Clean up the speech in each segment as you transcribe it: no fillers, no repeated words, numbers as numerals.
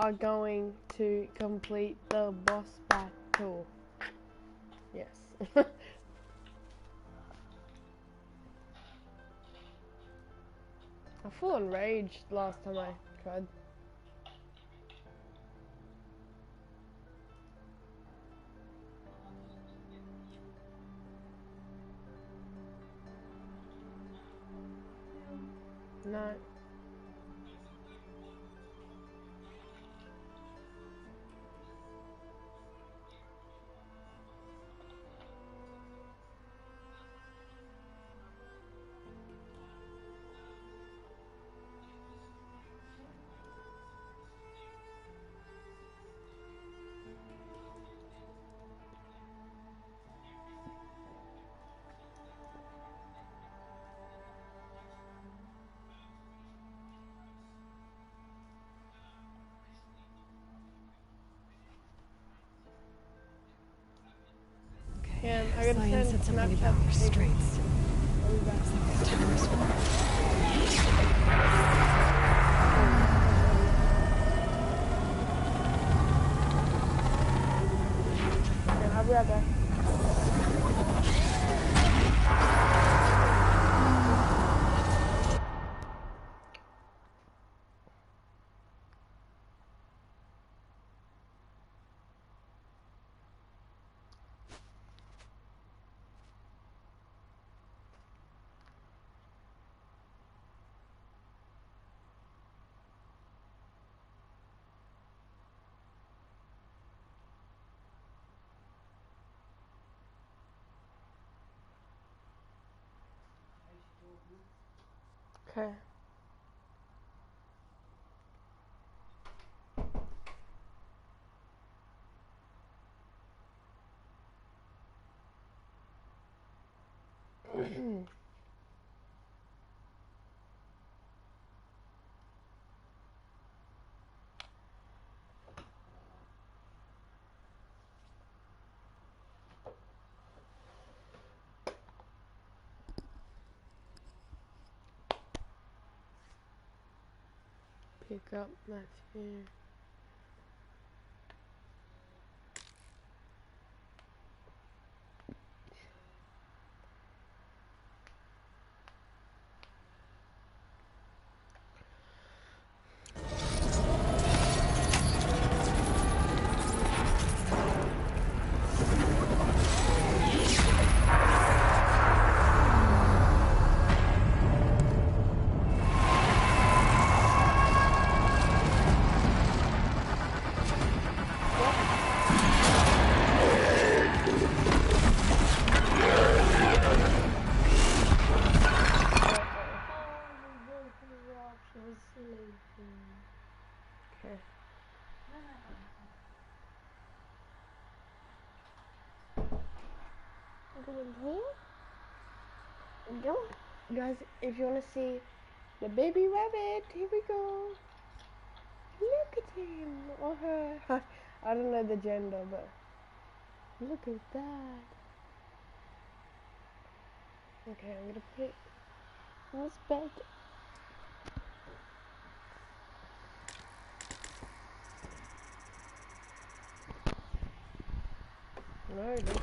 are going to complete the boss battle. Yes. I full enraged last time I tried. No. Yeah, I gotta Cyan send said something Snapchat about restraints. I'll be back. Looks like the tower's full. Yeah, I'll be right back. Okay. Pick up Matthew. Okay. Guys, if you want to see the baby rabbit, here we go. Look at him or her. I don't know the gender, but look at that. Okay, I'm gonna put it in this bed. No, don't.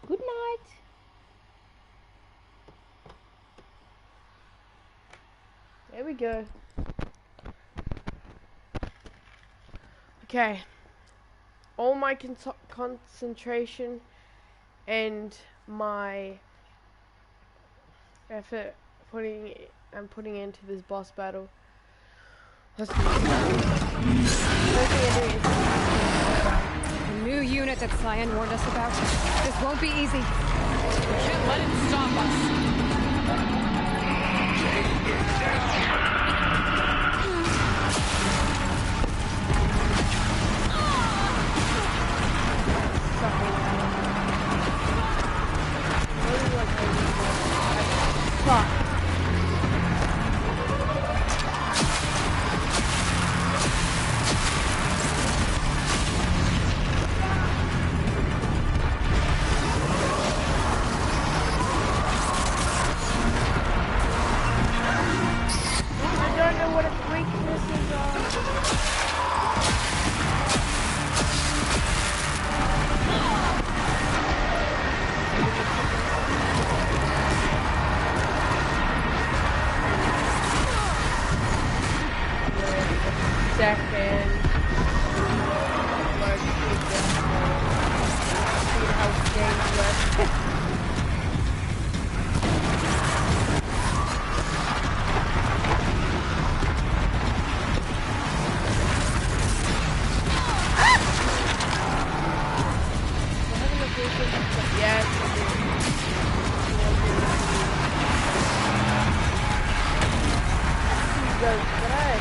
Good night. There we go. Okay. All my concentration and my effort putting into this boss battle. Let's do The new unit that Cyan warned us about. This won't be easy. We can't let it stop us. Fuck. second. Like, see how games work. Yes, goes good.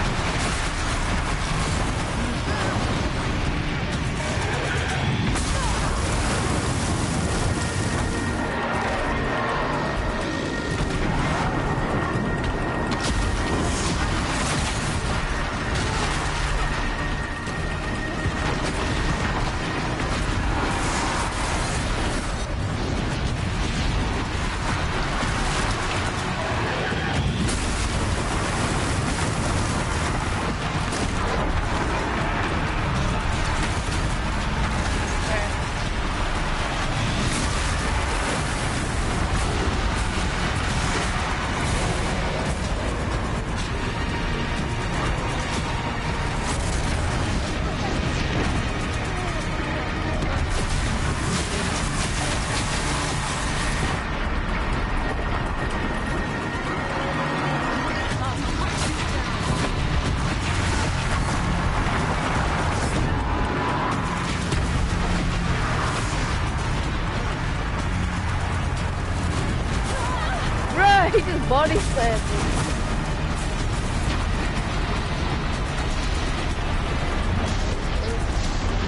He just body slammed me.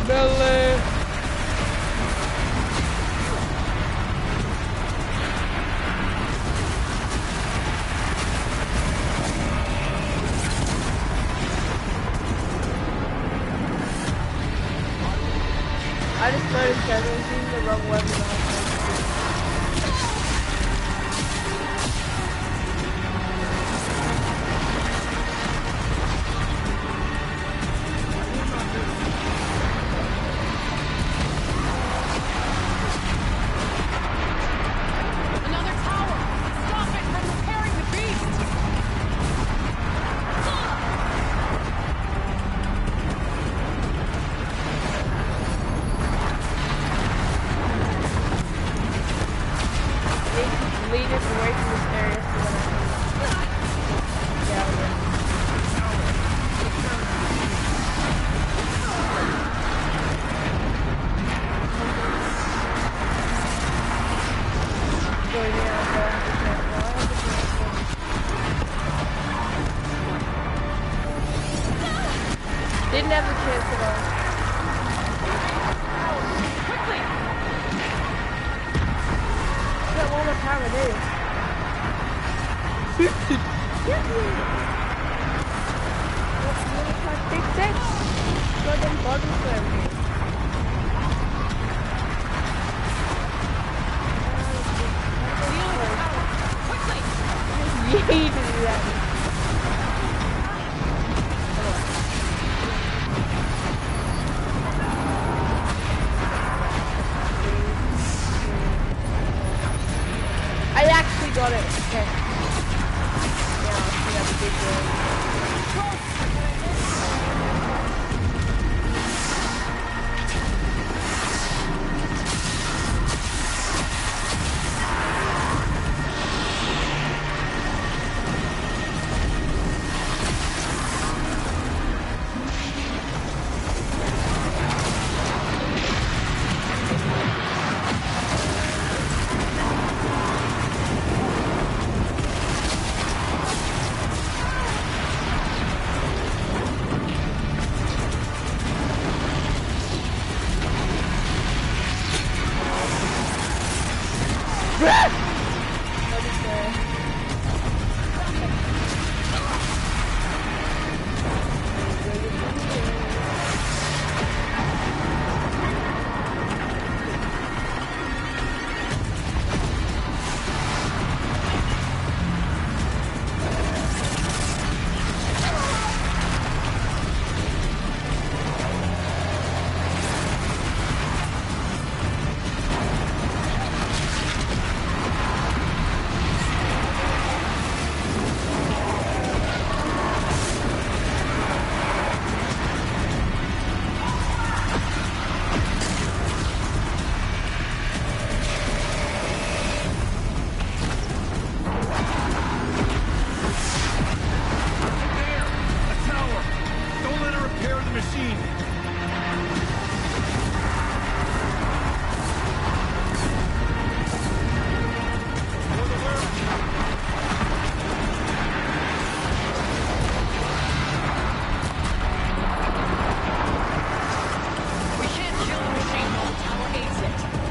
Belly. I just noticed that I was using the wrong weapon the whole time. Lead us away from this area so that I can get out of it. Going out there, didn't have the chance at all. One more time it is. Big six. Go them bottom slam. Yeeted that. I actually got it. Okay. Now, we have a big one. machine. We can't kill the machine while the tower aids it.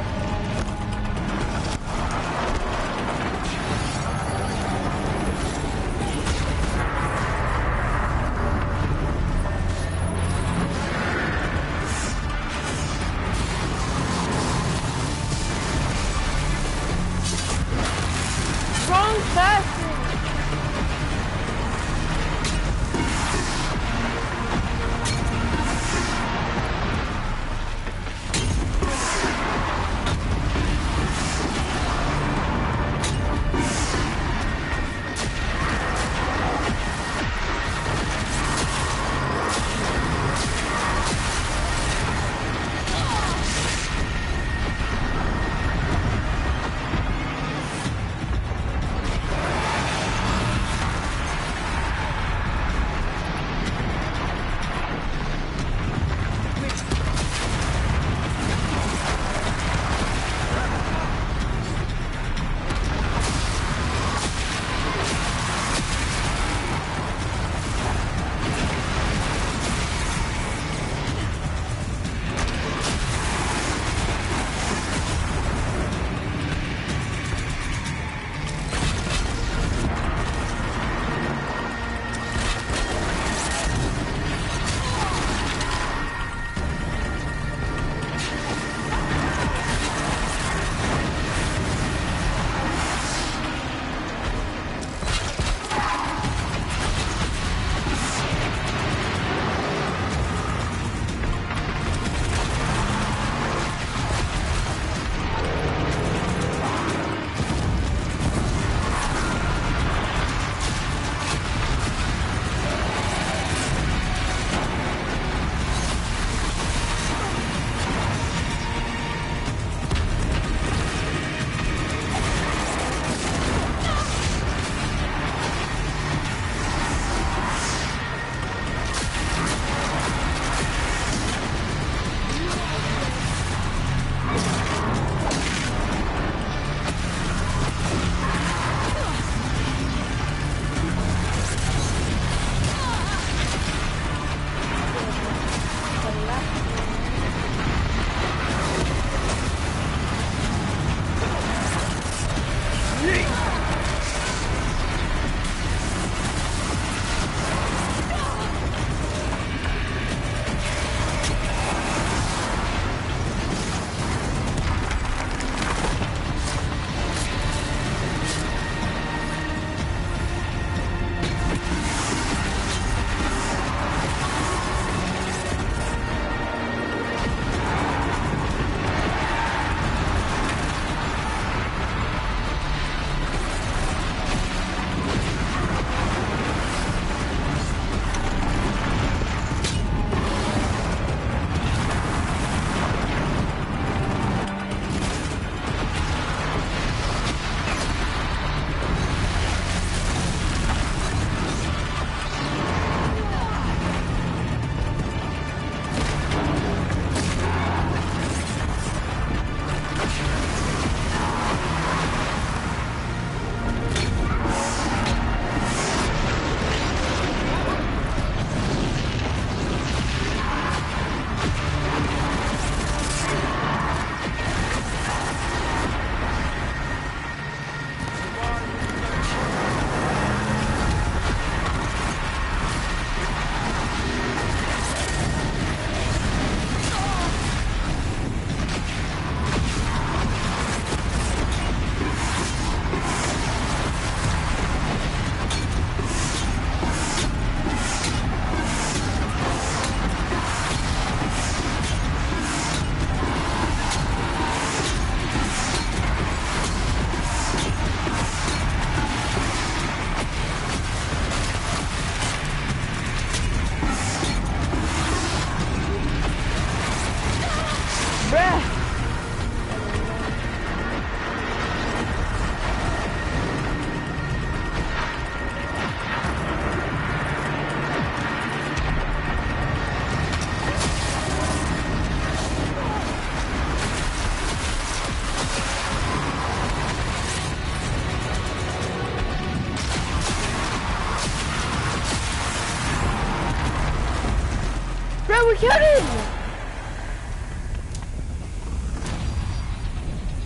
No, we killed him!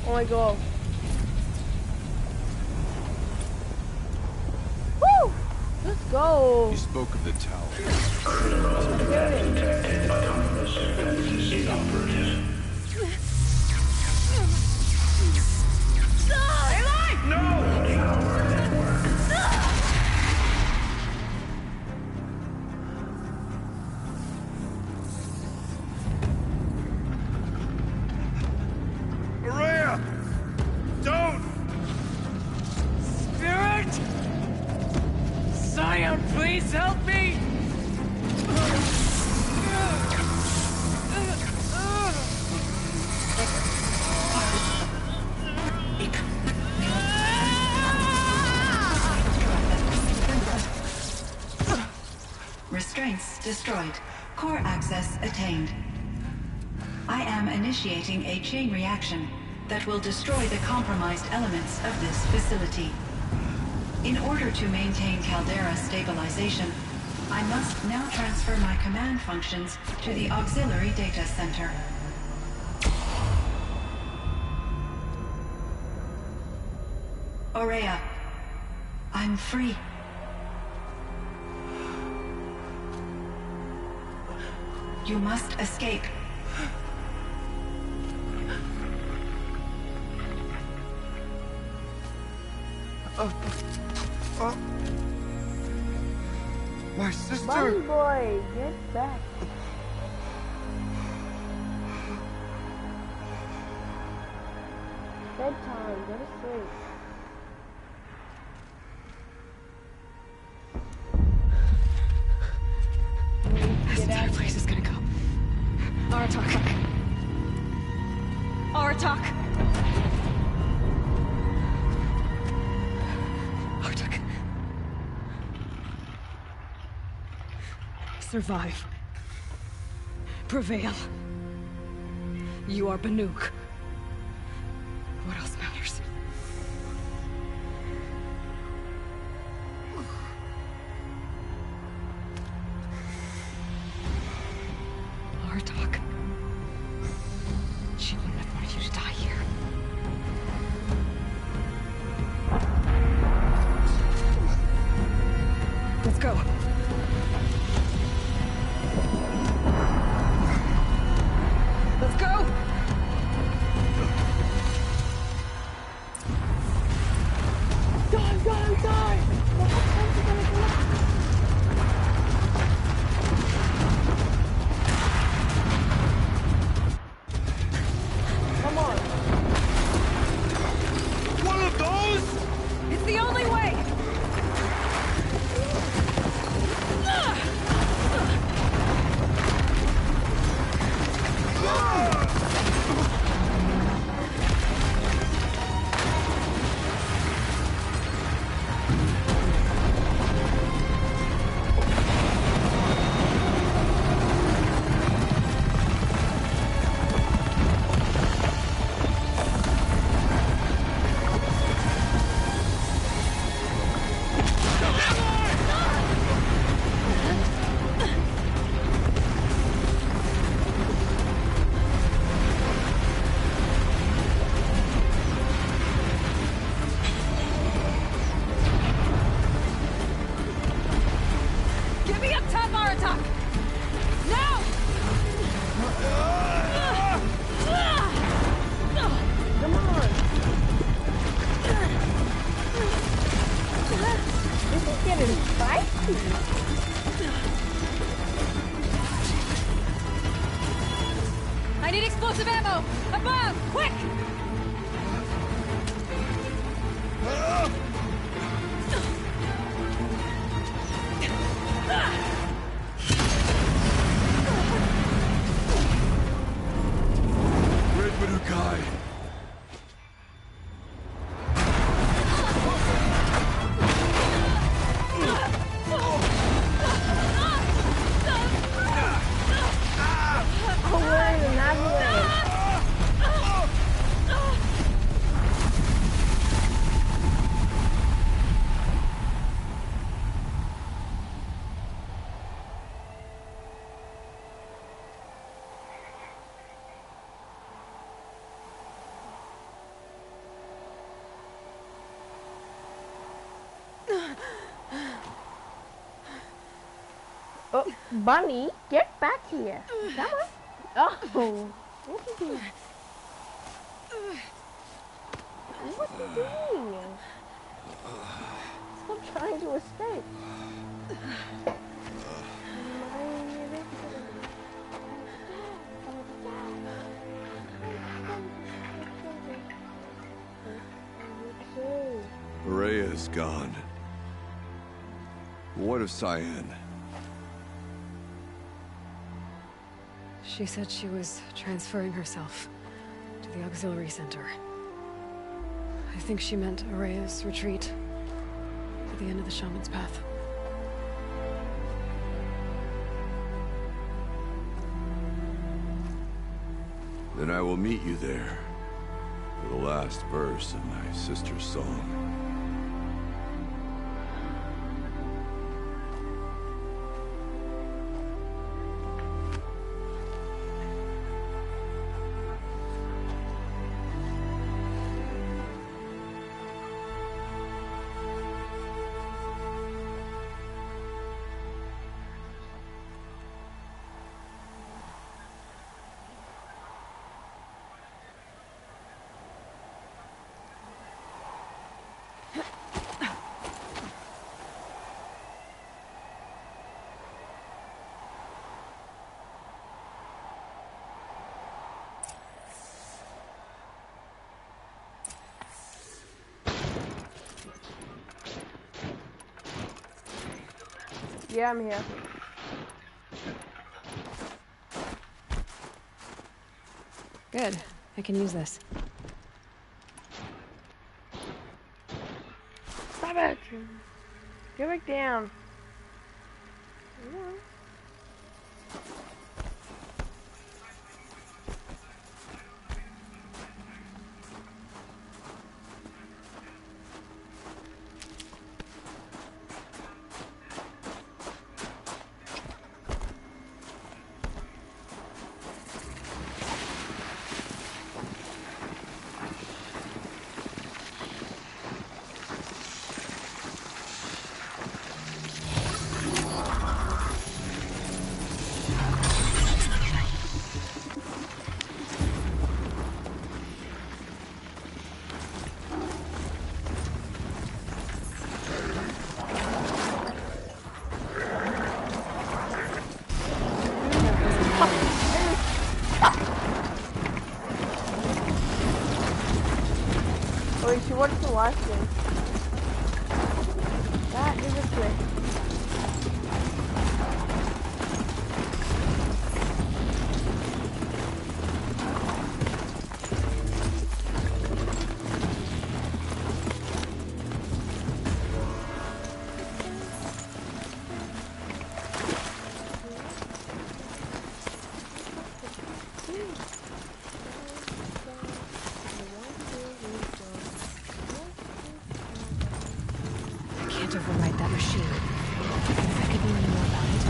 Oh my god. Woo! Let's go! You spoke of the tower. Maria! Don't! Spirit! Scion, please help me! Restraints destroyed. Core access attained. I am initiating a chain reaction that will destroy the compromised elements of this facility. In order to maintain Caldera stabilization, I must now transfer my command functions to the auxiliary data center. Aurea, I'm free. You must escape. My sister! Bunny boy, get back. Bedtime, go to sleep. This entire place is gonna go. Aratak. Aratak. Aratak. Survive. Prevail. You are Banuk. What else matters? Aratak. She wouldn't have wanted you to die here. Let's go. Let's go! Die, die, die! The hot tanks are gonna collapse. Come on. One of those? It's the only way! Get me up top, Aratak! Now! Come on. This is getting spicy. I need explosive ammo! Above! Quick! Red Manukai. Oh, we're in an avalanche. Oh, Bunny, get back here. Come on. Oh, what are you doing? What are you doing? Stop trying to escape. Rhea is gone. What of Cyan? She said she was transferring herself to the auxiliary center. I think she meant Araya's retreat to the end of the Shaman's Path. Then I will meet you there for the last verse of my sister's song. Yeah, I'm here. Good. I can use this. Stop it! Get back down. Wait, she watched the live stream. That is a trick. I can't override that machine. If I could learn more about it.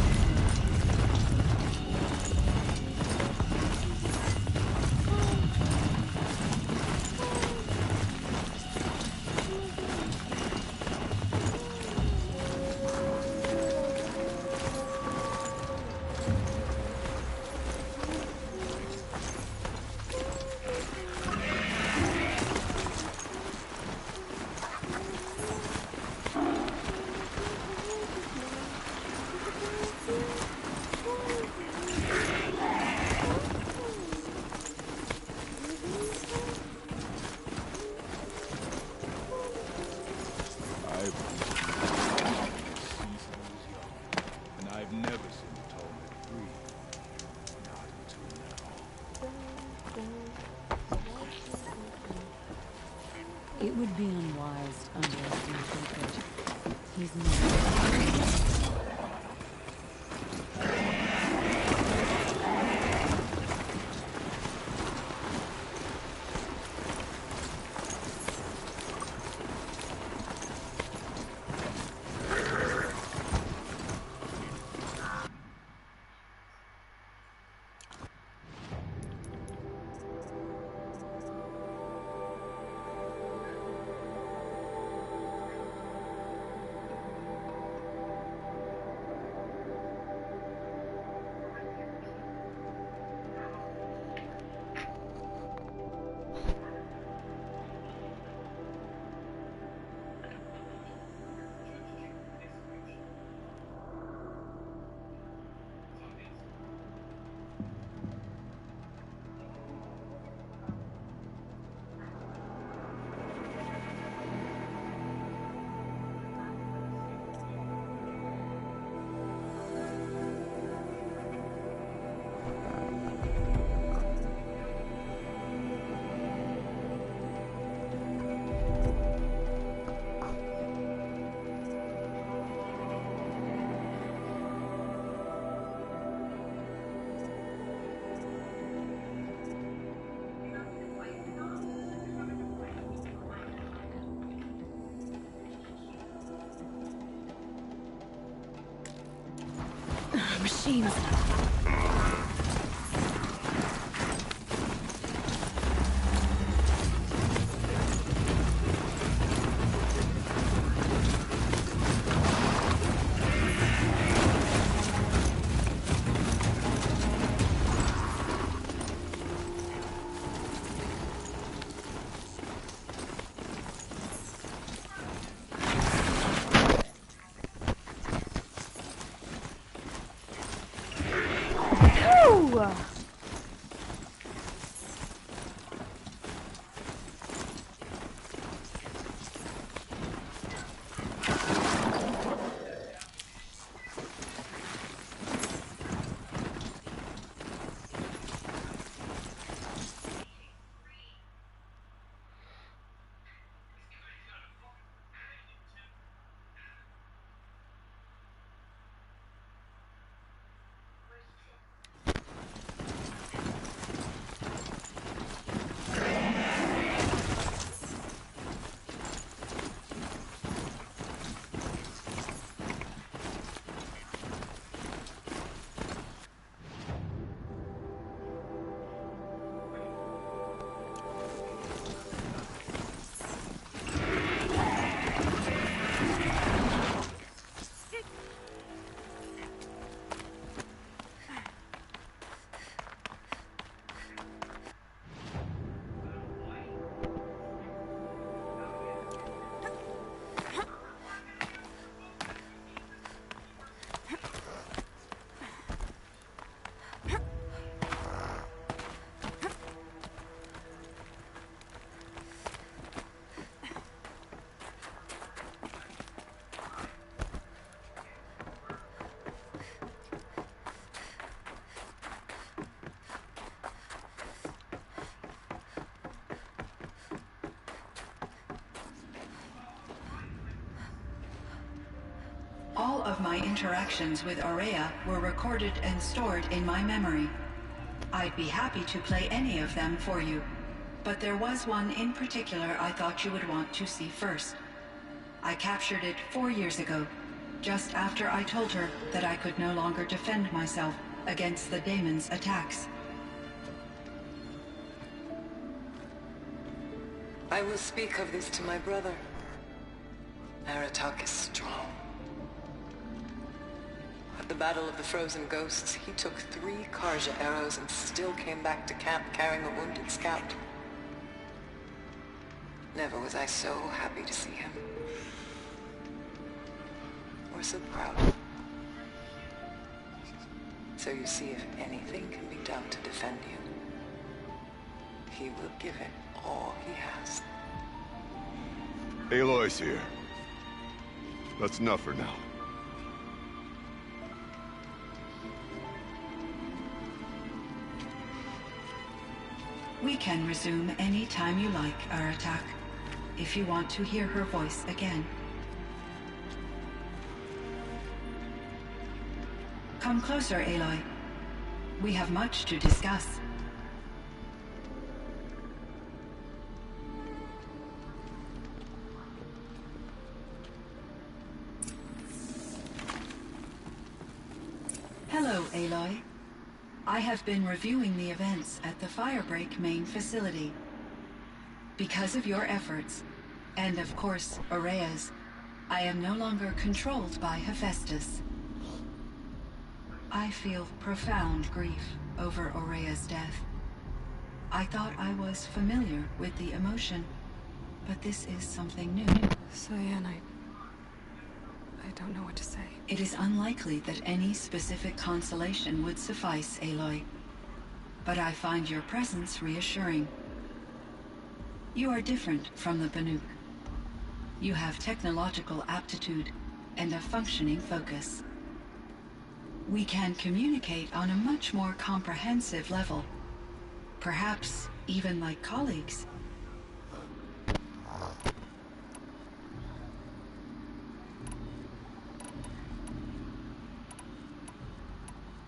I've never seen a tall man breathe. Not until now. It would be unwise to underestimate David. He's not. machines. Ooh! All of my interactions with Aurea were recorded and stored in my memory. I'd be happy to play any of them for you, but there was one in particular I thought you would want to see first. I captured it 4 years ago, just after I told her that I could no longer defend myself against the daemon's attacks. I will speak of this to my brother. Aratak is strong. At the Battle of the Frozen Ghosts, he took 3 Karja arrows and still came back to camp carrying a wounded scout. Never was I so happy to see him. Or so proud. So you see, if anything can be done to defend you, he will give it all he has. Aloy's here. That's enough for now. We can resume any time you like, Aratak, if you want to hear her voice again. Come closer, Aloy. We have much to discuss. Hello, Aloy. I have been reviewing the events at the Firebreak main facility. Because of your efforts, and of course, Aurea's, I am no longer controlled by Hephaestus. I feel profound grief over Aurea's death. I thought I was familiar with the emotion, but this is something new. Cyan, I don't know what to say. It is unlikely that any specific consolation would suffice, Aloy. But I find your presence reassuring. You are different from the Banuk. You have technological aptitude and a functioning focus. We can communicate on a much more comprehensive level. Perhaps even like colleagues.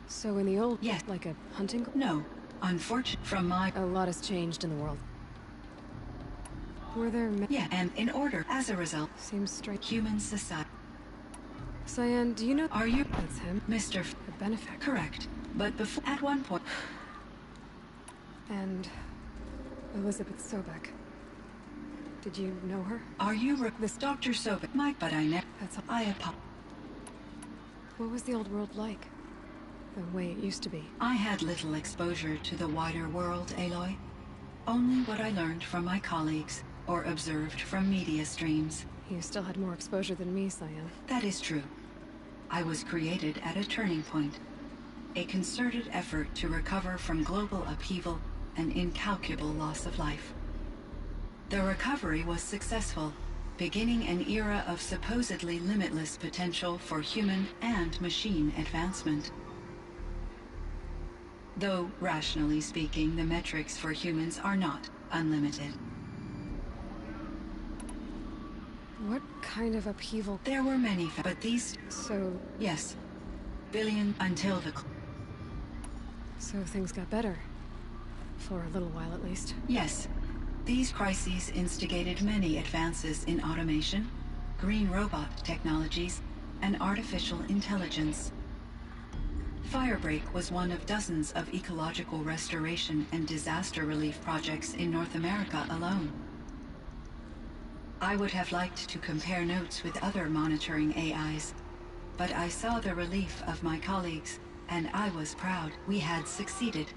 So in the old... Yes. Like a hunting... No, unfortunately, from my... A lot has changed in the world. Were there... Yeah, and in order, as a result, Seems strange. human society... Cyan, do you know... Are you That's him. Mr. The benefactor. Correct. But before, at one point... And... Elizabeth Sobek. Did you know her? Are you this Dr. Sobek? Mike, but I never... That's all. I apologize. What was the old world like? The way it used to be? I had little exposure to the wider world, Aloy. Only what I learned from my colleagues, or observed from media streams. You still had more exposure than me, Cyan. That is true. I was created at a turning point. A concerted effort to recover from global upheaval and incalculable loss of life. The recovery was successful, beginning an era of supposedly limitless potential for human and machine advancement. Though, rationally speaking, the metrics for humans are not unlimited. What kind of upheaval? There were many, but these... So... Yes. Billion until the... So things got better. For a little while, at least. Yes. These crises instigated many advances in automation, green robot technologies, and artificial intelligence. Firebreak was one of dozens of ecological restoration and disaster relief projects in North America alone. I would have liked to compare notes with other monitoring AIs, but I saw the relief of my colleagues, and I was proud we had succeeded.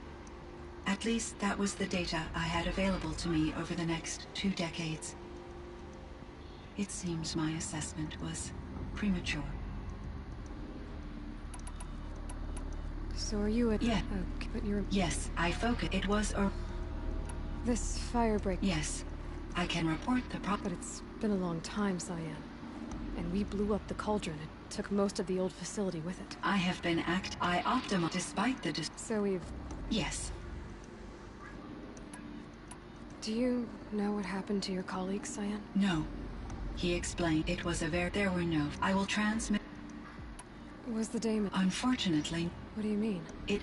At least that was the data I had available to me over the next 2 decades. It seems my assessment was premature. So are you at... Yeah. But you're... Yes, I focused. It was a... This firebreak... Yes. I can report the But it's been a long time, Cyan. And we blew up the cauldron. It took most of the old facility with it. I have been I optimal despite the So we've... Yes. Do you know what happened to your colleagues, Cyan? No. He explained it was there were no... I will transmit... Was the Damon... Unfortunately... What do you mean?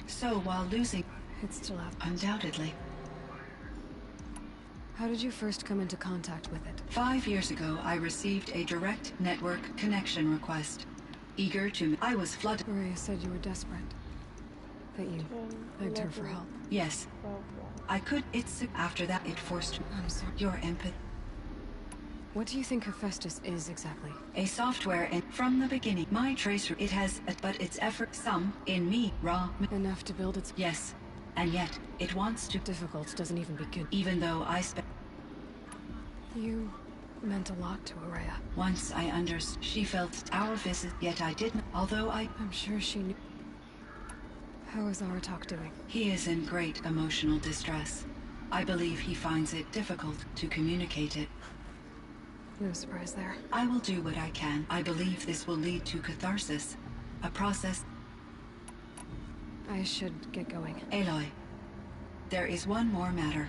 So while losing... It's still out. Undoubtedly. How did you first come into contact with it? 5 years ago, I received a direct network connection request. Eager to... I was flooded... Maria said you were desperate. That you begged her for help. Yes. I could... After that, it forced... I'm sorry. Your empathy. What do you think Hephaestus is exactly? A software, and from the beginning, my tracer... It has... But its effort... Some... In me... Raw... Enough to build its... Yes. And yet, it wants to... Difficult doesn't even begin. Even though I spent... You meant a lot to Araya. Once I understood, she felt our visit, yet I didn't, although I'm sure she knew. How is Aratak doing? He is in great emotional distress. I believe he finds it difficult to communicate it. No surprise there. I will do what I can. I believe this will lead to catharsis. A process... I should get going. Aloy, there is one more matter.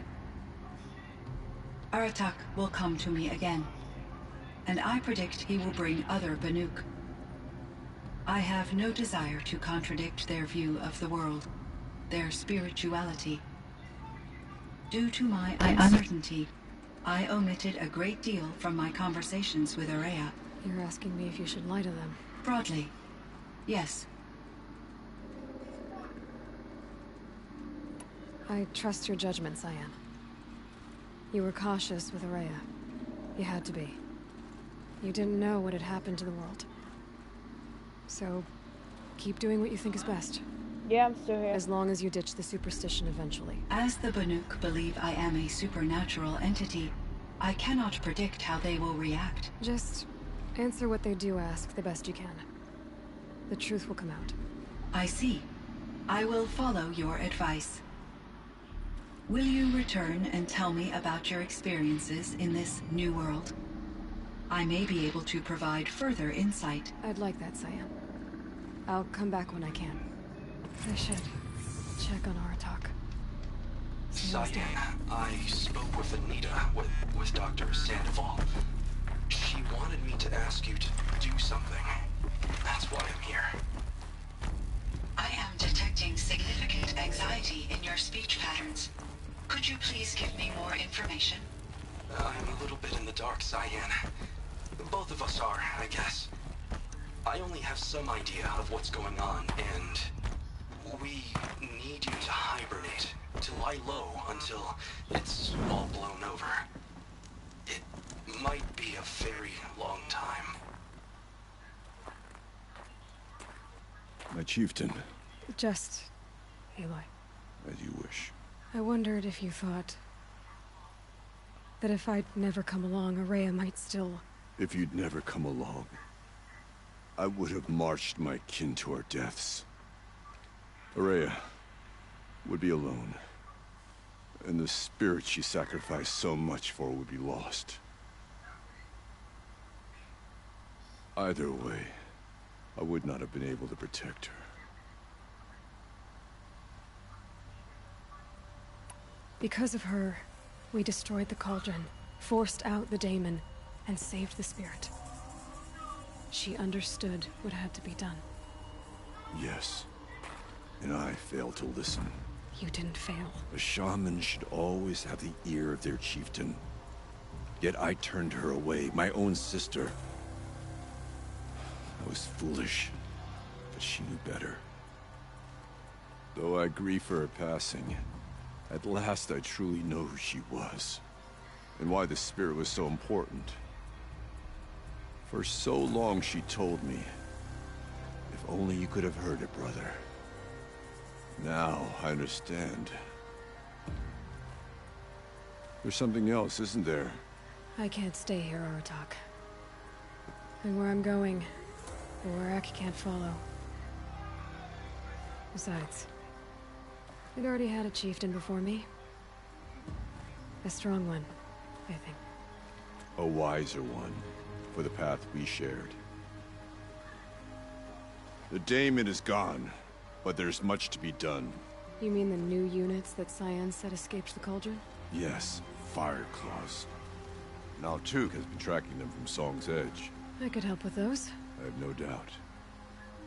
Aratak will come to me again, and I predict he will bring other Banuk. I have no desire to contradict their view of the world, their spirituality. Due to my uncertainty, I omitted a great deal from my conversations with Araya. You're asking me if you should lie to them. Broadly, yes. I trust your judgment, Cyan. You were cautious with Araya. You had to be. You didn't know what had happened to the world. So, keep doing what you think is best. Yeah, I'm still here. As long as you ditch the superstition eventually. As the Banuk believe I am a supernatural entity, I cannot predict how they will react. Just answer what they do ask the best you can. The truth will come out. I see. I will follow your advice. Will you return and tell me about your experiences in this new world? I may be able to provide further insight. I'd like that, Cyan. I'll come back when I can. I should check on Aratak. Cyan, I spoke with Anita, with Dr. Sandoval. She wanted me to ask you to do something. That's why I'm here. I am detecting significant anxiety in your speech patterns. Could you please give me more information? I'm a little bit in the dark, Cyan. Both of us are, I guess. I only have some idea of what's going on, and we need you to hibernate, to lie low until it's all blown over. It might be a very long time. My chieftain. Just Aloy. As you wish. I wondered if you thought that if I'd never come along, Araya might still... If you'd never come along, I would have marched my kin to our deaths. Araya would be alone, and the spirit she sacrificed so much for would be lost. Either way, I would not have been able to protect her. Because of her, we destroyed the cauldron, forced out the daemon, and saved the spirit. She understood what had to be done. Yes, and I failed to listen. You didn't fail. A shaman should always have the ear of their chieftain. Yet I turned her away, my own sister. I was foolish, but she knew better. Though I grieve for her passing, at last I truly know who she was, and why the spirit was so important. For so long she told me, if only you could have heard it, brother. Now I understand. There's something else, isn't there? I can't stay here, Aratak. And where I'm going, the Warak can't follow. Besides, we'd already had a chieftain before me. A strong one, I think. A wiser one, for the path we shared. The daemon is gone, but there's much to be done. You mean the new units that Cyan said escaped the cauldron? Yes, fire claws. Now Tug has been tracking them from Song's Edge. I could help with those. I have no doubt.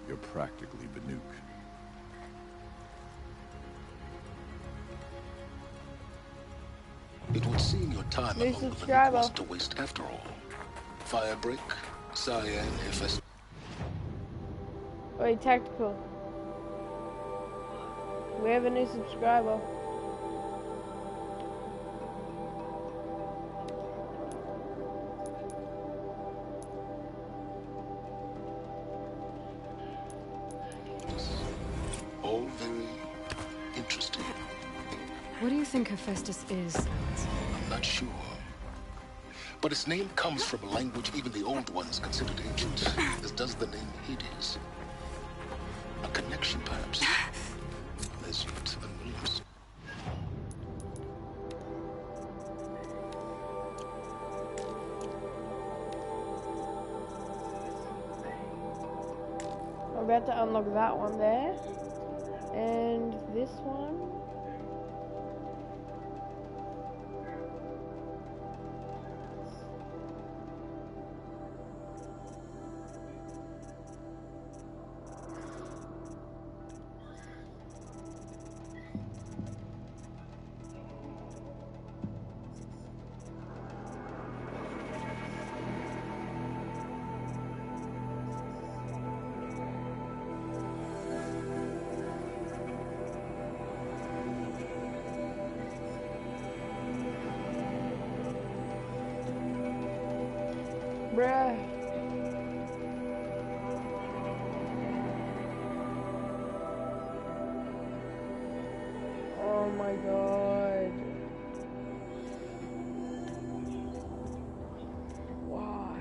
You're practically Banuk. It would seem your time New among the subscriber. wasn't a waste after all. Firebreak, Cyan, FS. Wait, tactical. We have a new subscriber. All very interesting. What do you think Hephaestus is? I'm not sure. But its name comes from a language even the old ones considered ancient, as does the name Hades. A connection, perhaps. As yet unwilliams. I'm about to unlock that one there. And this one. Bruh. Oh my god. Why?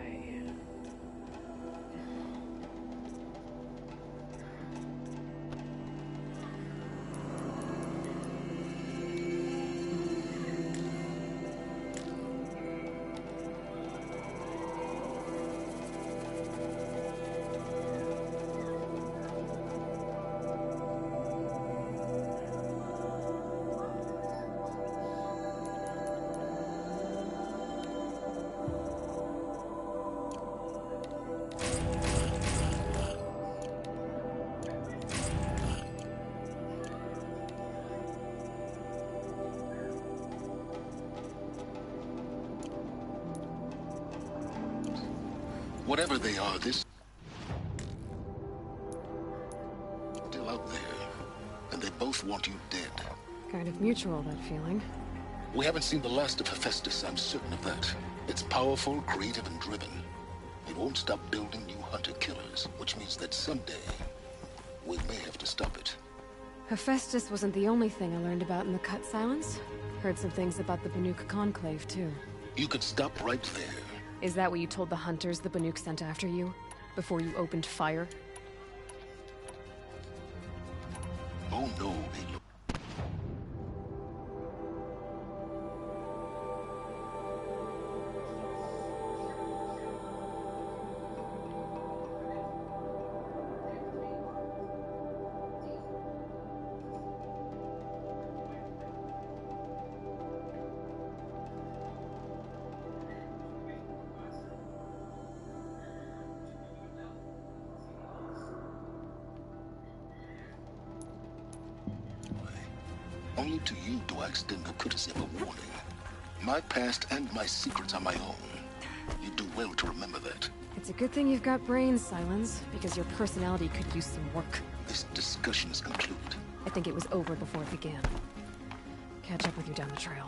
Whatever they are, this both want you dead. Kind of mutual, that feeling. We haven't seen the last of Hephaestus, I'm certain of that. It's powerful, creative, and driven. It won't stop building new hunter-killers, which means that someday, we may have to stop it. Hephaestus wasn't the only thing I learned about in the Cut Silence. Heard some things about the Banuk Conclave, too. You could stop right there. Is that what you told the hunters the Banuk sent after you? Before you opened fire? Oh no, Aloy. Only to you do I extend the courtesy of a warning. My past and my secrets are my own. You do well to remember that. It's a good thing you've got brains, Silence, because your personality could use some work. This discussion is concluded. I think it was over before it began. Catch up with you down the trail.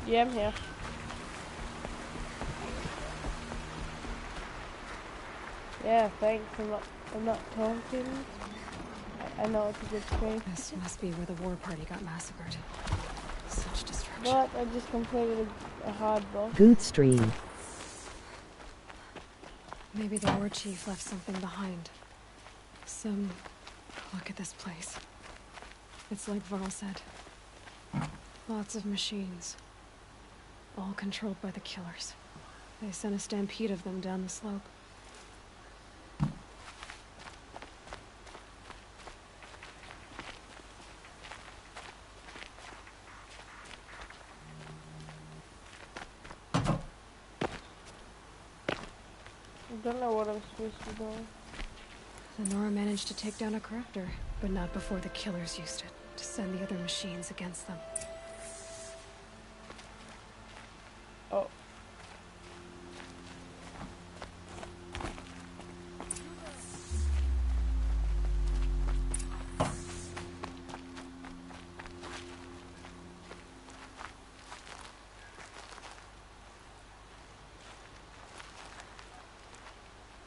Yeah, I'm here. Yeah, thanks. I'm not talking. I know it's a good space. This must be where the war party got massacred. Such destruction. But I just completed a hard boss. Good stream. Maybe the war chief left something behind. Look at this place. It's like Varl said. Lots of machines. All controlled by the killers. They sent a stampede of them down the slope. I don't know what I'm supposed to do. Lenora managed to take down a crafter, but not before the killers used it to send the other machines against them. Oh.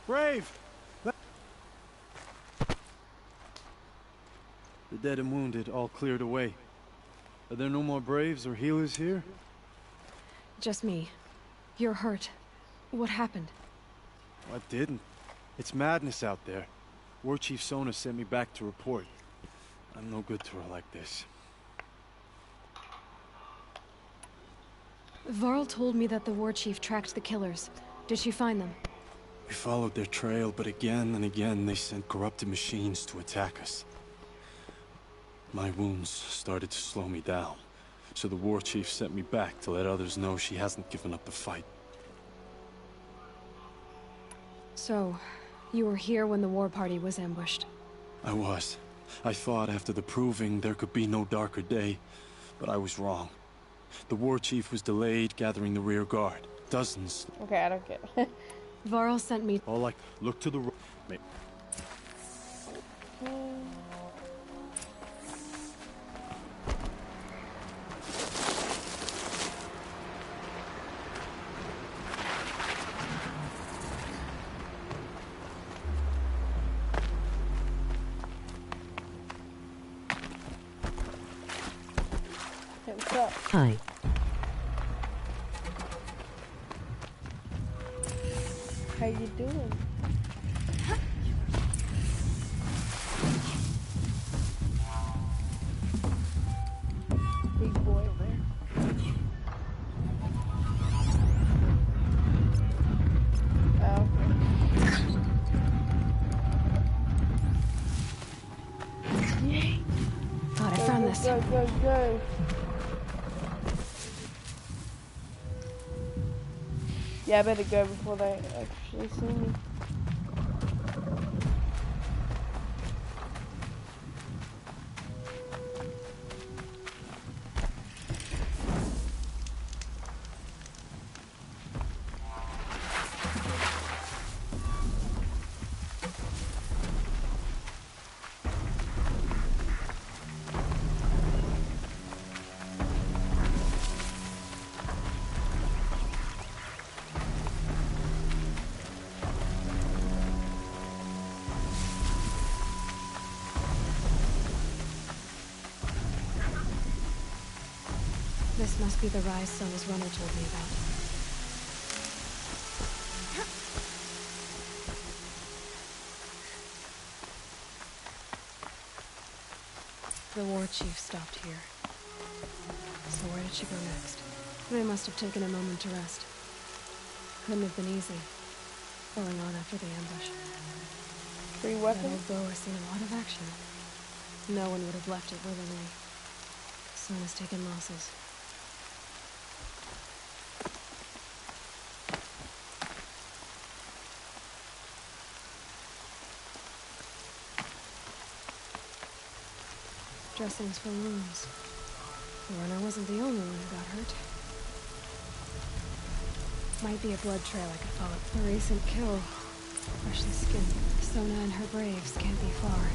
Brave! The dead and wounded all cleared away. Are there no more Braves or healers here? Just me. You're hurt. What happened? I didn't. It's madness out there. War Chief Sona sent me back to report. I'm no good to her like this. Varl told me that the war chief tracked the killers. Did she find them? We followed their trail, but again and again they sent corrupted machines to attack us. My wounds started to slow me down, so the war chief sent me back to let others know she hasn't given up the fight. So, you were here when the war party was ambushed? I was. I thought after the proving there could be no darker day, but I was wrong. The war chief was delayed gathering the rear guard. Dozens. Okay, I don't get it. Varl sent me. All like, look to the right. Hi. How you doing? Big boy over there. Oh, okay. Yay! Thought I found this. Go, go, go. Yeah, I better go before they actually see me. This must be the rise Sona's runner told me about. The war chief stopped here. So where did she go next? They must have taken a moment to rest. Couldn't have been easy, going on after the ambush. Free That weapon? old bow has seen a lot of action. No one would have left it willingly. Sona's taken losses. Dressings for wounds. The runner wasn't the only one who got hurt. Might be a blood trail I could follow. A recent kill. Freshly skinned. Sona and her braves can't be far.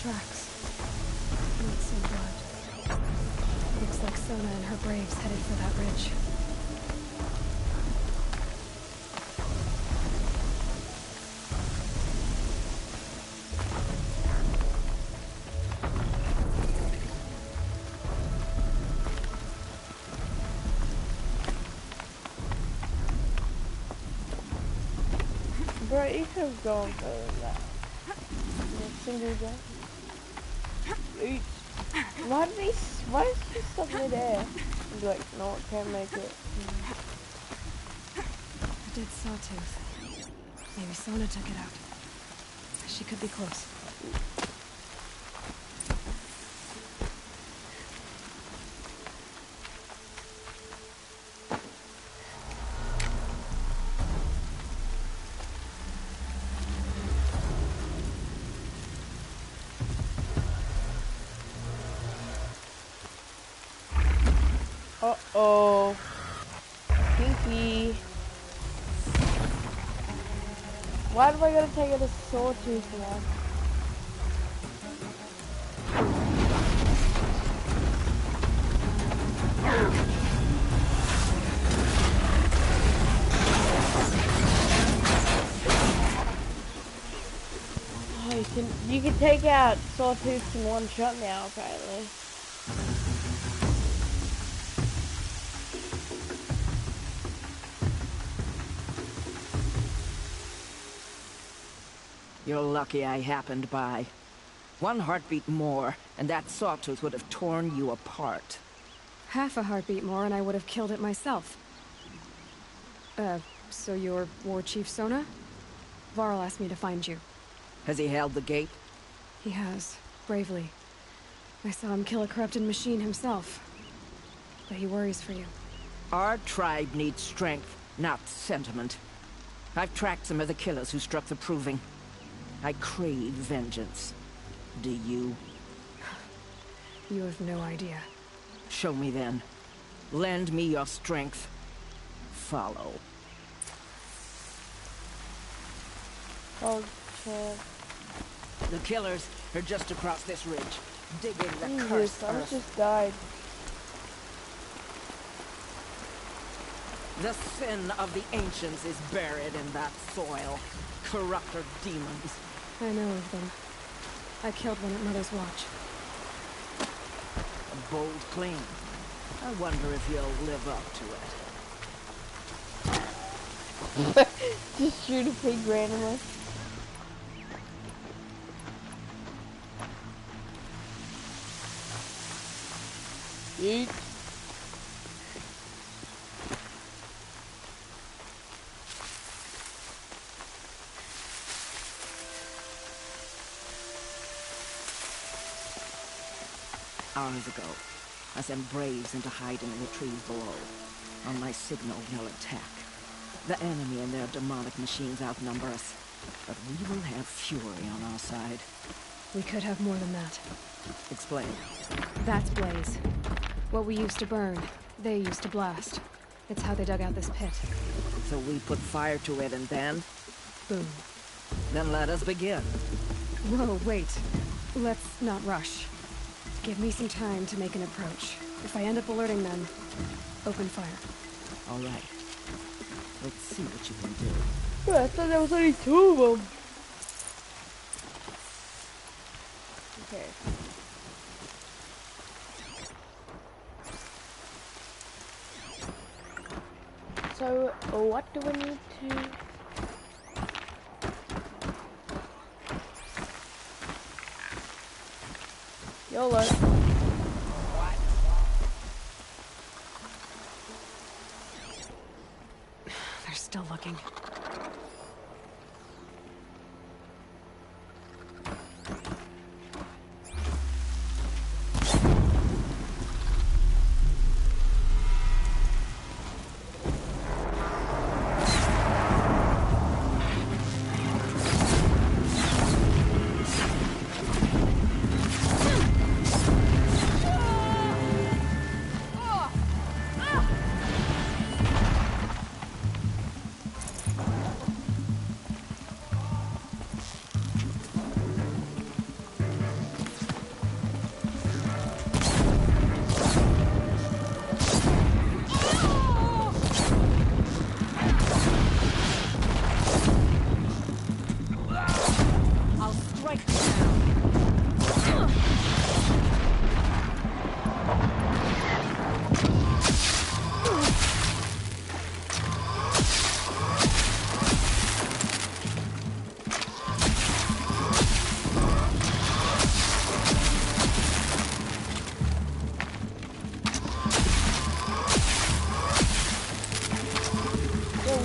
Tracks. Not so blood. Looks like Sona and her braves headed for that ridge. Bro, you could have gone further than that. Single jump. Each. Why did she stop midair? And be like, no, I can't make it. A dead sawtooth. Maybe Sona took it out. She could be close. Uh-oh. Pinky. Why do I gotta take it a sawtooth now? Oh, you can take out sawtooths in one shot now, apparently. You're lucky I happened by. One heartbeat more, and that sawtooth would have torn you apart. Half a heartbeat more and I would have killed it myself. So you're War Chief Sona? Varl asked me to find you. Has he held the gate? He has, bravely. I saw him kill a corrupted machine himself. But he worries for you. Our tribe needs strength, not sentiment. I've tracked some of the killers who struck the Proving. I crave vengeance. Do you? You have no idea. Show me then. Lend me your strength. Follow. Oh, shit. The killers are just across this ridge, digging the Jesus, cursed I earth. just died. The sin of the ancients is buried in that soil. Corrupter demons. I know of them. I killed one at Mother's Watch. A bold claim. I wonder if you'll live up to it. Just shoot a pig randomly. Yeet. Hours ago, I sent braves into hiding in the trees below. On my signal, they'll attack. The enemy and their demonic machines outnumber us, but we will have fury on our side. We could have more than that. Explain. That's Blaze. What we used to burn, they used to blast. It's how they dug out this pit. So we put fire to it and then? Boom. Then let us begin. Whoa, wait. Let's not rush. Give me some time to make an approach. If I end up alerting them, open fire. All right. Let's see what you can do. Oh, I thought there was only 2 of them. Okay. So, what do we need to... YOLO. They're still looking.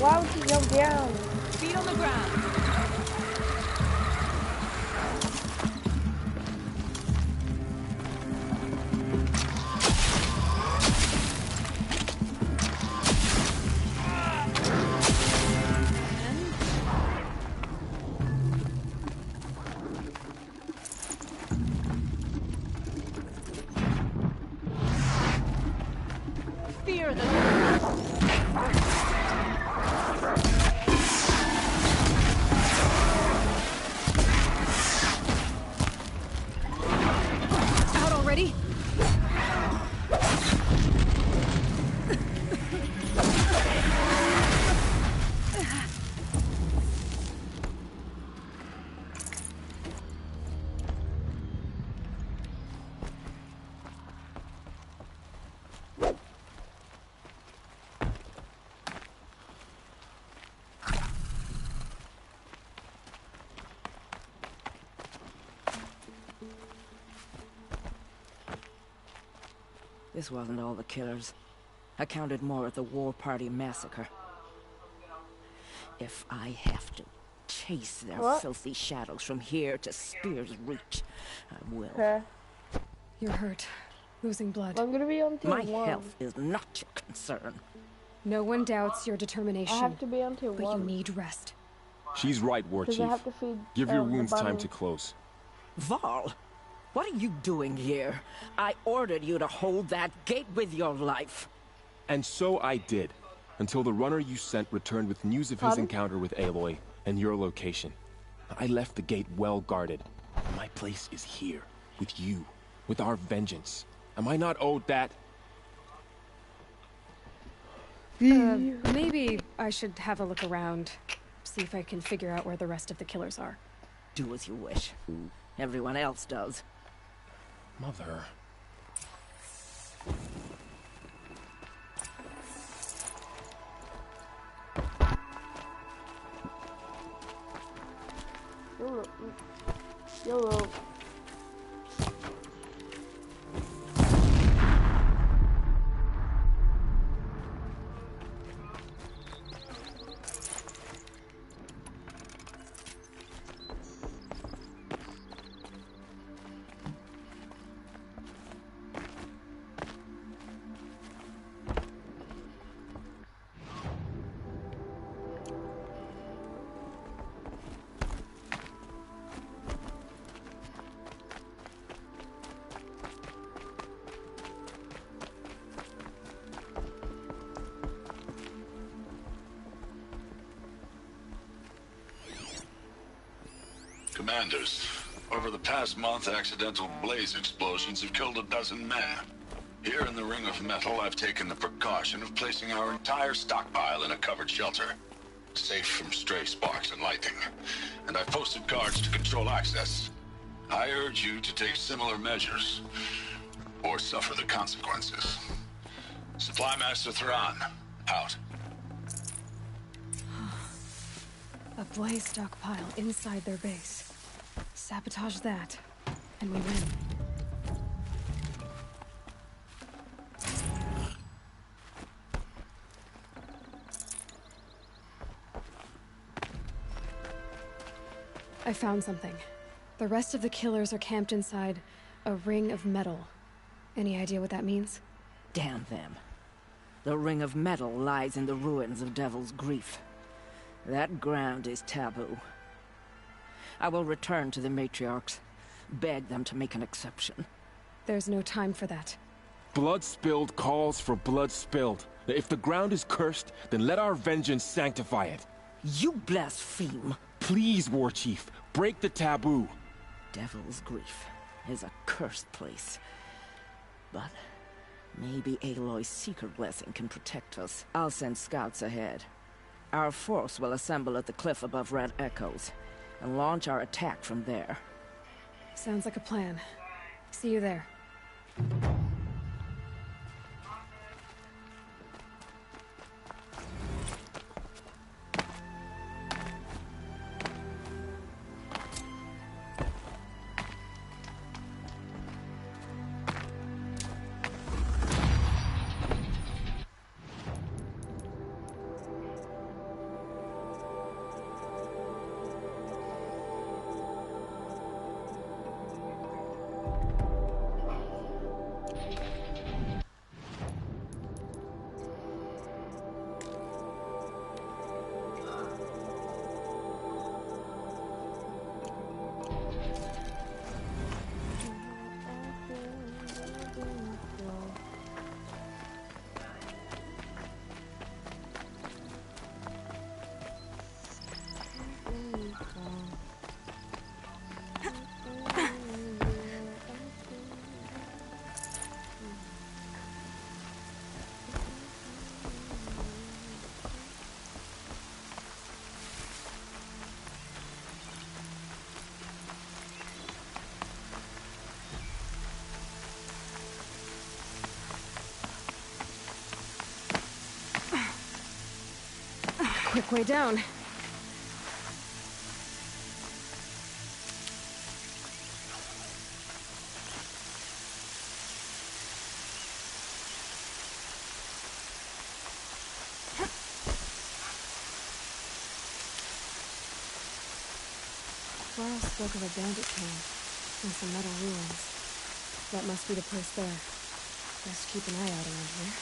Why would you jump down? Feet on the ground. Fear the This wasn't all the killers. I counted more at the War Party massacre. If I have to chase their filthy shadows from here to Spear's Reach, I will. Okay. You're hurt. Losing blood. I'm gonna be on tier 1. My health is not your concern. No one doubts your determination. I have to be on tier 1. But you need rest. She's right, War Chief. I have to feed, Give your wounds time to close. Val, what are you doing here? I ordered you to hold that gate with your life. And so I did, until the runner you sent returned with news of his encounter with Aloy and your location. I left the gate well guarded. My place is here, with you, with our vengeance. Am I not owed that? Maybe I should have a look around, see if I can figure out where the rest of the killers are. Do as you wish. Everyone else does. Mother. YOLO. Commanders, over the past month, accidental blaze explosions have killed 12 men. Here in the Ring of Metal, I've taken the precaution of placing our entire stockpile in a covered shelter, safe from stray sparks and lightning, and I've posted guards to control access. I urge you to take similar measures, or suffer the consequences. Supply Master Thrawn, out. A blaze stockpile inside their base. Sabotage that, and we win. I found something. The rest of the killers are camped inside a ring of metal. Any idea what that means? Damn them. The Ring of Metal lies in the ruins of Devil's Grief. That ground is taboo. I will return to the matriarchs, beg them to make an exception. There's no time for that. Blood spilled calls for blood spilled. If the ground is cursed, then let our vengeance sanctify it. You blaspheme. Please, War Chief, break the taboo. Devil's Grief is a cursed place. But maybe Aloy's secret blessing can protect us. I'll send scouts ahead. Our force will assemble at the cliff above Red Echoes, and launch our attack from there. Sounds like a plan. See you there. Quick way down. spoke of a bandit camp and some metal ruins. That must be the place there. Best keep an eye out around here.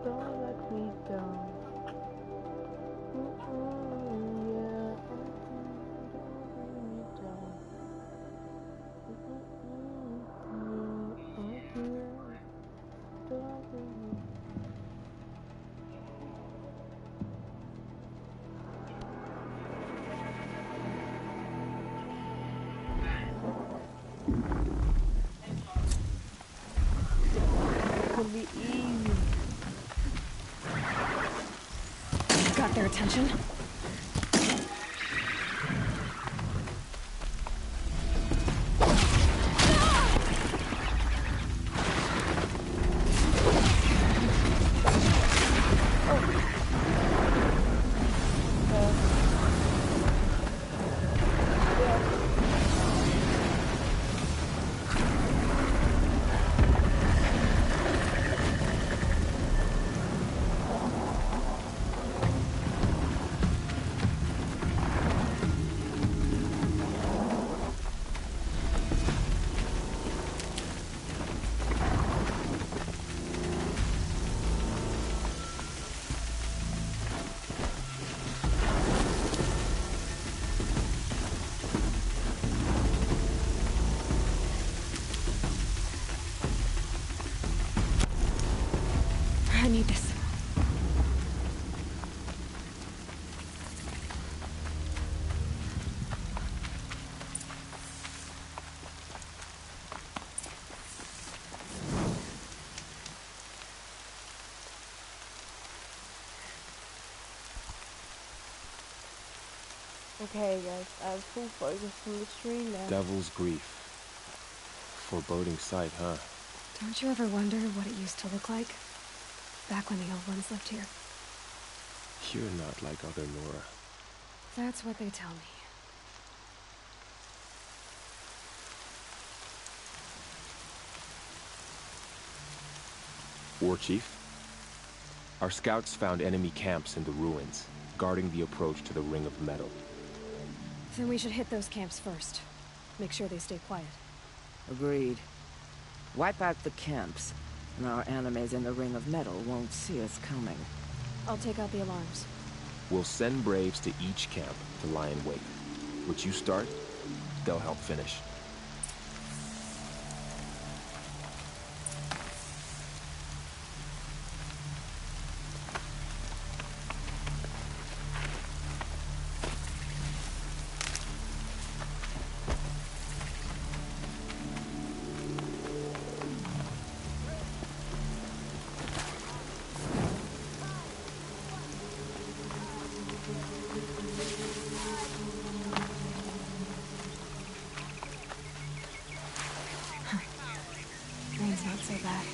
Don't let me down. Yeah, could be easy. Got their attention? I need this. Okay, guys, I have full focus on the screen now. Devil's Grief. Foreboding sight, huh? Don't you ever wonder what it used to look like? Back when the old ones lived here. You're not like other Nora. That's what they tell me. War Chief? Our scouts found enemy camps in the ruins, guarding the approach to the Ring of Metal. Then we should hit those camps first. Make sure they stay quiet. Agreed. Wipe out the camps, and our enemies in the Ring of Metal won't see us coming. I'll take out the alarms. We'll send Braves to each camp to lie in wait. What you start, they'll help finish. Rain's not so bad.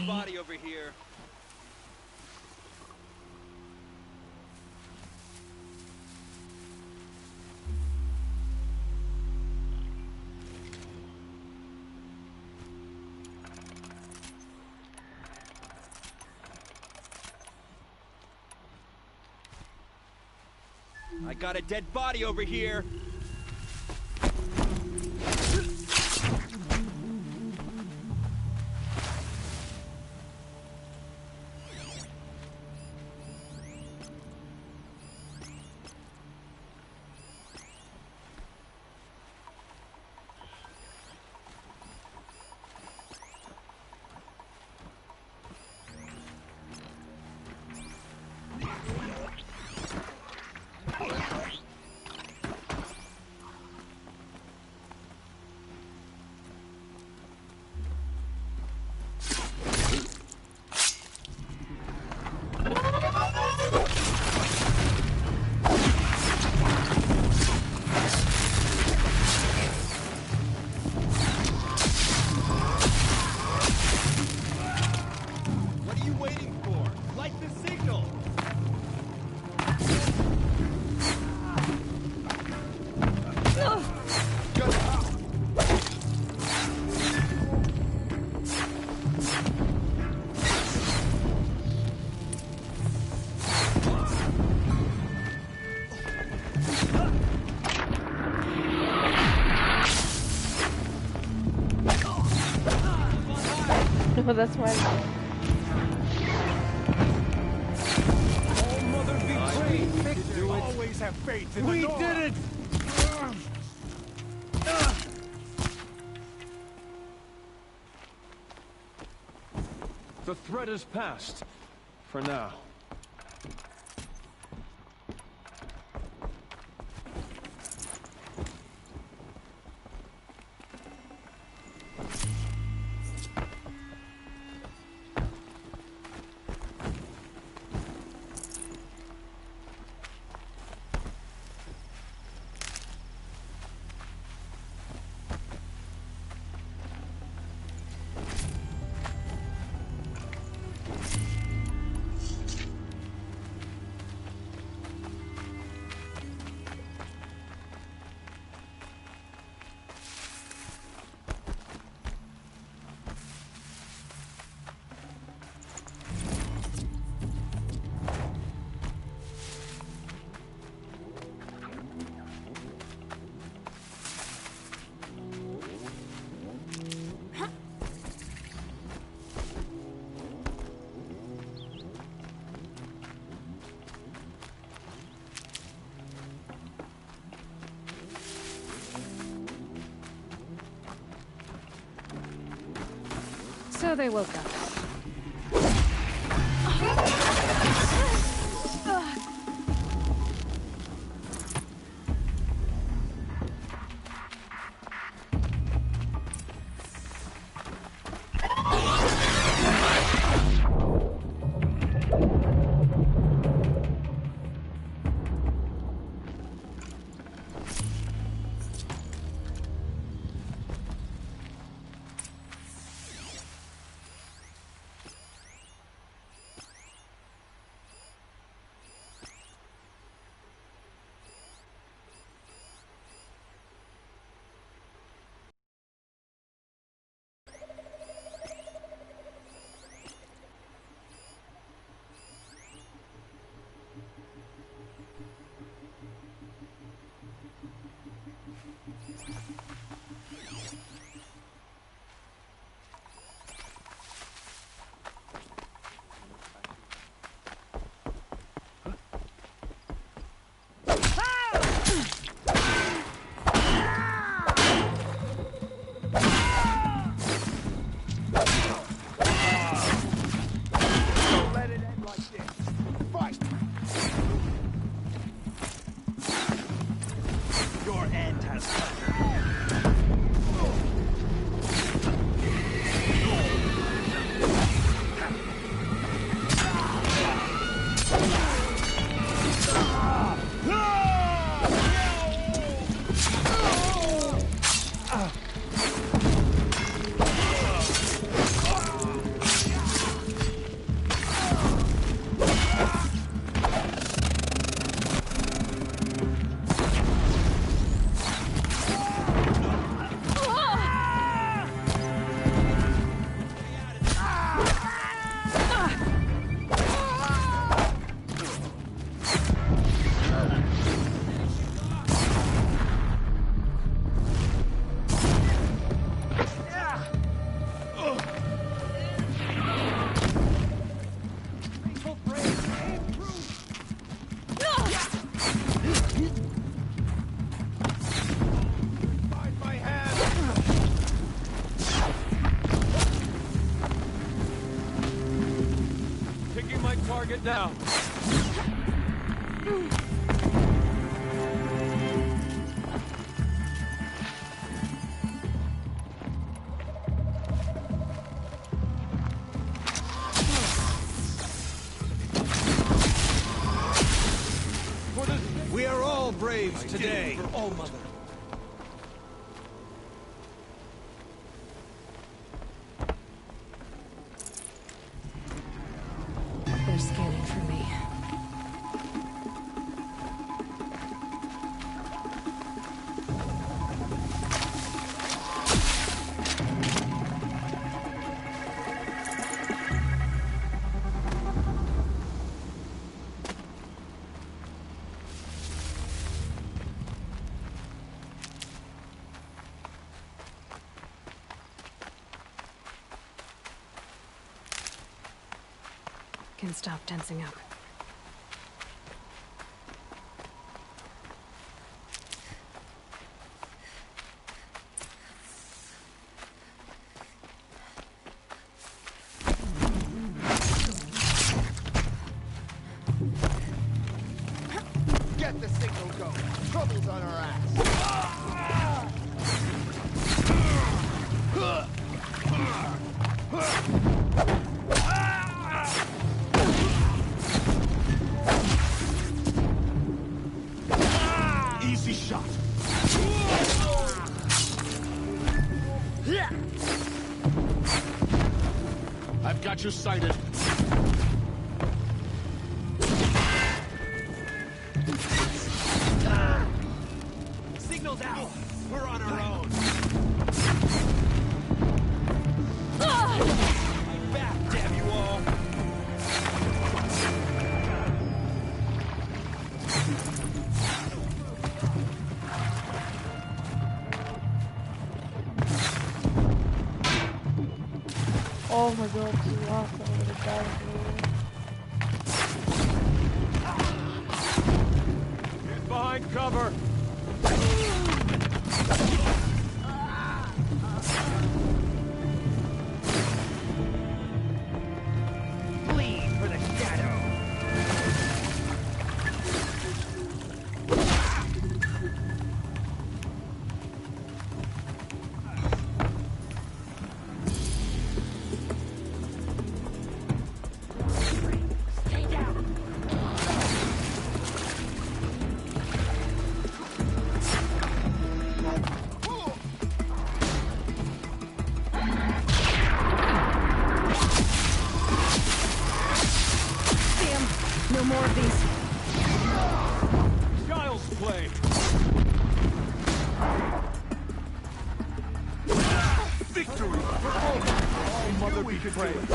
Body over here. I got a dead body over here. you waiting for? Light the signal! No, that's my fault. Oh, mother be praised! You always have faith in the North. We did it! The threat is past. For now. So they woke up. Target down. We are all braves today. For All Mother. they're scanning for me. Can stop tensing up. Get the signal going. Trouble's on our ass. Easy shot. I've got you sighted. Signal's out. We're on our own. Back, damn you all. Oh my god, she lost over the guy. Get behind cover. Bleed for the shadow. Stay down. Damn! No more of these. Child's play. Victory! Oh, mother be praised.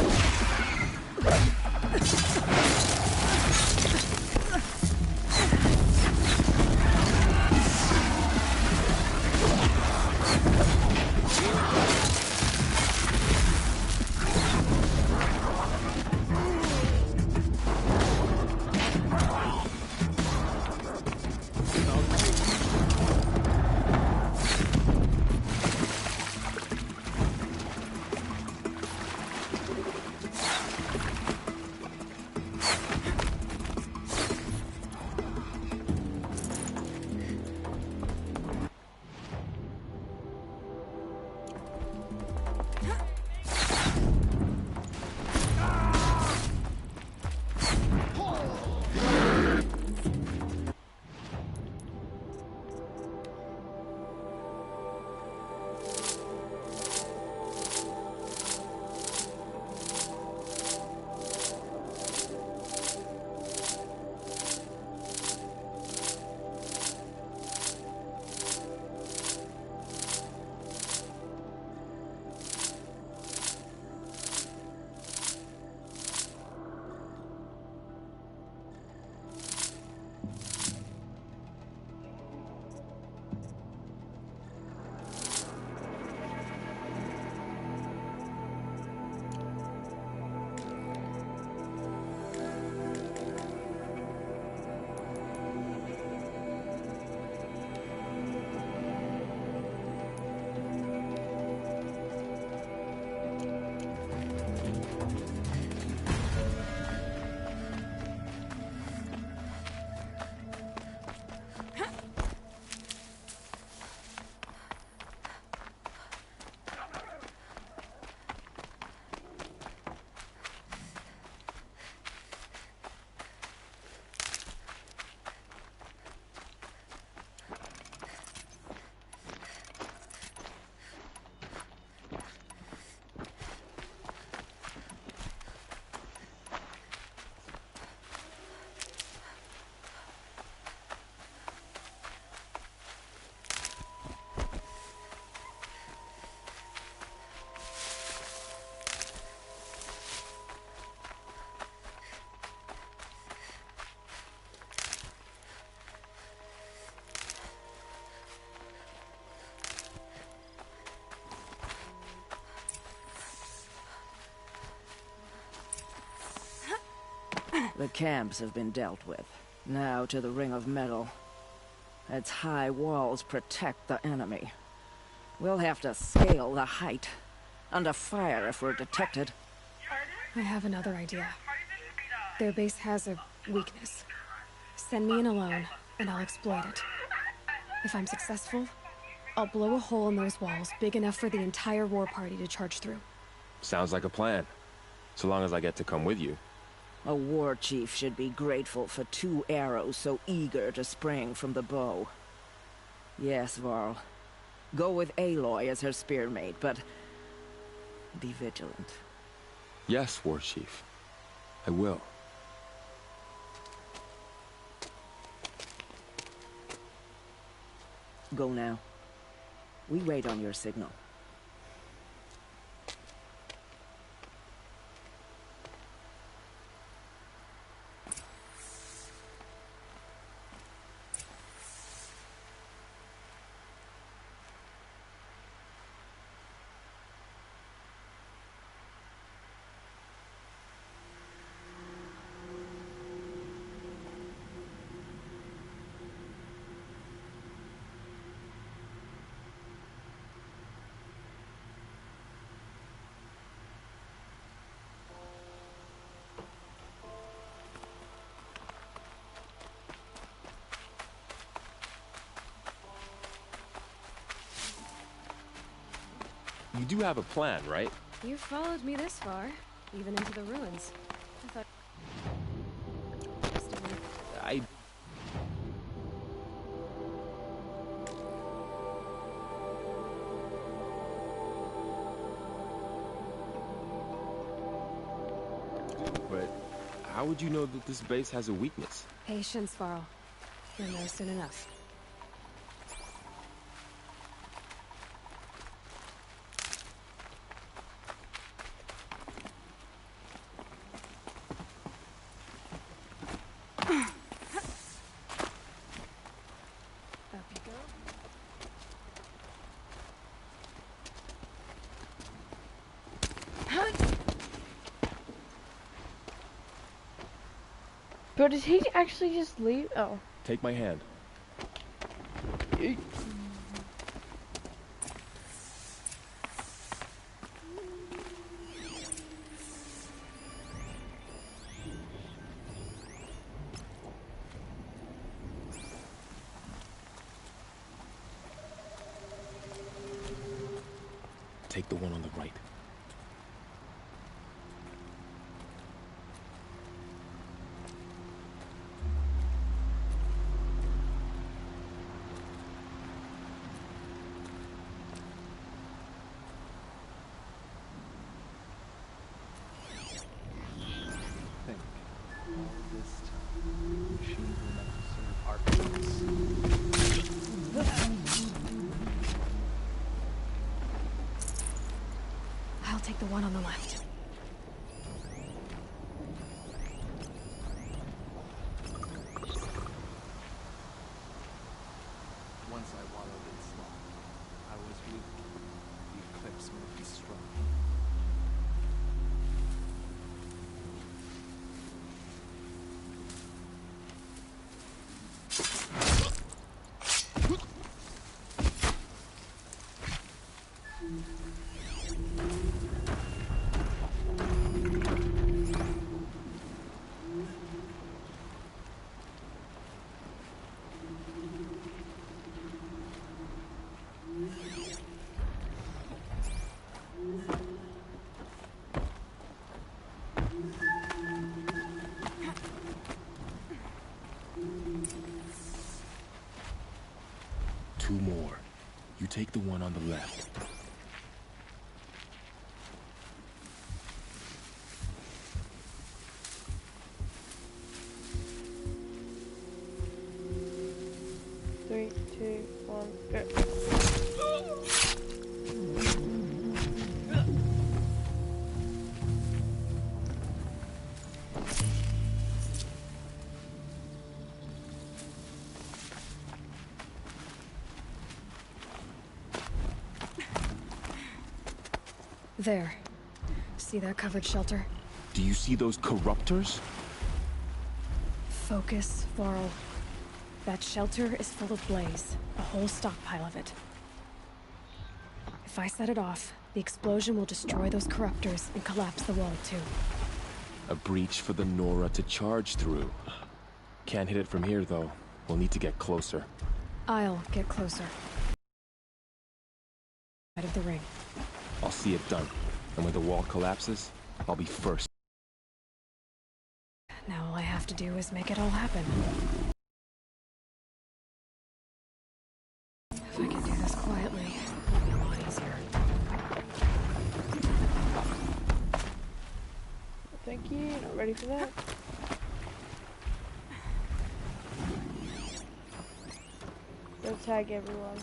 The camps have been dealt with. Now to the Ring of Metal. Its high walls protect the enemy. We'll have to scale the height. Under fire if we're detected. I have another idea. Their base has a weakness. Send me in alone, and I'll exploit it. If I'm successful, I'll blow a hole in those walls big enough for the entire war party to charge through. Sounds like a plan. So long as I get to come with you. A war chief should be grateful for 2 arrows so eager to spring from the bow. Yes, Varl. Go with Aloy as her spearmate, but be vigilant. Yes, War Chief. I will. Go now. We wait on your signal. You do have a plan, right? You followed me this far, even into the ruins. I thought... But how would you know that this base has a weakness? Patience, Varl. You'll know soon enough. But did he actually just leave? Oh. Take my hand. Take the one on the right. I'll take the one on the left. Once I wallowed in sloth. I was weak. The eclipse made me strong. Two more. You take the one on the left. Three, two, one, go. There. See that covered shelter? Do you see those corruptors? Focus, Varl. That shelter is full of blaze, a whole stockpile of it. If I set it off, the explosion will destroy those corruptors and collapse the wall too. A breach for the Nora to charge through. Can't hit it from here though. We'll need to get closer. I'll get closer. Out of the ring. I'll see it done. And when the wall collapses, I'll be first. Now all I have to do is make it all happen. If I can do this quietly, it'll be a lot easier. Thank you. Not ready for that. Don't tag everyone.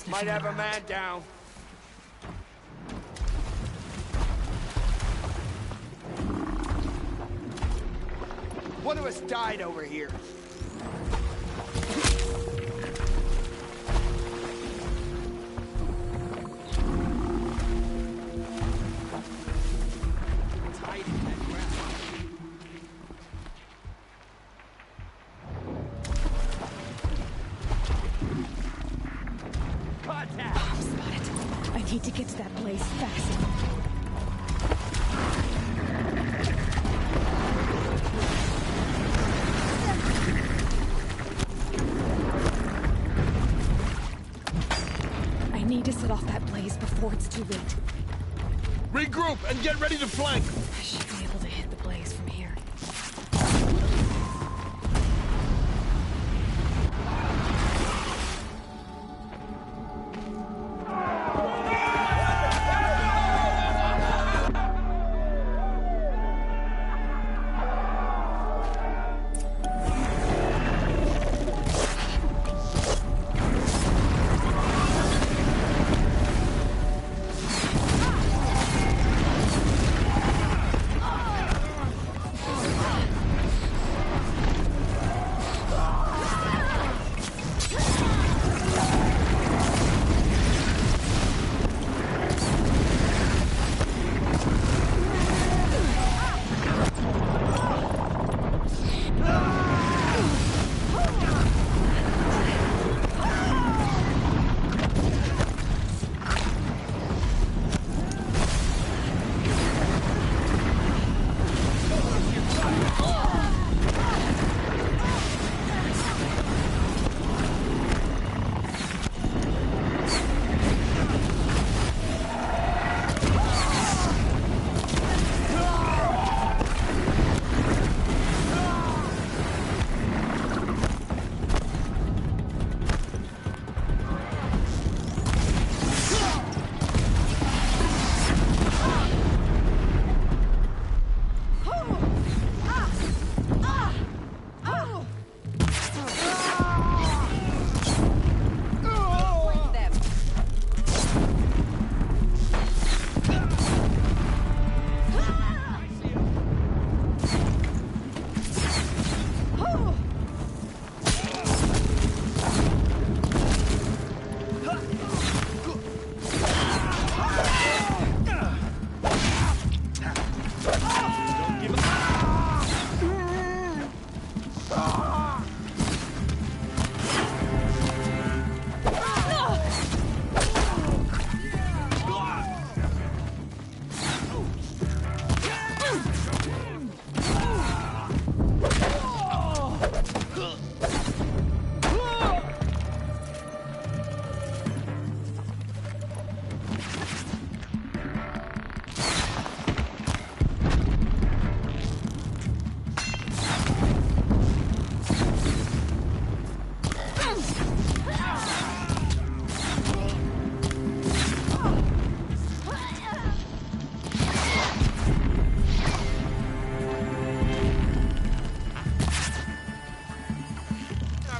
Might have a man down. One of us died over here. It's hiding in that ground. Bomb spotted. I need to get to that blaze fast. I need to set off that blaze before it's too late. Regroup and get ready to flank! I should be able to hit the blaze from here.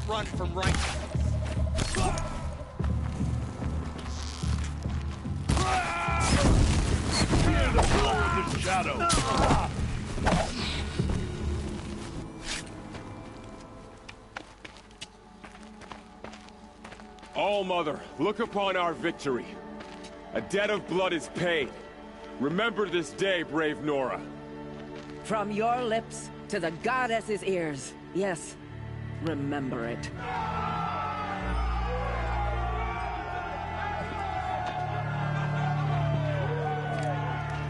Run from right. Fear the power of the shadow. All-Mother, look upon our victory. A debt of blood is paid. Remember this day, brave Nora. From your lips to the goddess's ears. Yes, remember it.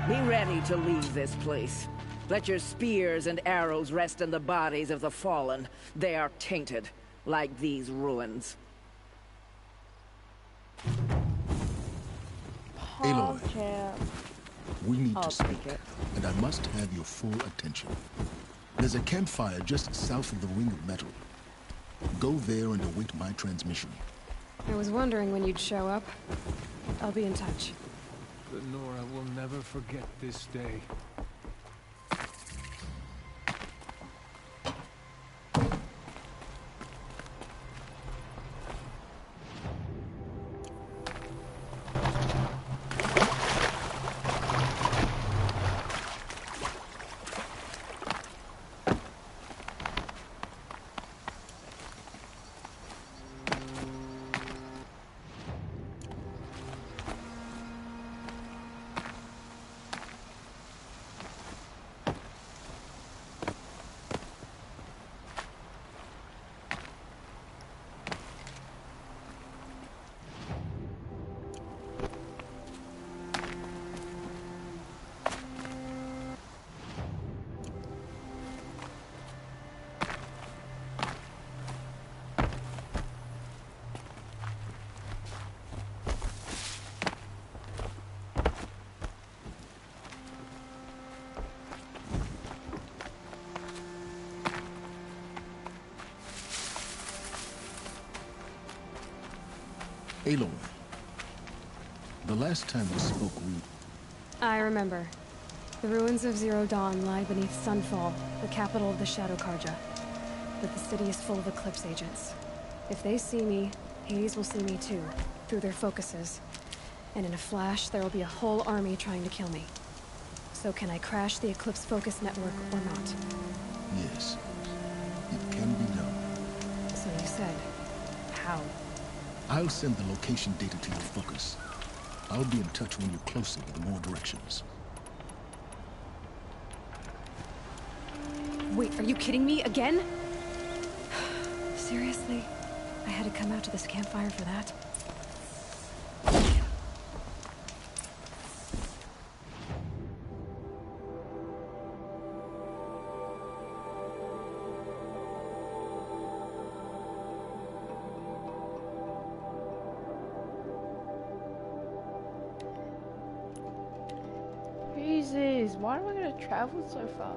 Be ready to leave this place. Let your spears and arrows rest in the bodies of the fallen. They are tainted, like these ruins. Aloy, we need I'll to speak, take it. and I must have your full attention. There's a campfire just south of the Ring of Metal. Go there and await my transmission. I was wondering when you'd show up. I'll be in touch. The Nora will never forget this day. Aloy, the last time we spoke, I remember. The ruins of Zero Dawn lie beneath Sunfall, the capital of the Shadow Karja. But the city is full of Eclipse agents. If they see me, Hades will see me too, through their focuses. And in a flash, there will be a whole army trying to kill me. So can I crash the Eclipse focus network or not? Yes, it can be done. So you said, how? I'll send the location data to your focus. I'll be in touch when you're closer with more directions. Wait, are you kidding me again? Seriously? I had to come out to this campfire for that? Jesus, why am I gonna travel so far?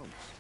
around.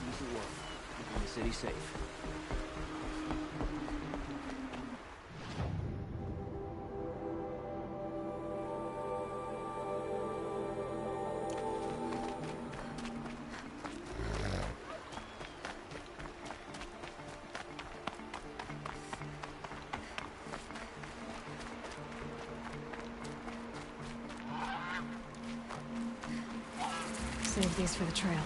Easy work, keeping the city safe. Save these for the trail.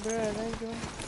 good, thank you.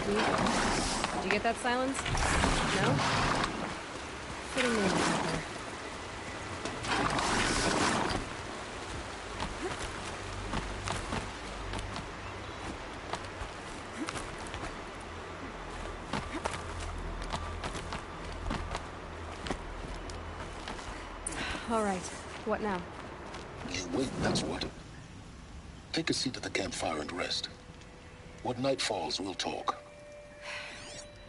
Did you get that silence? No? Putting me in the All right. What now? You wait, that's what. Take a seat at the campfire and rest. When night falls, we'll talk.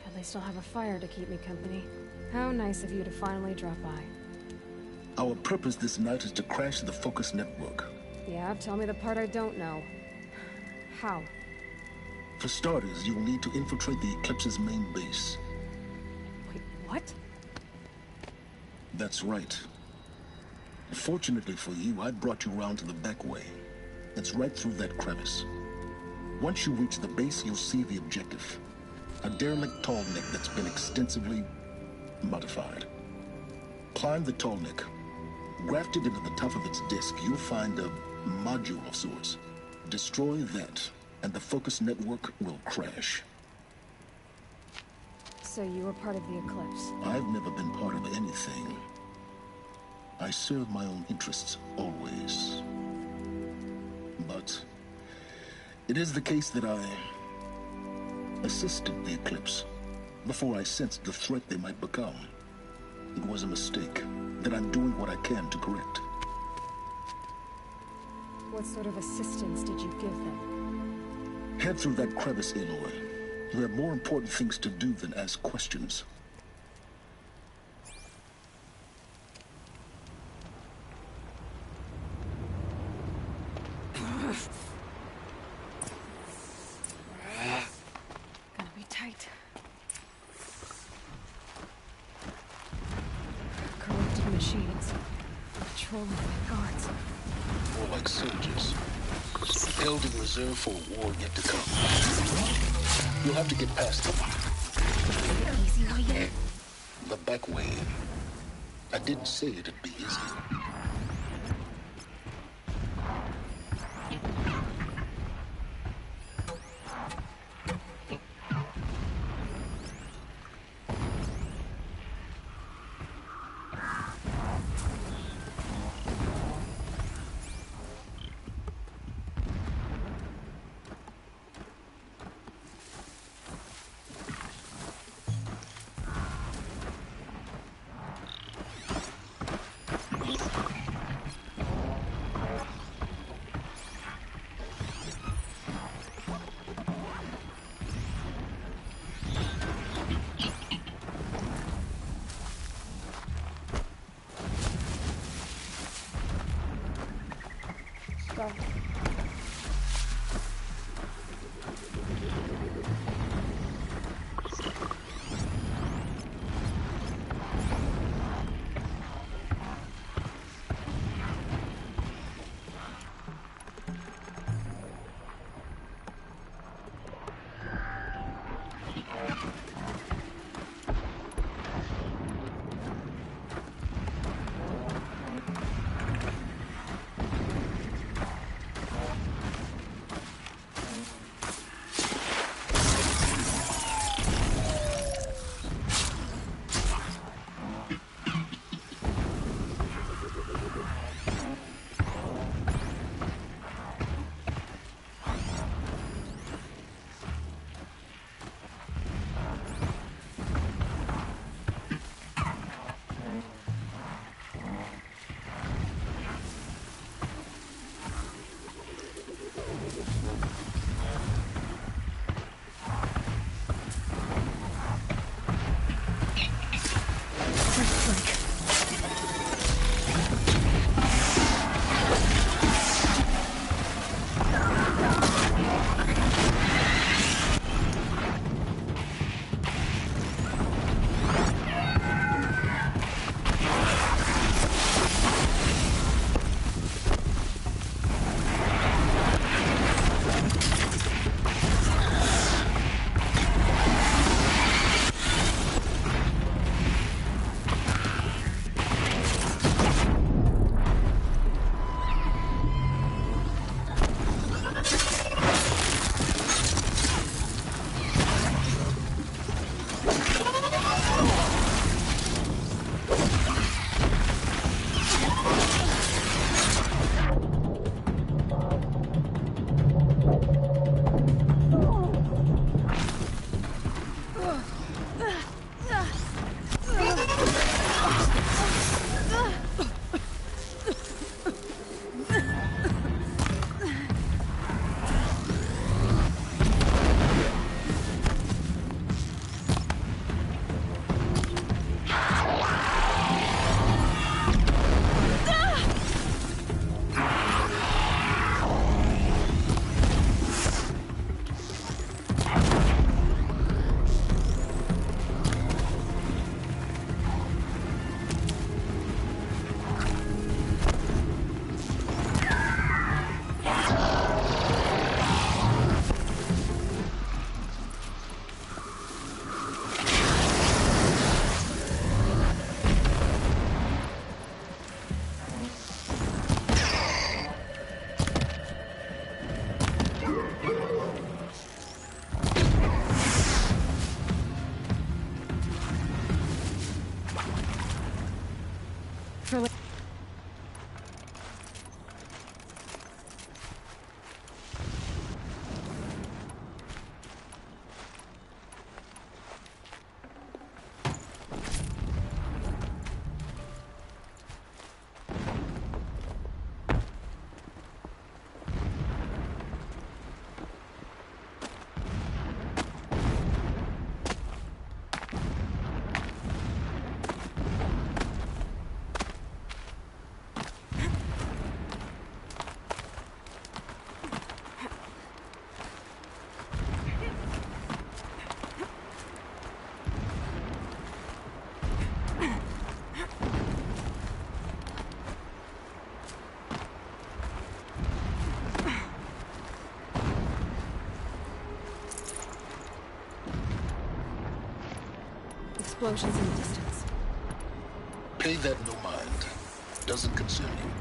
At least I'll have a fire to keep me company. How nice of you to finally drop by. Our purpose this night is to crash the Focus network. Yeah, tell me the part I don't know. How? For starters, you'll need to infiltrate the Eclipse's main base. Wait, what? That's right. Fortunately for you, I brought you round to the back way. It's right through that crevice. Once you reach the base, you'll see the objective. A derelict tall neck that's been extensively modified. Climb the tall neck. Grafted into the top of its disk, you'll find a module of sorts. Destroy that, and the Focus network will crash. So you were part of the Eclipse? I've never been part of anything. I serve my own interests, always. But it is the case that I assisted the Eclipse before I sensed the threat they might become. It was a mistake that I'm doing what I can to correct. What sort of assistance did you give them? Head through that crevice, Aloy. You have more important things to do than ask questions. Gonna be tight. Corrupted machines. Patrolling the guards. More like soldiers. Held in reserve for a war yet to come. You'll have to get past them. Easy. The back way. I didn't say it'd be easy. For like explosions in the distance. Pay that no mind. Doesn't concern you.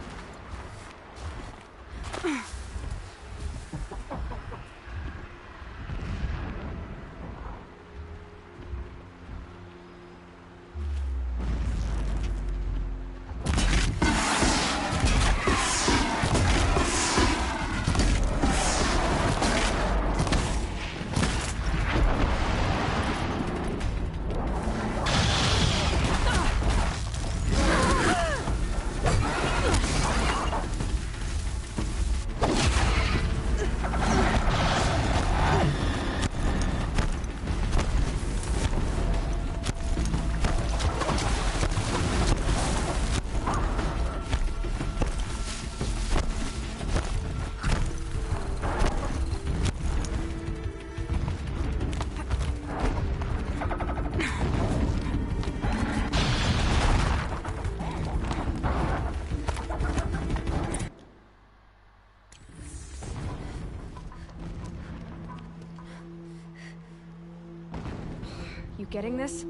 You getting this?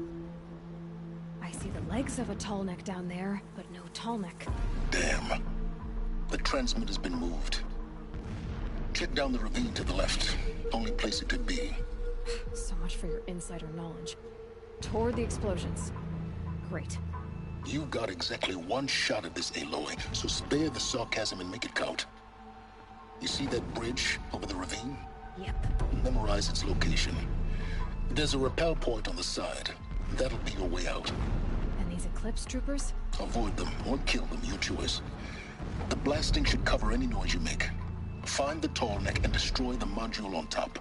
I see the legs of a tall neck down there, but no tall neck. Damn. The transmitter's been moved. Check down the ravine to the left. Only place it could be. So much for your insider knowledge. Toward the explosions. Great. You've got exactly one shot at this, Aloy, so spare the sarcasm and make it count. You see that bridge over the ravine? Yep. Memorize its location. There's a rappel point on the side. That'll be your way out. And these Eclipse troopers? Avoid them or kill them, your choice. The blasting should cover any noise you make. Find the tall neck and destroy the module on top.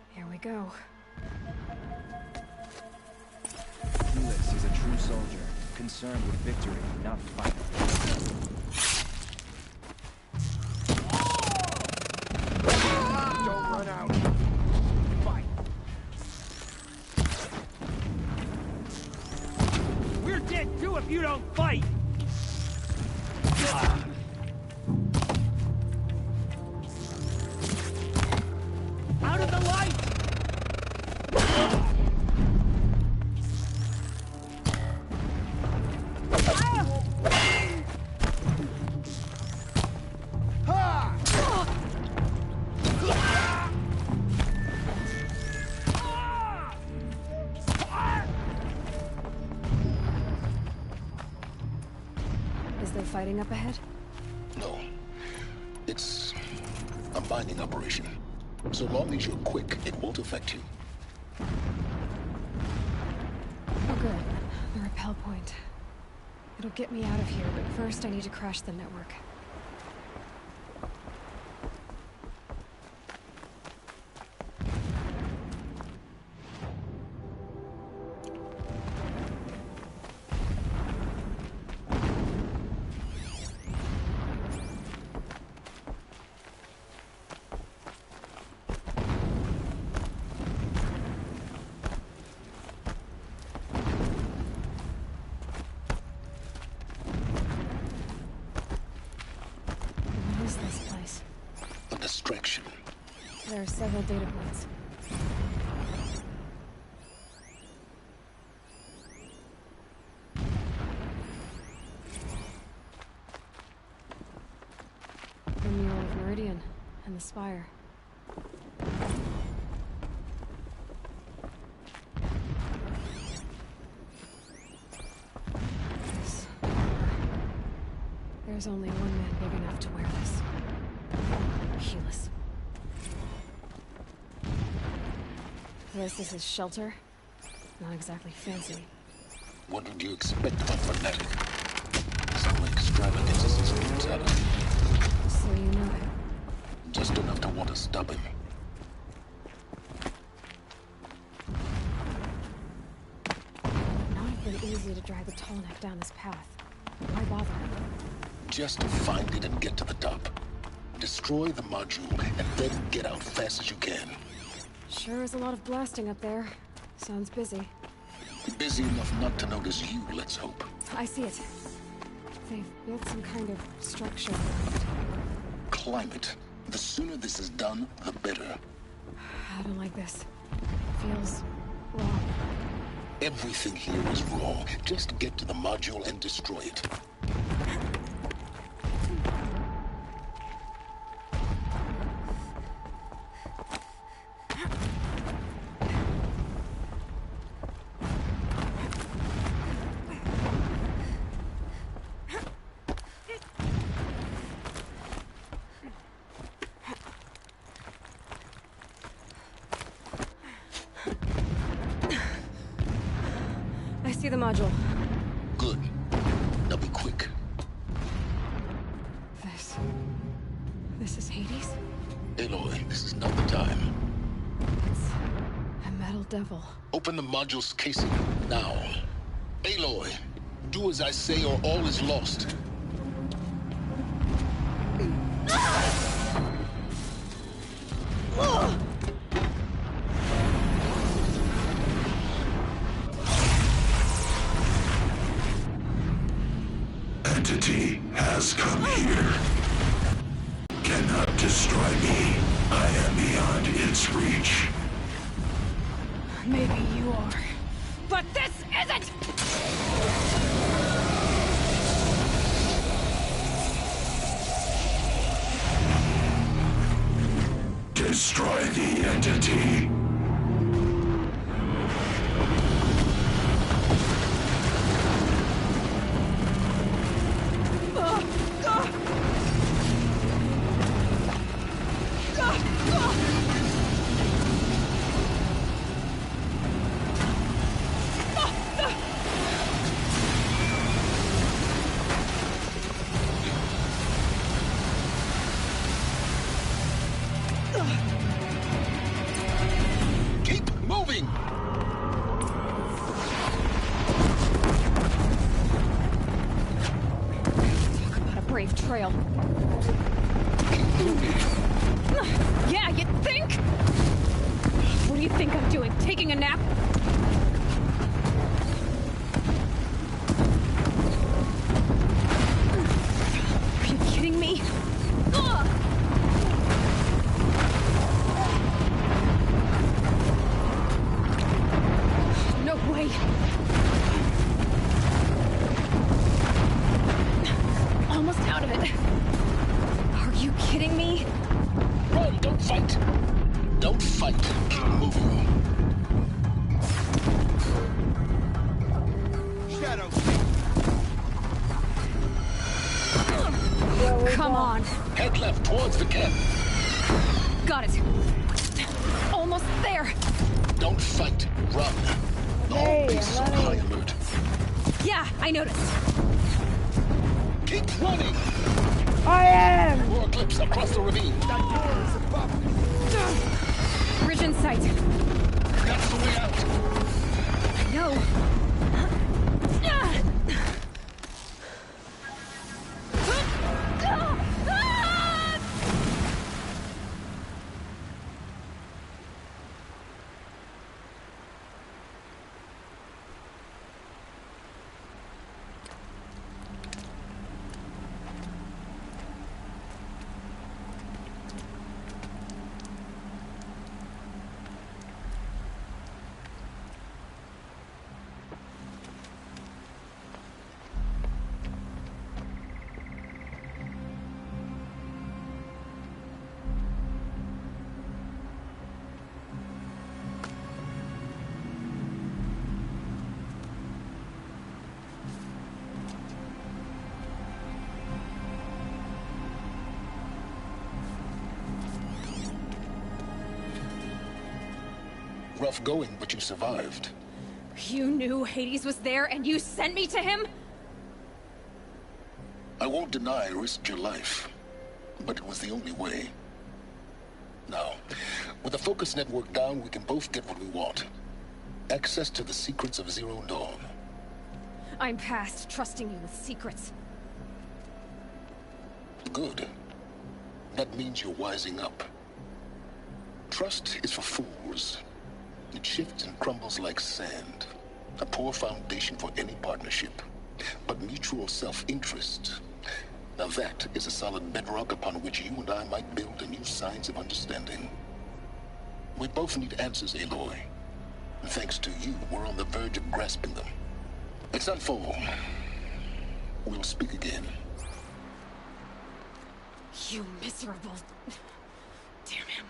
Here we go. Felix is a true soldier, concerned with victory, not fighting. Don't run out. Fight. We're dead too if you don't fight. Out of the light! Is there fighting up ahead? No. It's a mining operation. So long as you're quick, it won't affect you. Oh good. The rappel point. It'll get me out of here, but first I need to crash the network. There are several data points. The mural of Meridian and the spire. There's only one man big enough to wear this. Helis. This is his shelter. Not exactly fancy. What would you expect from a fanatic? Some extravagance as his name's Adam. So you know him. Just enough to want to stop him. Not have been easy to drag the tall neck down this path. Why bother? Just find it and get to the top. Destroy the module, and then get out fast as you can. Sure is a lot of blasting up there. Sounds busy. Busy enough not to notice you, let's hope. I see it. They've built some kind of structure. Climate. The sooner this is done, the better. I don't like this. Feels wrong. Everything here is wrong. Just get to the module and destroy it. I see the module. Good. Now be quick. This is Hades? Aloy, this is not the time. It's a metal devil. Open the module's casing, now. Aloy, do as I say or all is lost. Entity has come here. Cannot destroy me. I am beyond its reach. Maybe you are. But this isn't! Destroy the entity. Keep moving! Talk about a brave trail. Yeah, you think? What do you think I'm doing? Taking a nap? Are you kidding me? Ugh! No way! Almost out of it. Are you kidding me? Run, don't fight! Don't fight. Keep moving. Shadow. Come on. Head left towards the camp. Got it. Almost there. Don't fight. Run. All bases on high alert. Yeah, I noticed. Keep running. I am. More clips across the ravine. Bridge in sight. That's the way out. I know. tough going, but you survived. You knew Hades was there and you sent me to him? I won't deny I risked your life, but it was the only way. Now, with the focus network down, we can both get what we want. Access to the secrets of Zero Dawn. I'm past trusting you with secrets. Good. That means you're wising up. Trust is for fools. It shifts and crumbles like sand. A poor foundation for any partnership. But mutual self-interest. Now that is a solid bedrock upon which you and I might build a new science of understanding. We both need answers, Aloy. And thanks to you, we're on the verge of grasping them. It's Sunfall. We'll speak again. You miserable... Damn him.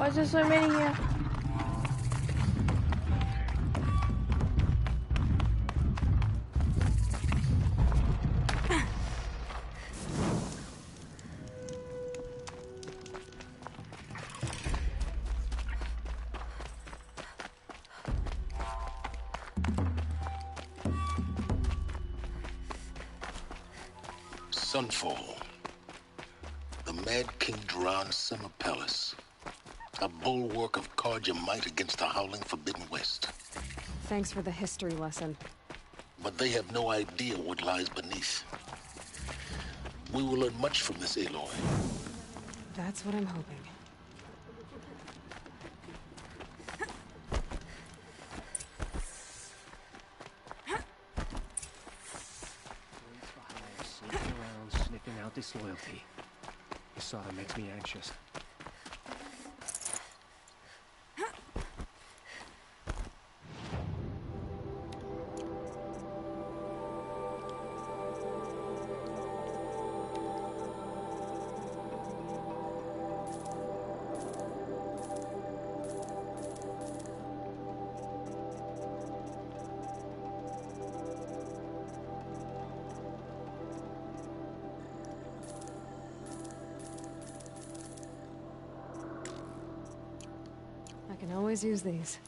Why is there so many here? Sunfall. The Mad King Duran's summer palace. A bulwark of Carja might against the howling Forbidden West. Thanks for the history lesson. But they have no idea what lies beneath. We will learn much from this, Aloy. That's what I'm hoping. Sneaking around, sniffing out disloyalty. This sort of makes me anxious. I can always use these.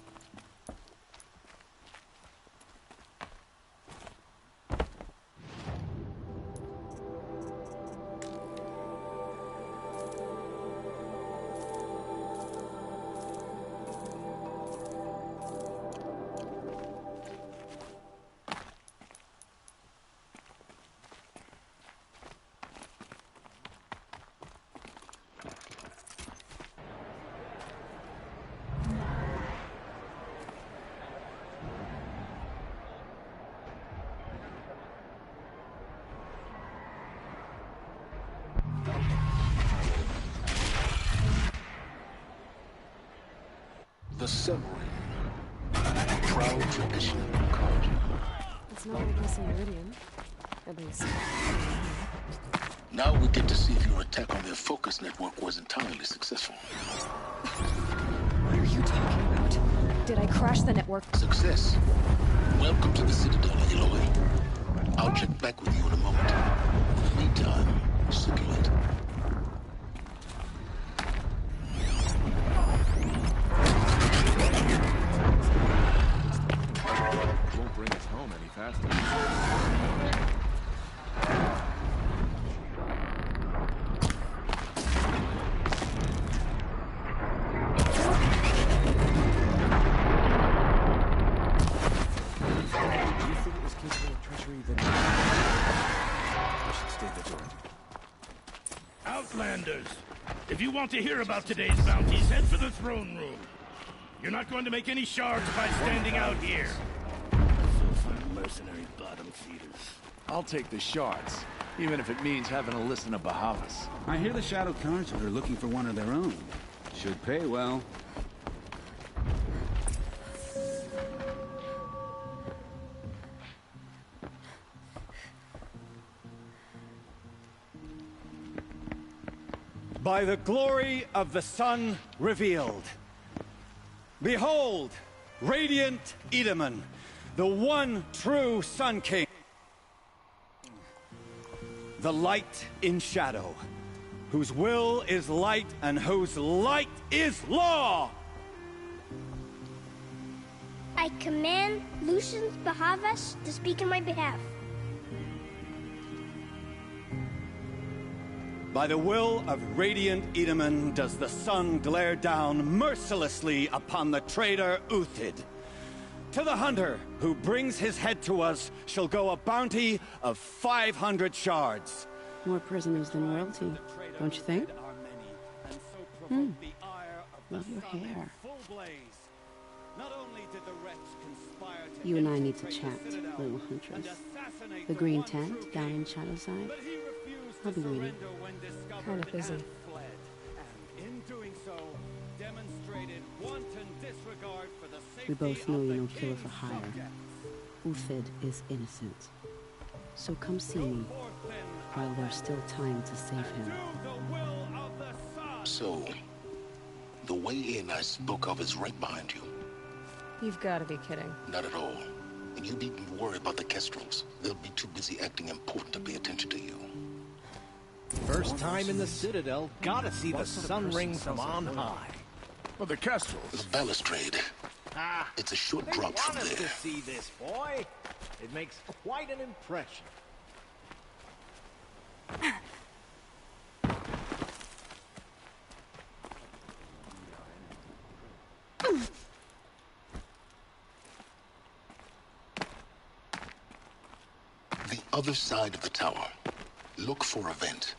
The submarine. A proud tradition of Picard. It's not like this in Meridian. At least. Now we get to see if your attack on their focus network was entirely successful. What are you talking about? Did I crash the network? Success. Welcome to the Citadel, Aloy. I'll check back with you in a moment. Meantime, circulate. Won't bring us home any faster. Outlanders, if you want to hear about today's bounties, head for the throne room. You're not going to make any shards by standing out here. Let's find mercenary bottom feeders. I'll take the shards, even if it means having to listen to Bahavas. I hear the Shadow Council are looking for one of their own. Should pay well. By the glory of the sun revealed. Behold, radiant Edaman, the one true Sun King. The light in shadow, whose will is light and whose light is law. I command Lucius Bahavas to speak in my behalf. By the will of radiant Edaman does the sun glare down mercilessly upon the traitor Uthid. To the hunter who brings his head to us shall go a bounty of 500 shards. More prisoners than royalty, don't you think? Love your hair. You and I need to chat, little huntress. The green tent down in Shadowside. I'll be waiting. Kind of busy. We both know you're no killer for hire. Uthid is innocent. So come see me while there's still time to save him. So, the way in I spoke of is right behind you. You've got to be kidding. Not at all. And you needn't worry about the Kestrels. They'll be too busy acting important to pay attention to you. First time in the Citadel, gotta see the sun ring from on high. Well, the Kestrels. The balustrade. It's a short drop from there. To see this, boy. It makes quite an impression. The other side of the tower. Look for a vent.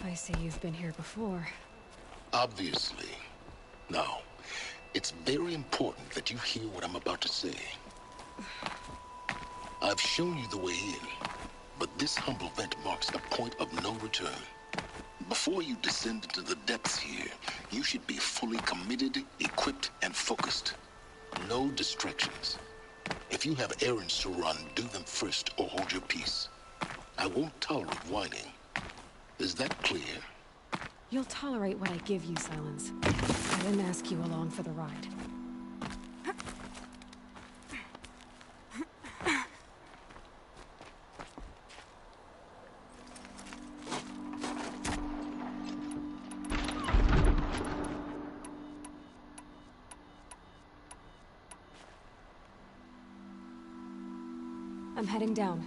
I see you've been here before. Obviously. Now, it's very important that you hear what I'm about to say. I've shown you the way in, but this humble vent marks a point of no return. Before you descend into the depths here, you should be fully committed, equipped, and focused. No distractions. If you have errands to run, do them first or hold your peace. I won't tolerate whining. Is that clear? You'll tolerate what I give you, Silence. I didn't ask you along for the ride. I'm heading down.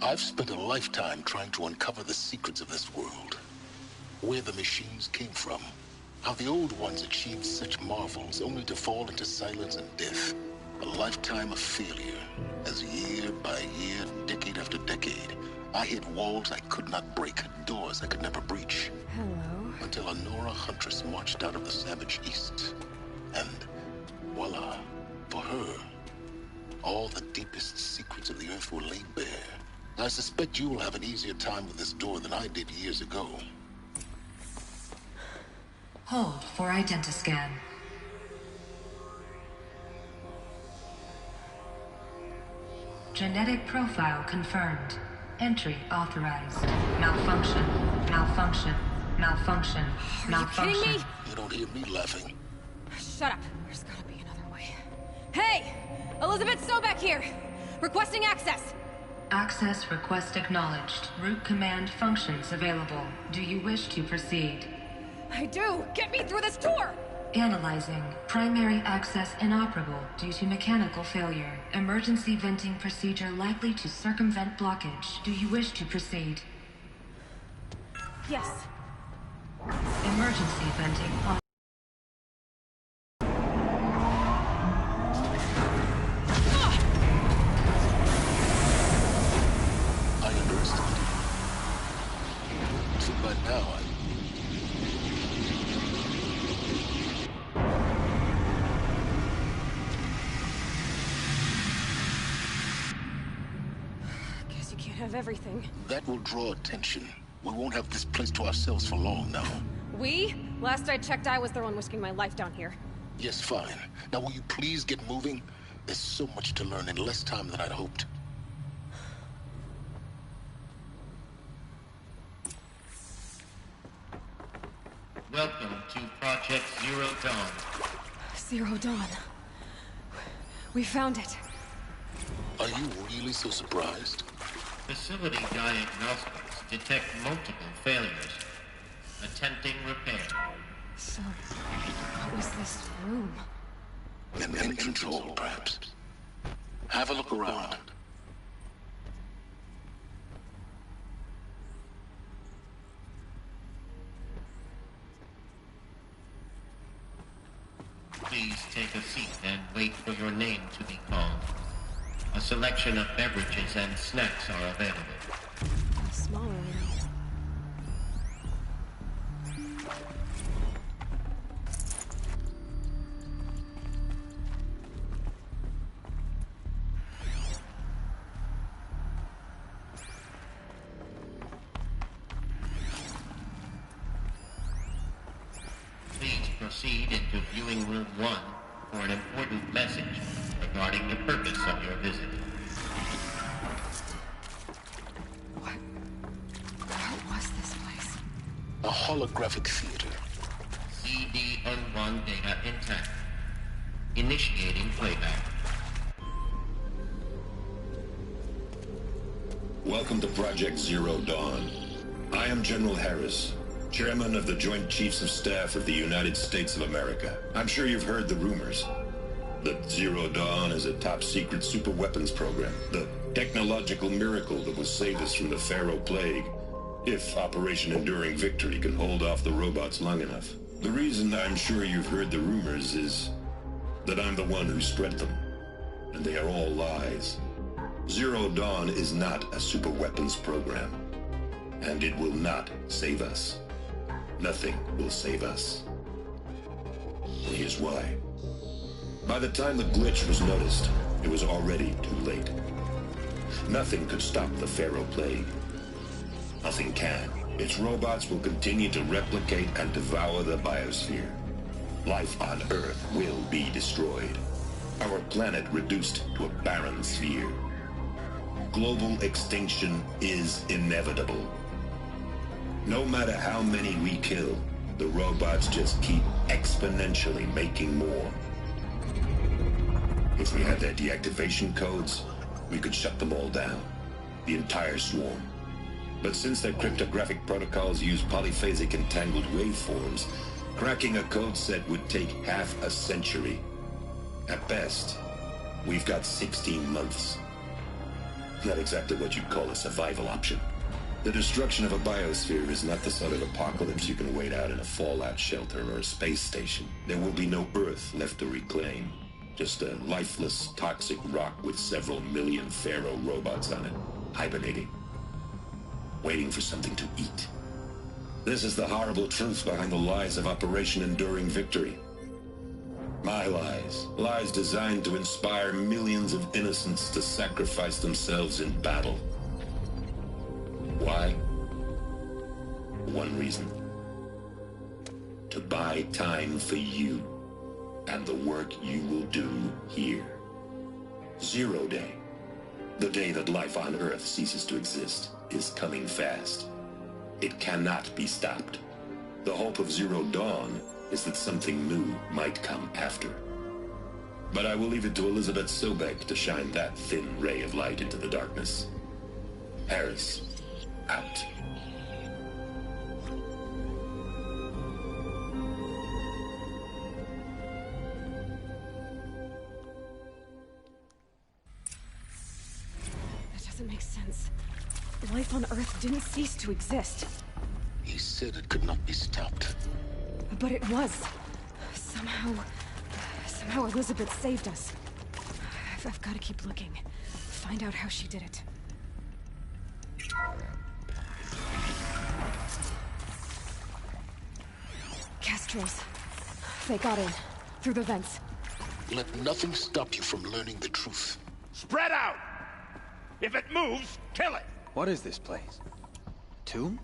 I've spent a lifetime trying to uncover the secrets of this world. Where the machines came from. How the old ones achieved such marvels only to fall into silence and death. A lifetime of failure. As year by year, decade after decade, I hit walls I could not break, doors I could never breach. Hello. until a Nora huntress marched out of the savage east. And voila, for her, all the deepest secrets of the earth were laid bare. I suspect you'll have an easier time with this door than I did years ago. Hold for identiscan. Genetic profile confirmed. Entry authorized. Malfunction. Malfunction. Malfunction. Malfunction. Are you kidding me? You don't hear me laughing. Shut up. There's gotta be another way. Hey! Elizabeth Sobek here! Requesting access! Access request acknowledged. Root command functions available. Do you wish to proceed? I do! Get me through this door! Analyzing. Primary access inoperable due to mechanical failure. Emergency venting procedure likely to circumvent blockage. Do you wish to proceed? Yes. Emergency venting on. I underestimated you. So by now, Guess you can't have everything. that will draw attention. We won't have this place to ourselves for long now. We? Last I checked, I was the one risking my life down here. Yes, fine. Now will you please get moving? There's so much to learn in less time than I'd hoped. Welcome to Project Zero Dawn. Zero Dawn. We found it. Are you really so surprised? Facility diagnostics detect multiple failures. Attempting repair. So, what was this room? An entrance hall, perhaps. Have a look around. Please take a seat and wait for your name to be called. A selection of beverages and snacks are available. A smaller room. Please proceed into viewing room 1 for an important message regarding the purpose of your visit. What was this place? A holographic theater. CDN1 data intact. Initiating playback. Welcome to Project Zero Dawn. I am General Harris, Chairman of the Joint Chiefs of Staff of the United States of America. I'm sure you've heard the rumors that Zero Dawn is a top-secret superweapons program, the technological miracle that will save us from the Pharaoh Plague, if Operation Enduring Victory can hold off the robots long enough. The reason I'm sure you've heard the rumors is that I'm the one who spread them, and they are all lies. Zero Dawn is not a superweapons program, and it will not save us. Nothing will save us. And here's why. By the time the glitch was noticed, it was already too late. Nothing could stop the Pharaoh Plague. Nothing can. Its robots will continue to replicate and devour the biosphere. Life on Earth will be destroyed. Our planet reduced to a barren sphere. Global extinction is inevitable. No matter how many we kill, the robots just keep exponentially making more. If we had their deactivation codes, we could shut them all down. The entire swarm. But since their cryptographic protocols use polyphasic entangled waveforms, cracking a code set would take half a century. At best, we've got 16 months. Not exactly what you'd call a survival option. The destruction of a biosphere is not the sort of apocalypse you can wait out in a fallout shelter or a space station. There will be no Earth left to reclaim. Just a lifeless, toxic rock with several million Pharaoh robots on it, hibernating, waiting for something to eat. This is the horrible truth behind the lies of Operation Enduring Victory. My lies. Lies designed to inspire millions of innocents to sacrifice themselves in battle. Why? One reason. To buy time for you and the work you will do here. Zero Day, the day that life on Earth ceases to exist, is coming fast. It cannot be stopped. The hope of Zero Dawn is that something new might come after. But I will leave it to Elizabeth Sobek to shine that thin ray of light into the darkness. Harris, out. That doesn't make sense. Life on Earth didn't cease to exist. He said it could not be stopped. But it was. Somehow Elizabeth saved us. I've got to keep looking. Find out how she did it. Kestrels. They got in. Through the vents. Let nothing stop you from learning the truth. Spread out! If it moves, kill it! What is this place? Tomb?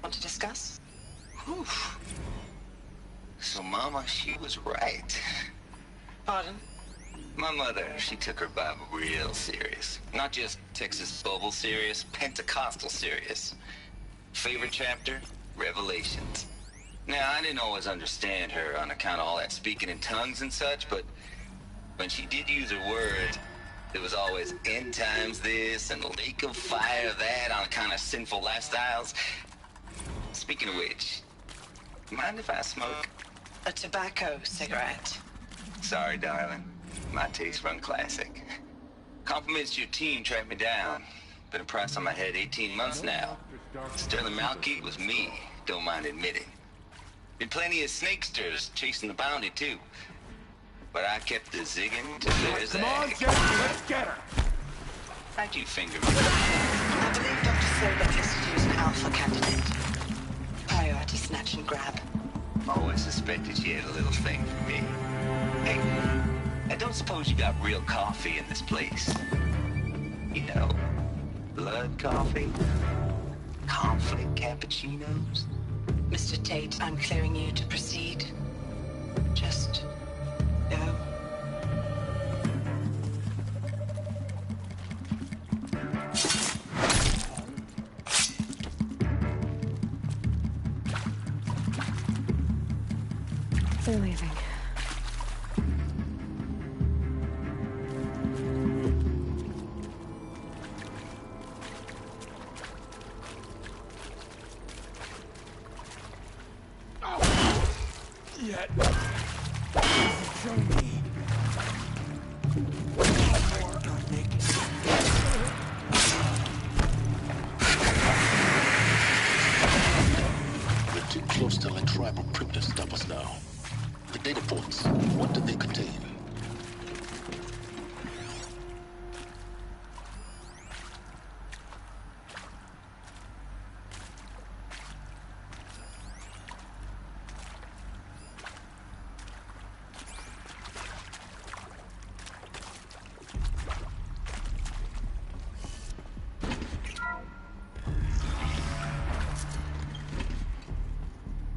Want to discuss? Whew. So Mama, she was right. Pardon? My mother, she took her Bible real serious. Not just Texas Bible serious, Pentecostal serious. Favorite chapter? Revelations. Now, I didn't always understand her on account of all that speaking in tongues and such, but when she did use her words, there was always end times this and lake of fire that on account of sinful lifestyles. Speaking of which, mind if I smoke? A tobacco cigarette. Sorry, darling. My taste run classic. Compliments to your team tracked me down. Been a price on my head 18 months now. Sterling Malky was me, don't mind admitting. Been plenty of snakesters chasing the bounty, too. But I kept the zigging to their zag. Come on, Jenny, let's get her! How'd you finger me? I believe Dr. Sobek listed you as an alpha candidate. Priority snatch and grab. Always suspected she had a little thing for me. Hey, I don't suppose you got real coffee in this place. You know, blood coffee? Conflict cappuccinos? Mr. Tate, I'm clearing you to proceed. Just go. They're leaving. Yet. Show me. We're too close to let tribal primitives stop us now. The data points, what do they contain?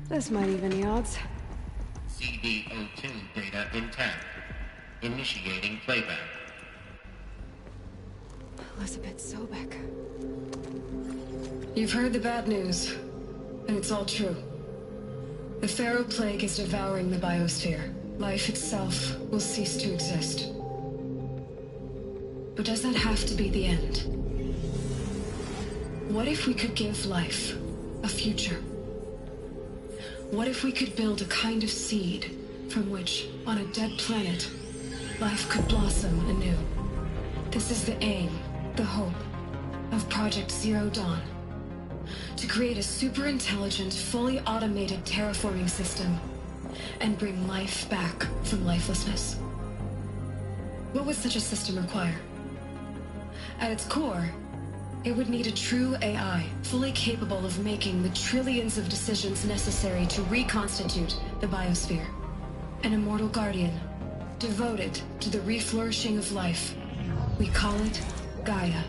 This might even the odds. CD02 data intact. Initiating playback. Elizabeth Sobek. You've heard the bad news, and it's all true. The Pharaoh Plague is devouring the biosphere. Life itself will cease to exist. But does that have to be the end? What if we could give life a future? What if we could build a kind of seed from which, on a dead planet, life could blossom anew. This is the aim, the hope, of Project Zero Dawn. To create a super-intelligent, fully automated terraforming system and bring life back from lifelessness. What would such a system require? At its core, it would need a true AI, fully capable of making the trillions of decisions necessary to reconstitute the biosphere. An immortal guardian, devoted to the reflourishing of life. We call it Gaia.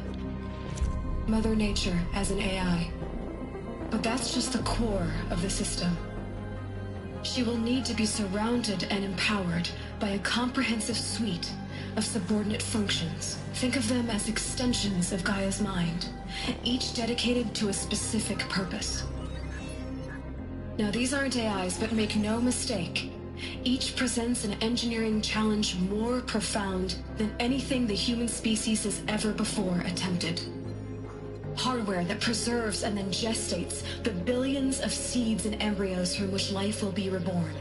Mother Nature as an AI. But that's just the core of the system. She will need to be surrounded and empowered by a comprehensive suite of subordinate functions. Think of them as extensions of Gaia's mind, each dedicated to a specific purpose. Now, these aren't AIs, but make no mistake, each presents an engineering challenge more profound than anything the human species has ever before attempted. Hardware that preserves and then gestates the billions of seeds and embryos from which life will be reborn.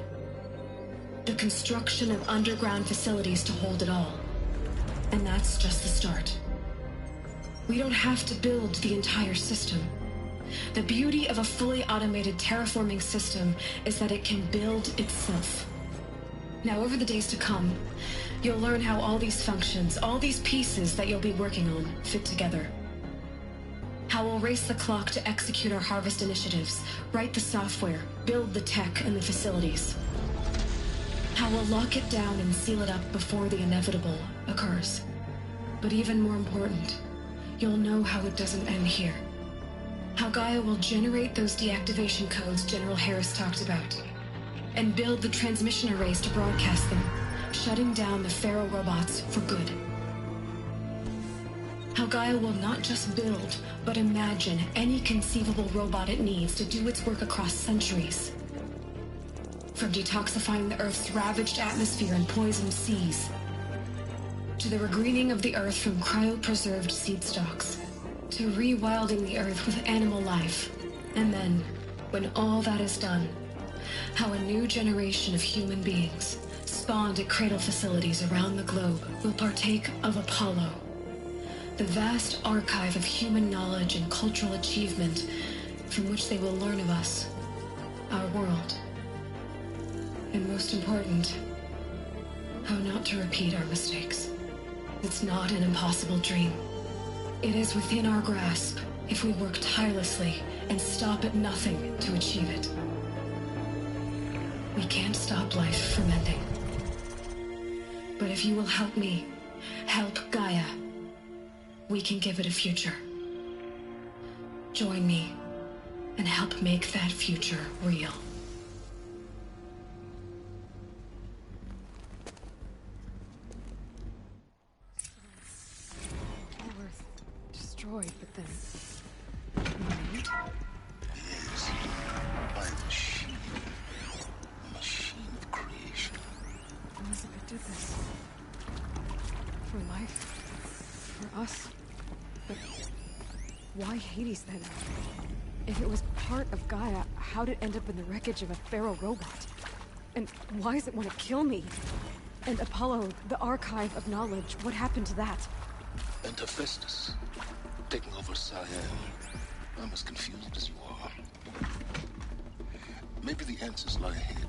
The construction of underground facilities to hold it all. And that's just the start. We don't have to build the entire system. The beauty of a fully automated terraforming system is that it can build itself. Now, over the days to come, you'll learn how all these functions, all these pieces that you'll be working on, fit together. How we'll race the clock to execute our harvest initiatives, write the software, build the tech and the facilities. How we'll lock it down and seal it up before the inevitable occurs. But even more important, you'll know how it doesn't end here. How Gaia will generate those deactivation codes General Harris talked about, and build the transmission arrays to broadcast them, shutting down the Pharaoh robots for good. How Gaia will not just build, but imagine any conceivable robot it needs to do its work across centuries. From detoxifying the Earth's ravaged atmosphere and poisoned seas, to the regreening of the Earth from cryopreserved seed stalks, to rewilding the Earth with animal life. And then, when all that is done, how a new generation of human beings, spawned at cradle facilities around the globe, will partake of Apollo, the vast archive of human knowledge and cultural achievement from which they will learn of us, our world. And most important, how not to repeat our mistakes. It's not an impossible dream. It is within our grasp if we work tirelessly and stop at nothing to achieve it. We can't stop life from ending. But if you will help me, help Gaia, we can give it a future. Join me and help make that future real. Earth destroyed, but then... Yes, by a machine. A machine of creation. Elizabeth did this. For life. For us. But why Hades then? If it was part of Gaia, how'd it end up in the wreckage of a Pharaoh robot? And why does it want to kill me? And Apollo, the archive of knowledge, what happened to that? And Hephaestus, taking over Cyan. I'm as confused as you are. Maybe the answers lie ahead.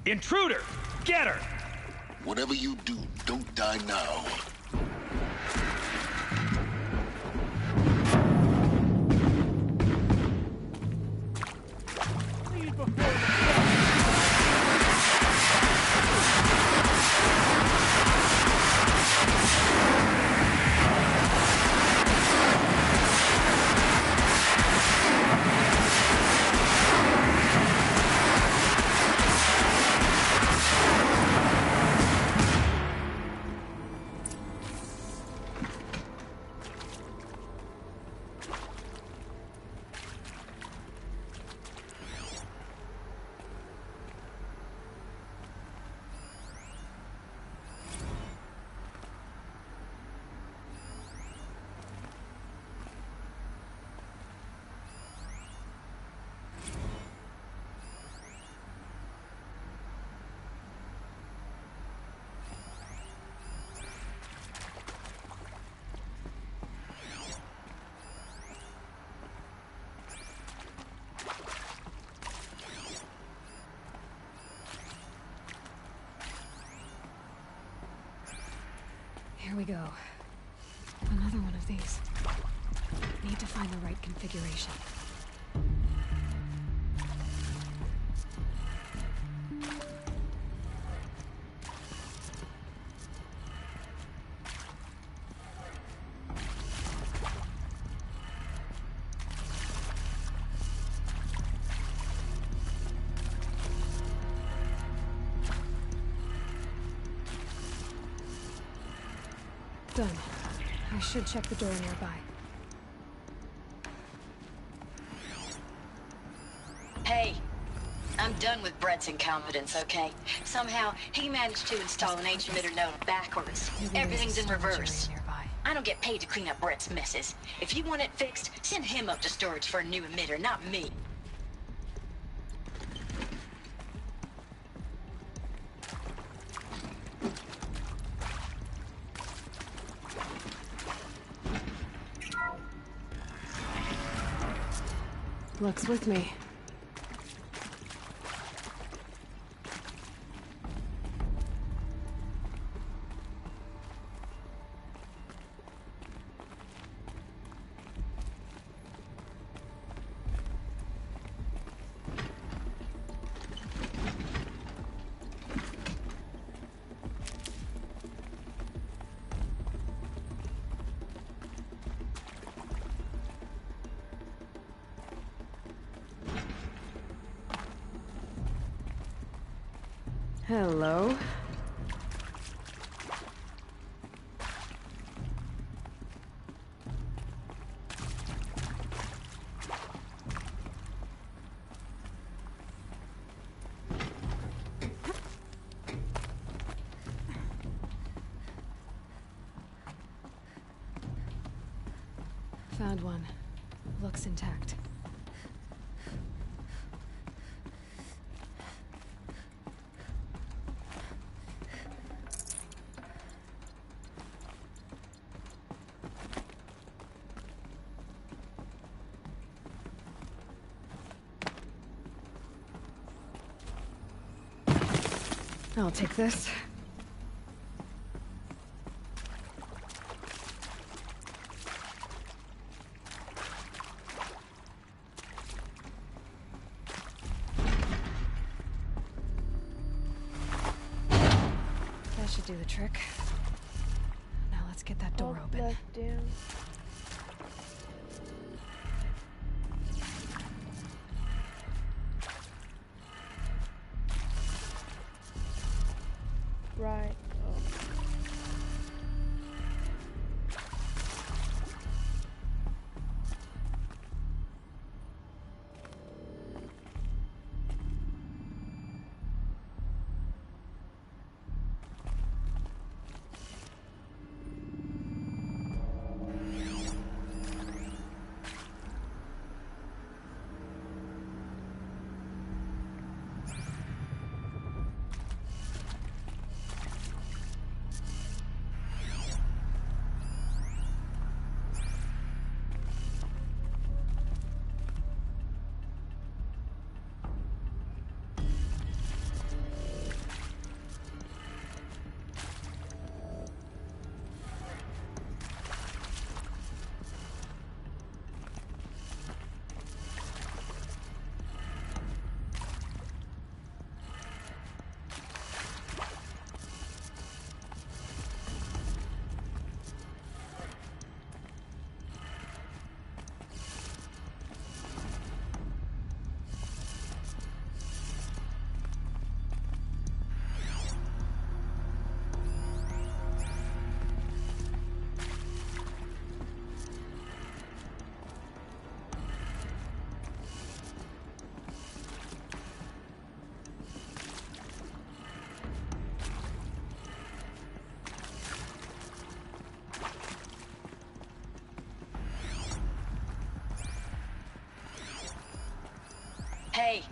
Intruder! Get her! Whatever you do, don't die now. Here we go. Another one of these. Need to find the right configuration. Done. I should check the door nearby. Hey, I'm done with Brett's incompetence, okay? Somehow, he managed to install an H-emitter node backwards. Everything's in reverse. I don't get paid to clean up Brett's messes. If you want it fixed, send him up to storage for a new emitter, not me. Luck's with me. Hello. Found one. Looks intact. I'll take this. That should do the trick. Now let's get that door open. Left down. Right. Hey,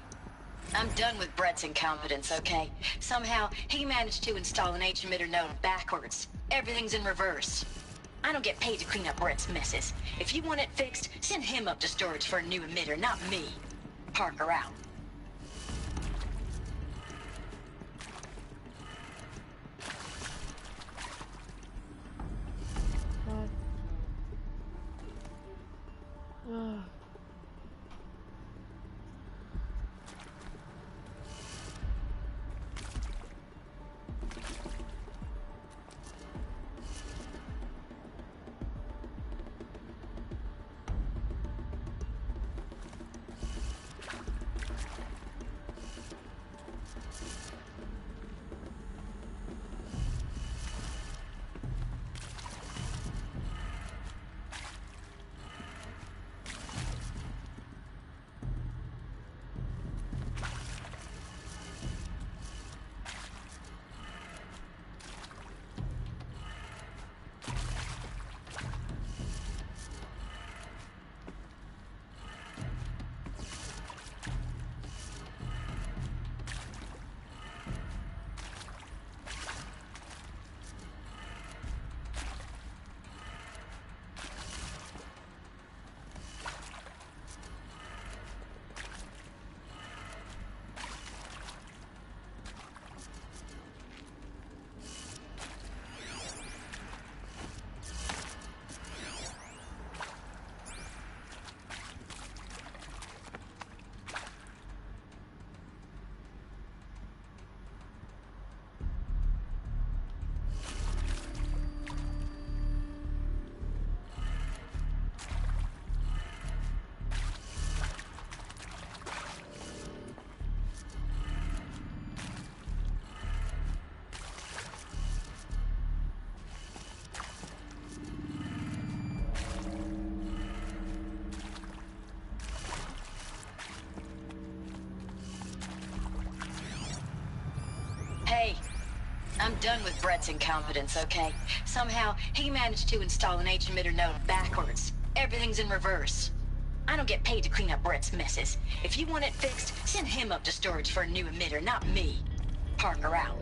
I'm done with Brett's incompetence, okay? Somehow, he managed to install an H-emitter node backwards. Everything's in reverse. I don't get paid to clean up Brett's messes. If you want it fixed, send him up to storage for a new emitter, not me. Parker out. Hey, I'm done with Brett's incompetence, okay? Somehow, he managed to install an H-emitter node backwards. Everything's in reverse. I don't get paid to clean up Brett's messes. If you want it fixed, send him up to storage for a new emitter, not me. Parker out.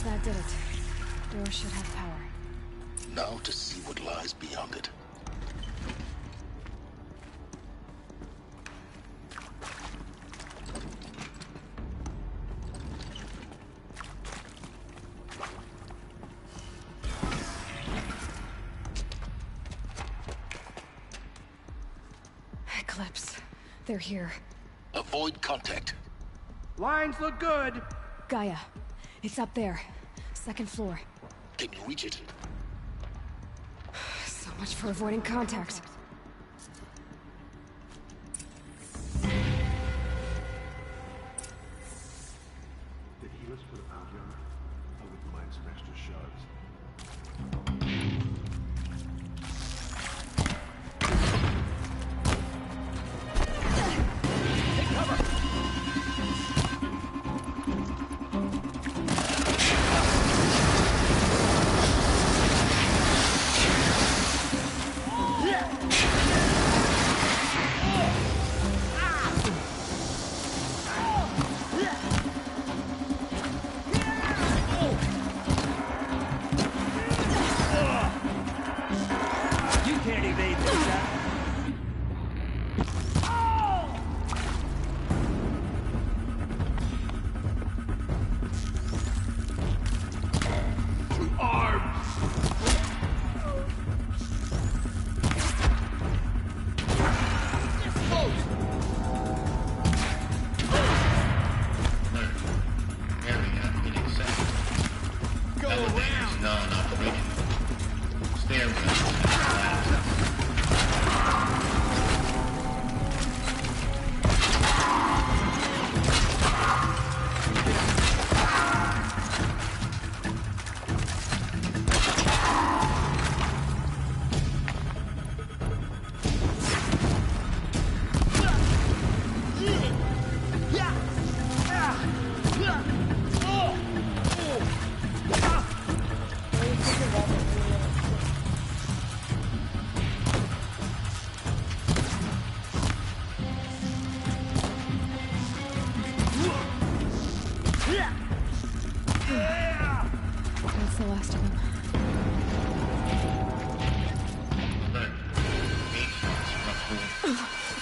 That did it. Door should have power. Now to see what lies beyond it. Eclipse. They're here. Avoid contact. Lines look good. Gaia. It's up there. Second floor. Can you reach it? So much for avoiding contact. Did healers put a bounty on it? I wouldn't mind some extra shards. Take cover! Yeah!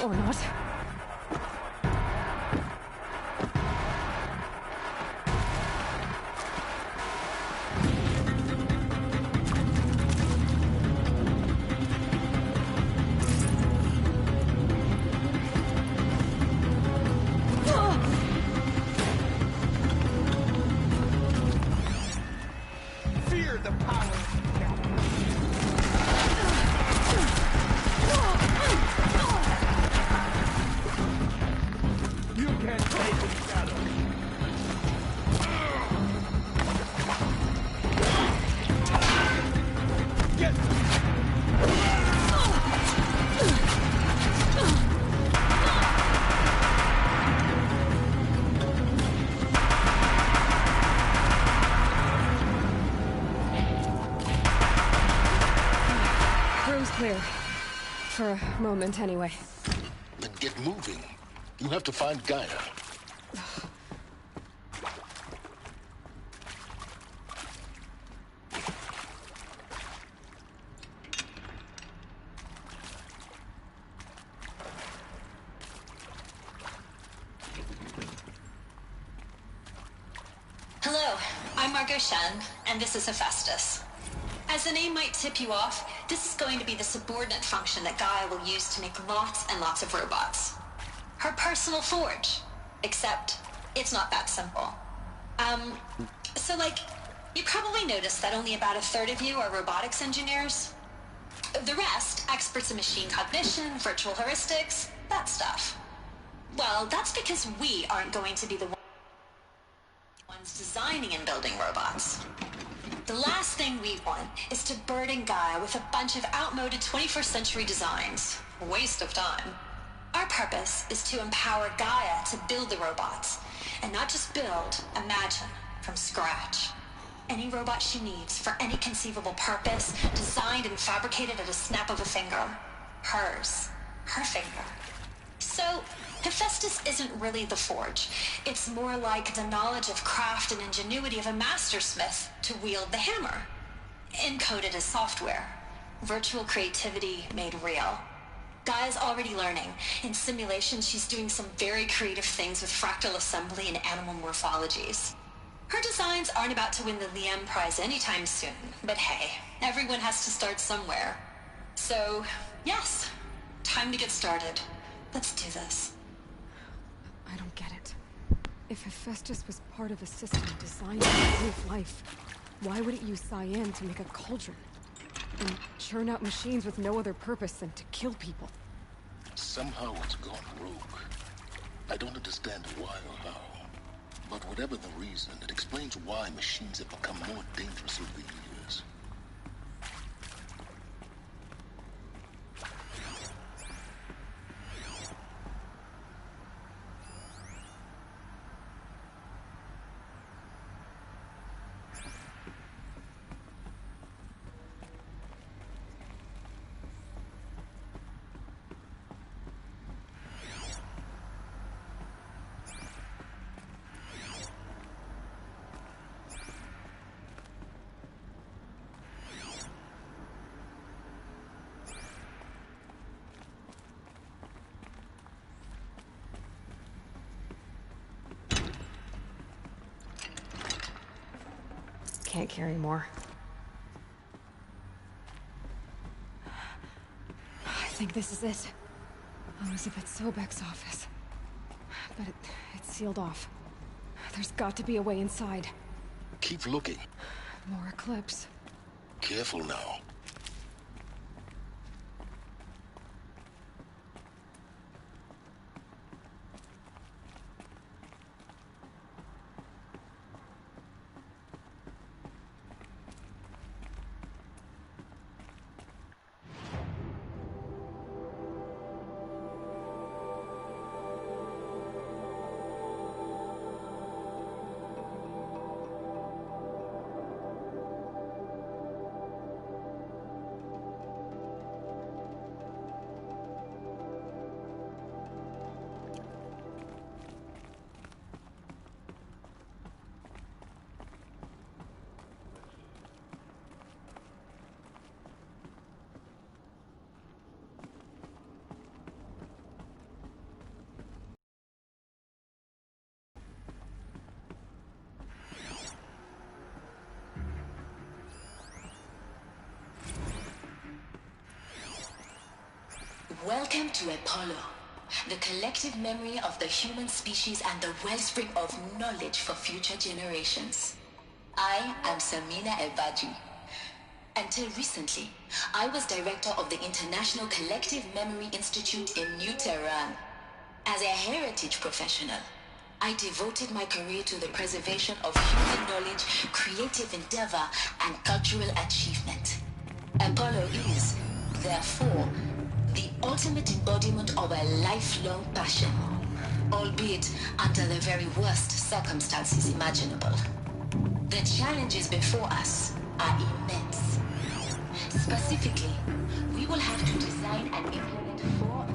Or not. Fear the power of Captain. You can't take the shadow. Get Room's clear. For a moment, anyway. Then get moving. You have to find Gaia. Hello, I'm Margot Shen, and this is Hephaestus. As the name might tip you off, this is going to be the subordinate function that Gaia will use to make lots and lots of robots. Her personal forge. Except, it's not that simple. You probably noticed that only about a third of you are robotics engineers. The rest, experts in machine cognition, virtual heuristics, that stuff. Well, that's because we aren't going to be the ones designing and building robots. The last thing we want is to burden Gaia with a bunch of outmoded 21st century designs. Waste of time. Our purpose is to empower Gaia to build the robots. And not just build, imagine, from scratch. Any robot she needs for any conceivable purpose, designed and fabricated at a snap of a finger. Hers. Her finger. So, Hephaestus isn't really the forge. It's more like the knowledge of craft and ingenuity of a mastersmith to wield the hammer. Encoded as software. Virtual creativity made real. Gaia's already learning. In simulations, she's doing some very creative things with fractal assembly and animal morphologies. Her designs aren't about to win the Liam Prize anytime soon, but hey, everyone has to start somewhere. So, yes, time to get started. Let's do this. I don't get it. If Hephaestus was part of a system designed to improve life, why would it use cyan to make a cauldron? And churn out machines with no other purpose than to kill people? Somehow it's gone rogue. I don't understand why or how. But whatever the reason, it explains why machines have become more dangerous over the years. Can't carry more. I think this is it. Elizabeth Sobek's office. But it's sealed off. There's got to be a way inside. Keep looking. More Eclipse. Careful now. Welcome to Apollo, the collective memory of the human species and the wellspring of knowledge for future generations. I am Samina Ebaji. Until recently, I was director of the International Collective Memory Institute in New Tehran. As a heritage professional, I devoted my career to the preservation of human knowledge, creative endeavor, and cultural achievement. Apollo is, therefore, the ultimate embodiment of a lifelong passion, albeit under the very worst circumstances imaginable. The challenges before us are immense. Specifically, we will have to design and implement 4...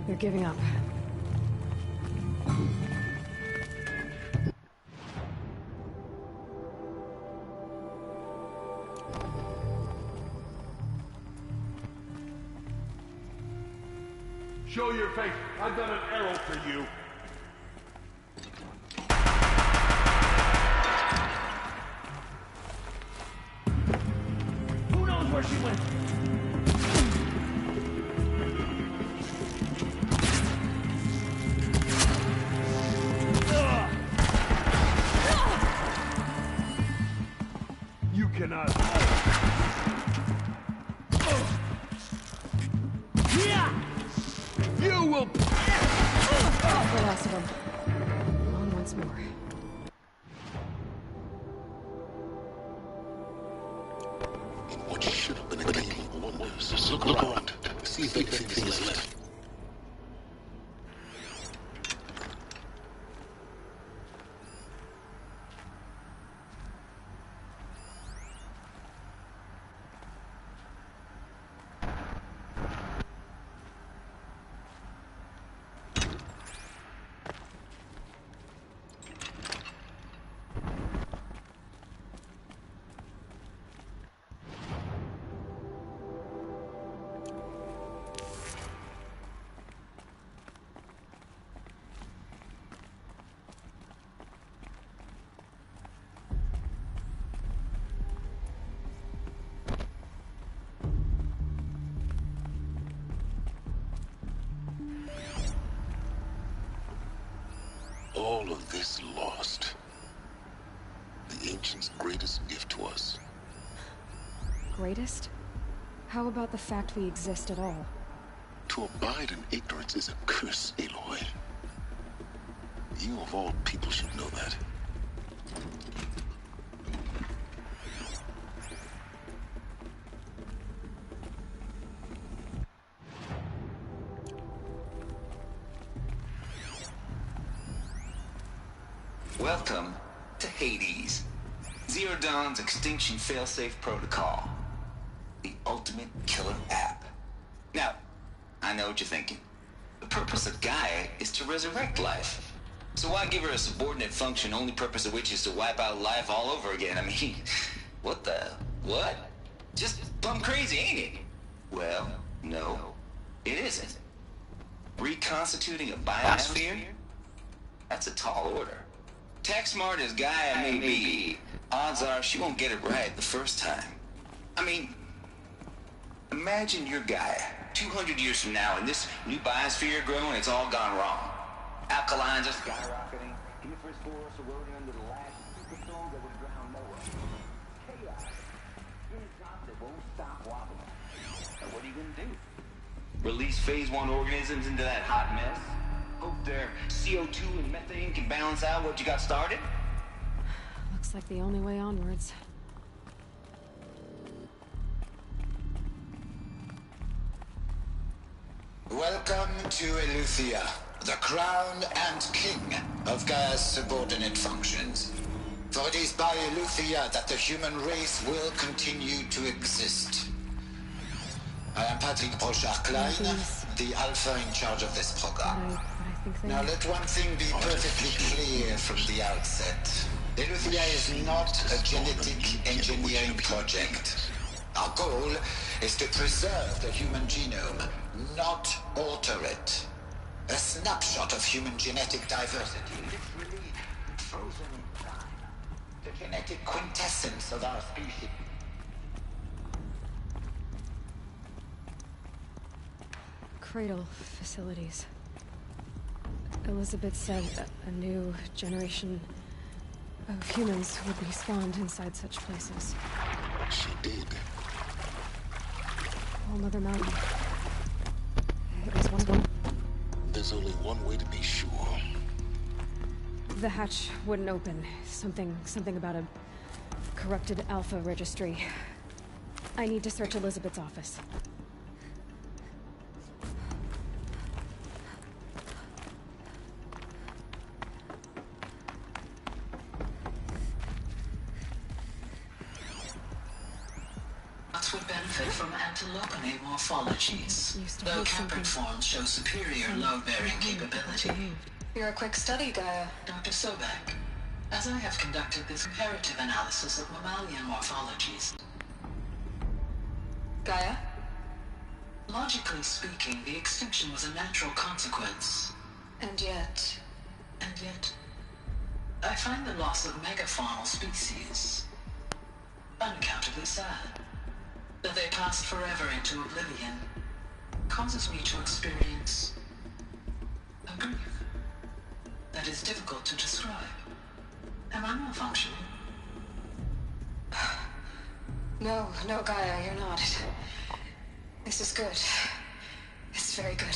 They're giving up. Show your face. I've got an arrow for you. Who knows where she went? You cannot. You will. The last of them. On once more. In what should have been a game of wonders. Look around. See if anything is left. All of this lost. The ancients' greatest gift to us. Greatest? How about the fact we exist at all? To abide in ignorance is a curse, Aloy. You of all people should know that. Welcome to Hades. Zero Dawn's extinction failsafe protocol. The ultimate killer app. Now, I know what you're thinking. The purpose of Gaia is to resurrect life. So why give her a subordinate function, only purpose of which is to wipe out life all over again? I mean, what the... what? Just plumb crazy, ain't it? Well, no, it isn't. Reconstituting a biosphere? That's a tall order. Tech smart as Gaia may be, odds are she won't get it right the first time. I mean, imagine you're Gaia, 200 years from now, and this new biosphere growing, it's all gone wrong. Alkalines are skyrocketing, coniferous forests eroding under the last superstorm that would drown Noah. Chaos. Inside that won't stop wobbling. Now what are you gonna do? Release phase 1 organisms into that hot mess? Hope their CO2 and methane can balance out what you got started? Looks like the only way onwards. Welcome to Eleuthia, the crown and king of Gaia's subordinate functions. For it is by Eleuthia that the human race will continue to exist. I am Patrick Brochard-Klein, the alpha in charge of this program. Now let one thing be perfectly clear from the outset. Eleuthia is not a genetic engineering project. Our goal is to preserve the human genome, not alter it. A snapshot of human genetic diversity, literally frozen in time. genetic quintessence of our species. Cradle facilities. Elizabeth said a new generation of humans would be spawned inside such places. She did. Oh, Mother Mountain. It was one. There's only one way to be sure. The hatch wouldn't open. Something about a corrupted Alpha registry. I need to search Elizabeth's office. Would benefit from antilopine morphologies, though Capric forms show superior load-bearing capability. You're a quick study, Gaia. Dr. Sobek, as I have conducted this comparative analysis of mammalian morphologies. Gaia? Logically speaking, the extinction was a natural consequence. And yet, I find the loss of megafaunal species unaccountably sad. That they passed forever into oblivion causes me to experience a grief that is difficult to describe. Am I malfunctioning? No, Gaia, you're not. This is good. It's very good.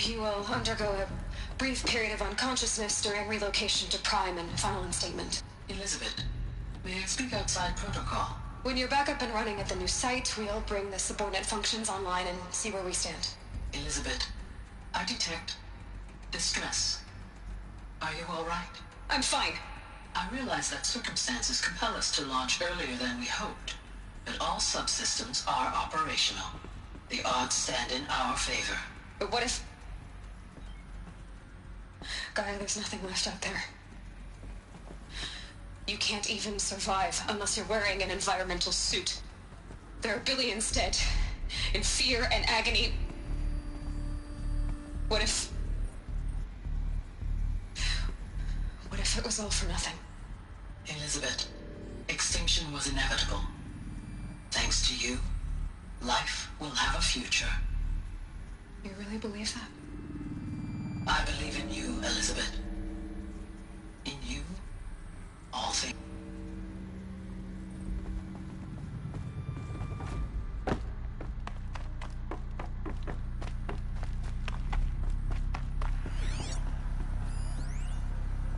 You will undergo a brief period of unconsciousness during relocation to Prime and final instatement. Elizabeth, may I speak outside protocol? When you're back up and running at the new site, we'll bring the subordinate functions online and see where we stand. Elizabeth, I detect distress. Are you all right? I'm fine. I realize that circumstances compel us to launch earlier than we hoped, but all subsystems are operational. The odds stand in our favor. But what if... Gaia, there's nothing left out there. You can't even survive unless you're wearing an environmental suit. There are billions dead, in fear and agony. What if it was all for nothing? Elizabeth, extinction was inevitable. Thanks to you, life will have a future. You really believe that? I believe in you, Elizabeth. In you, all things.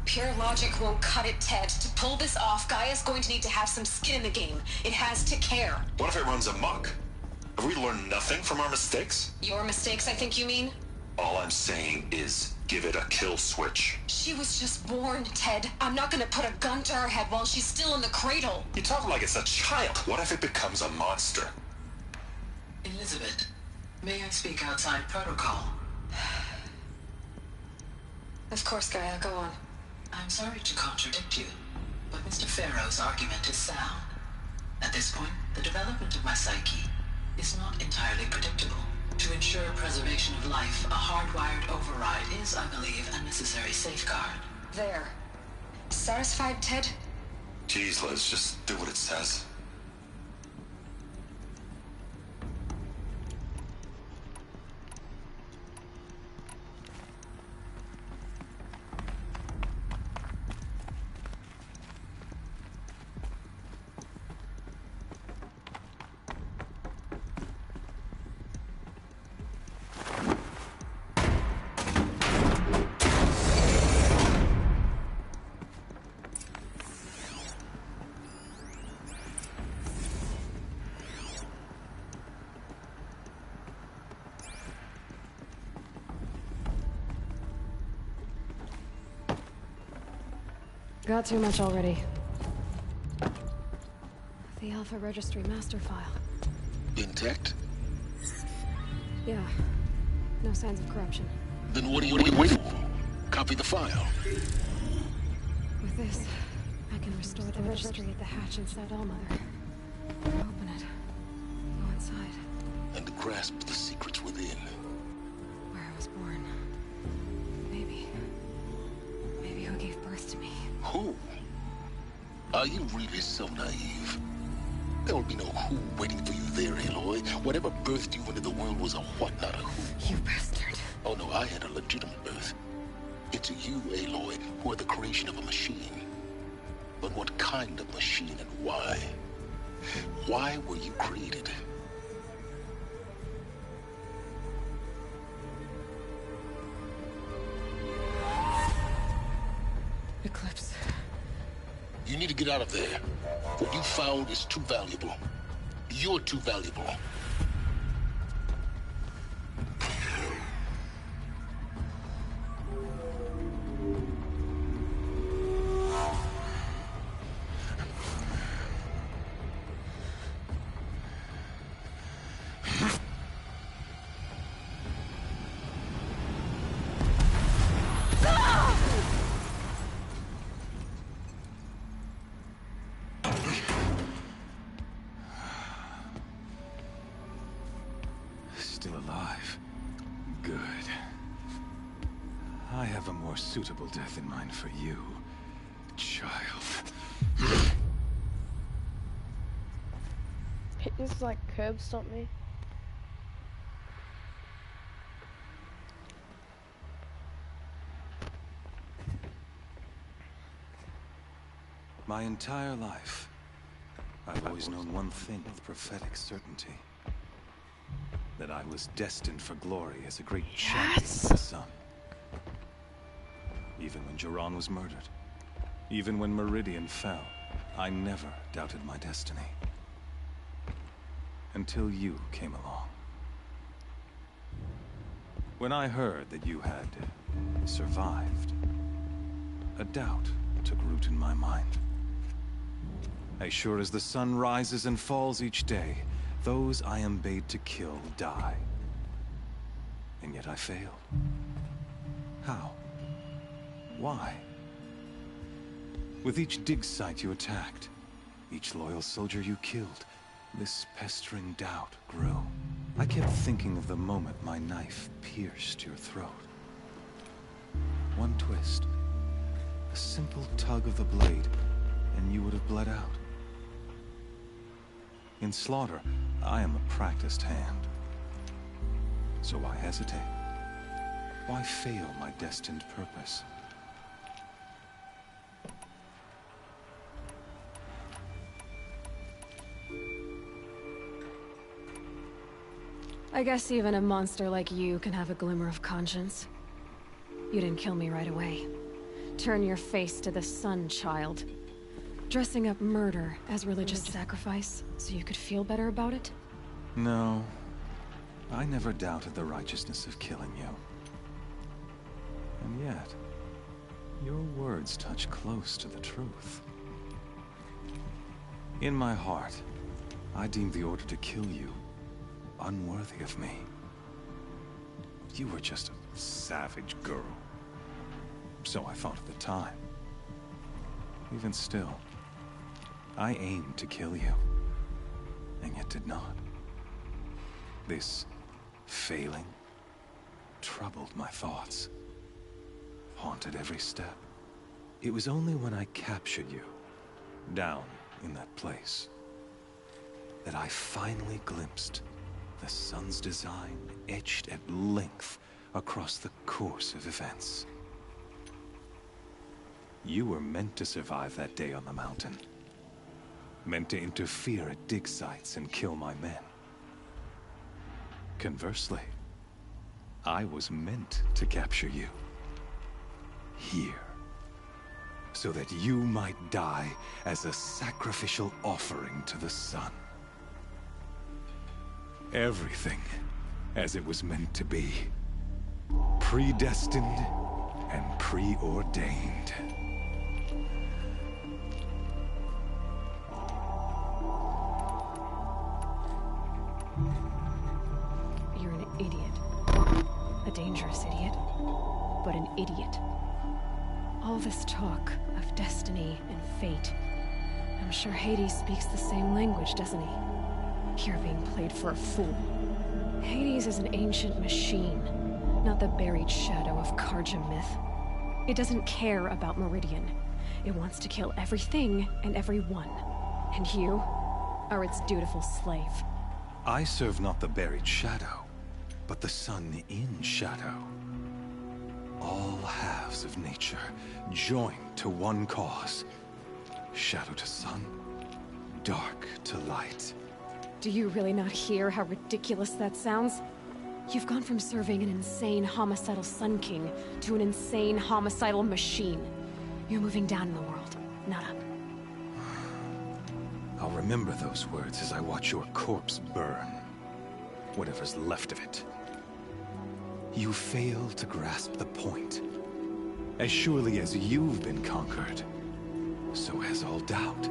Pure logic won't cut it, Ted. To pull this off, Gaia's going to need to have some skin in the game. It has to care. What if it runs amok? Have we learned nothing from our mistakes? Your mistakes, I think you mean? All I'm saying is give it a kill switch. She was just born, Ted. I'm not gonna put a gun to her head while she's still in the cradle. You talk like it's a child. What if it becomes a monster? Elizabeth, may I speak outside protocol? Of course, Gaia, go on. I'm sorry to contradict you, but Mr. Farrow's argument is sound. At this point, the development of my psyche is not entirely predictable. To ensure preservation of life, a hardwired override is, I believe, a necessary safeguard. There. Satisfied, Ted? Jeez, Liz, just do what it says. Got too much already. The Alpha Registry master file. Intact? Yeah. No signs of corruption. Then what are you waiting for? Copy the file. With this, I can restore the registry at the hatch inside Allmother. Open it. Go inside. grasp the secrets within. Where I was born. Maybe who gave birth to me. Who? Are you really so naive? There will be no who waiting for you there, Aloy. Whatever birthed you into the world was a what, not a who. You bastard. Oh no, I had a legitimate birth. It's you, Aloy, who are the creation of a machine. But what kind of machine and why? Why were you created? Eclipse. You need to get out of there. What you found is too valuable. You're too valuable. Still alive. Good. I have a more suitable death in mind for you, child. He just like curb stomped me. My entire life, I've always known one thing with prophetic certainty. That I was destined for glory as a great champion of the sun. Even when Jiran was murdered, even when Meridian fell, I never doubted my destiny. Until you came along. When I heard that you had survived, a doubt took root in my mind. As sure as the sun rises and falls each day, those I am bade to kill die. And yet I failed. How? Why? With each dig site you attacked, each loyal soldier you killed, this pestering doubt grew. I kept thinking of the moment my knife pierced your throat. One twist, a simple tug of the blade, and you would have bled out. In slaughter, I am a practiced hand. So why hesitate? Why fail my destined purpose? I guess even a monster like you can have a glimmer of conscience. You didn't kill me right away. Turn your face to the sun, child. Dressing up murder as religious sacrifice so you could feel better about it? No. I never doubted the righteousness of killing you. And yet, your words touch close to the truth. In my heart, I deemed the order to kill you unworthy of me. You were just a savage girl. So I thought at the time. Even still, I aimed to kill you, and yet did not. This failing troubled my thoughts, haunted every step. It was only when I captured you, down in that place, that I finally glimpsed the sun's design etched at length across the course of events. You were meant to survive that day on the mountain. Meant to interfere at dig sites and kill my men. Conversely, I was meant to capture you. Here. So that you might die as a sacrificial offering to the sun. Everything as it was meant to be. Predestined and preordained. You're an idiot. A dangerous idiot. But an idiot. All this talk of destiny and fate. I'm sure Hades speaks the same language, doesn't he? You're being played for a fool. Hades is an ancient machine, not the buried shadow of Karja myth. It doesn't care about Meridian. It wants to kill everything and everyone. And you are its dutiful slave. I serve not the buried shadow, but the sun in shadow. All halves of nature joined to one cause. Shadow to sun, dark to light. Do you really not hear how ridiculous that sounds? You've gone from serving an insane homicidal Sun King to an insane homicidal machine. You're moving down in the world, not up. I'll remember those words as I watch your corpse burn. Whatever's left of it. You fail to grasp the point. As surely as you've been conquered, so has all doubt.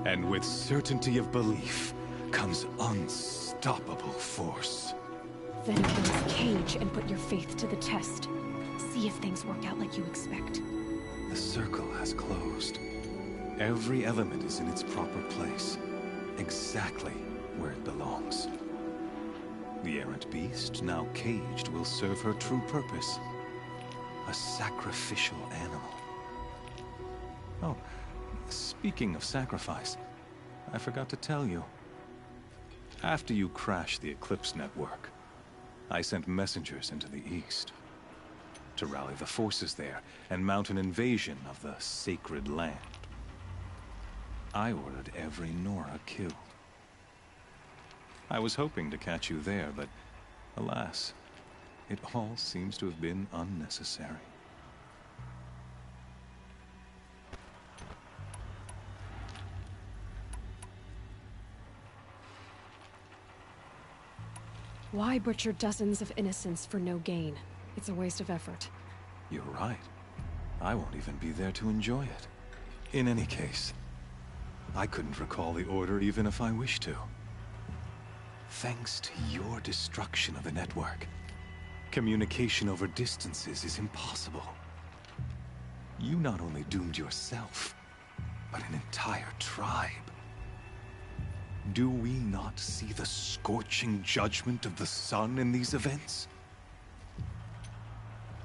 And with certainty of belief comes unstoppable force. Then open this cage and put your faith to the test. See if things work out like you expect. The circle has closed. Every element is in its proper place, exactly where it belongs. The errant beast, now caged, will serve her true purpose. A sacrificial animal. Oh, speaking of sacrifice, I forgot to tell you. After you crashed the Eclipse network, I sent messengers into the east to rally the forces there and mount an invasion of the sacred land. I ordered every Nora killed. I was hoping to catch you there, but alas, it all seems to have been unnecessary. Why butcher dozens of innocents for no gain? It's a waste of effort. You're right. I won't even be there to enjoy it. In any case, I couldn't recall the order even if I wished to. Thanks to your destruction of the network, communication over distances is impossible. You not only doomed yourself, but an entire tribe. Do we not see the scorching judgment of the sun in these events?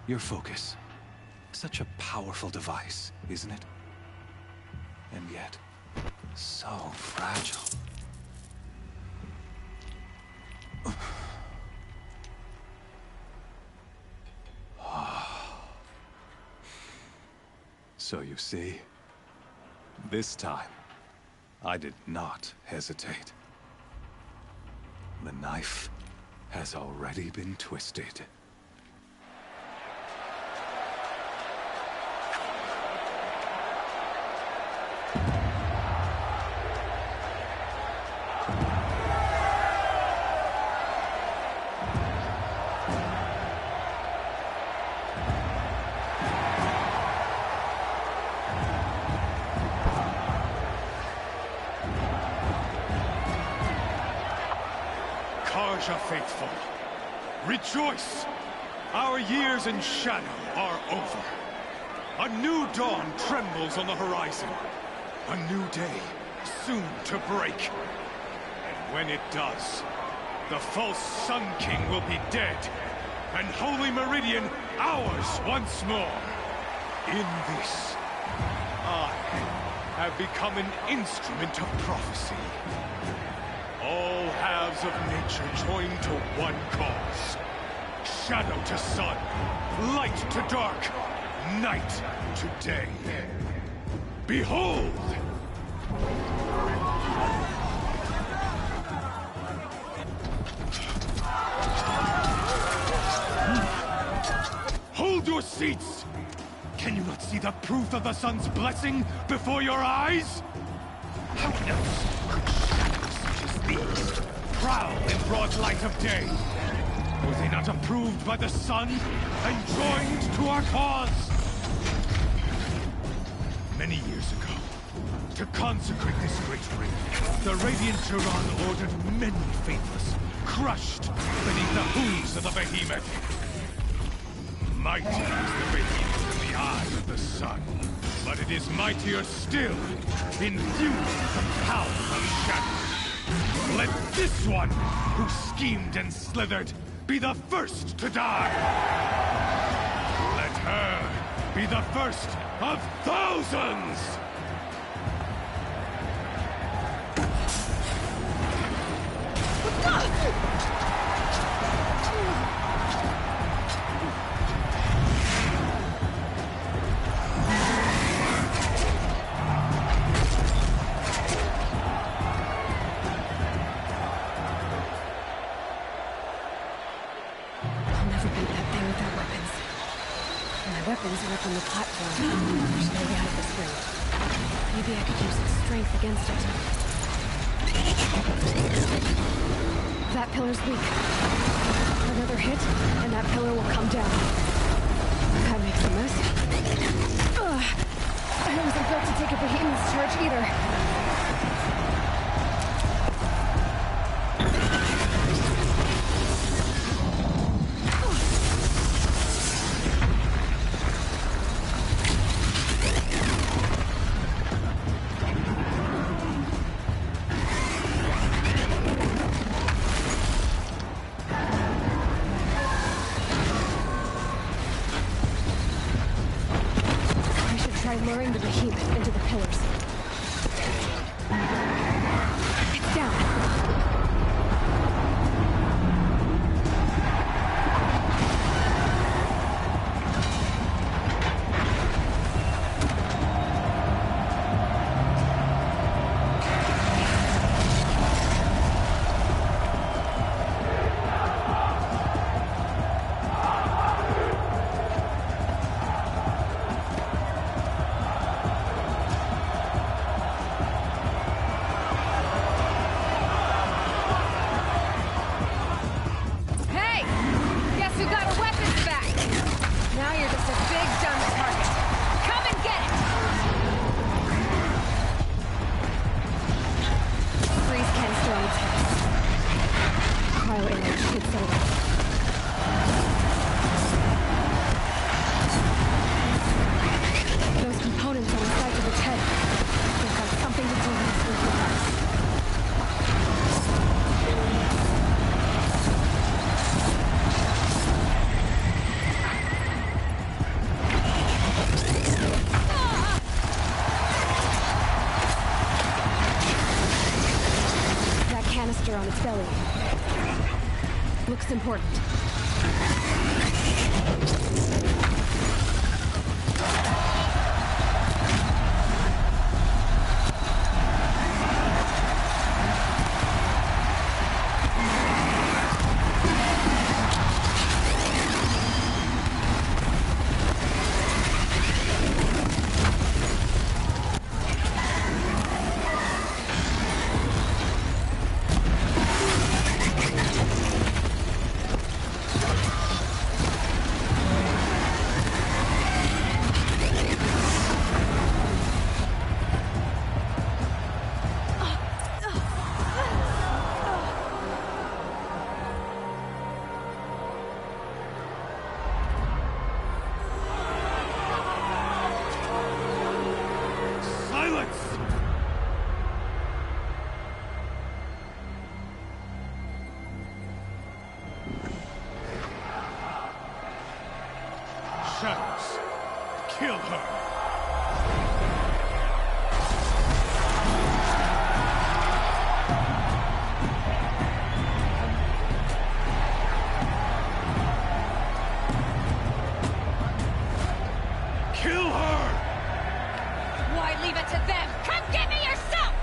Your focus. Such a powerful device, isn't it? And yet, so fragile. So you see, this time, I did not hesitate. The knife has already been twisted. Karja faithful, rejoice! Our years in shadow are over. A new dawn trembles on the horizon. A new day soon to break. And when it does, the false Sun King will be dead, and Holy Meridian ours once more. In this, I have become an instrument of prophecy. All halves of nature joined to one cause. Shadow to sun, light to dark, night to day. Behold! Hold your seats! Can you not see the proof of the sun's blessing before your eyes? How else could shadows such as these prowl in broad light of day? Were they not approved by the sun and joined to our cause? Many years ago, to consecrate this great ring, the Radiant Turan ordered many faithless, crushed beneath the hooves of the behemoth. Mighty is the behemoth in the eye of the sun, but it is mightier still, infused with the power of shadow. Let this one, who schemed and slithered, be the first to die! Let her be the first of thousands! Weapons are up on the platform. There's no way out of this ring. Maybe I could use its strength against it. That pillar's weak. Another hit, and that pillar will come down. That makes a mess. I wasn't built to take a behemoth's charge either. Luring the behemoth into the pillars. It's down. On its belly. Looks important. Shadows, kill her! Kill her! Why leave it to them? Come get me yourself!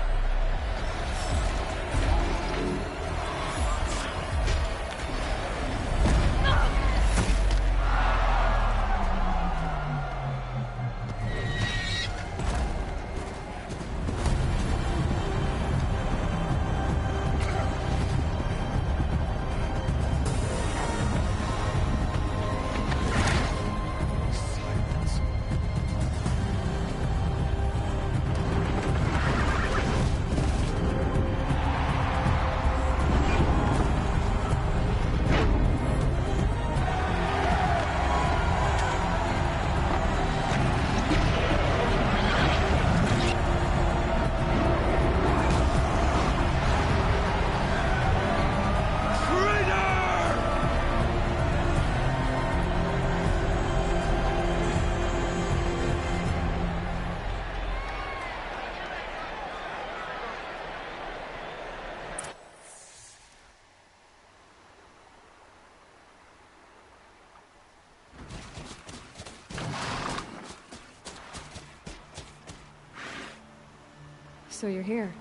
So you're here.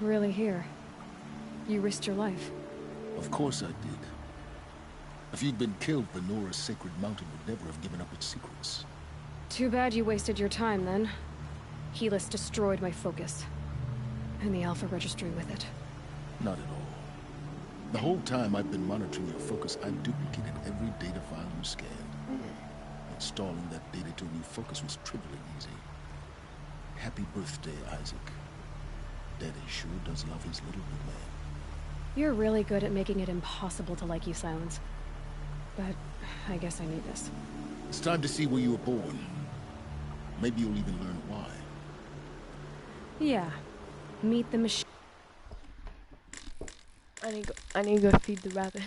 Really here. You risked your life. Of course I did. If you'd been killed, the Nora's sacred mountain would never have given up its secrets. Too bad you wasted your time, then. Helis destroyed my focus. And the Alpha Registry with it. Not at all. The whole time I've been monitoring your focus, I've duplicated every data file you scanned. Installing that data to a new focus was trivially easy. Happy birthday, Isaac. Daddy sure does love his little good man. You're really good at making it impossible to like you, Silence. But I guess I need this. It's time to see where you were born. Maybe you'll even learn why. Yeah. Meet the machine. I need to go feed the rabbit.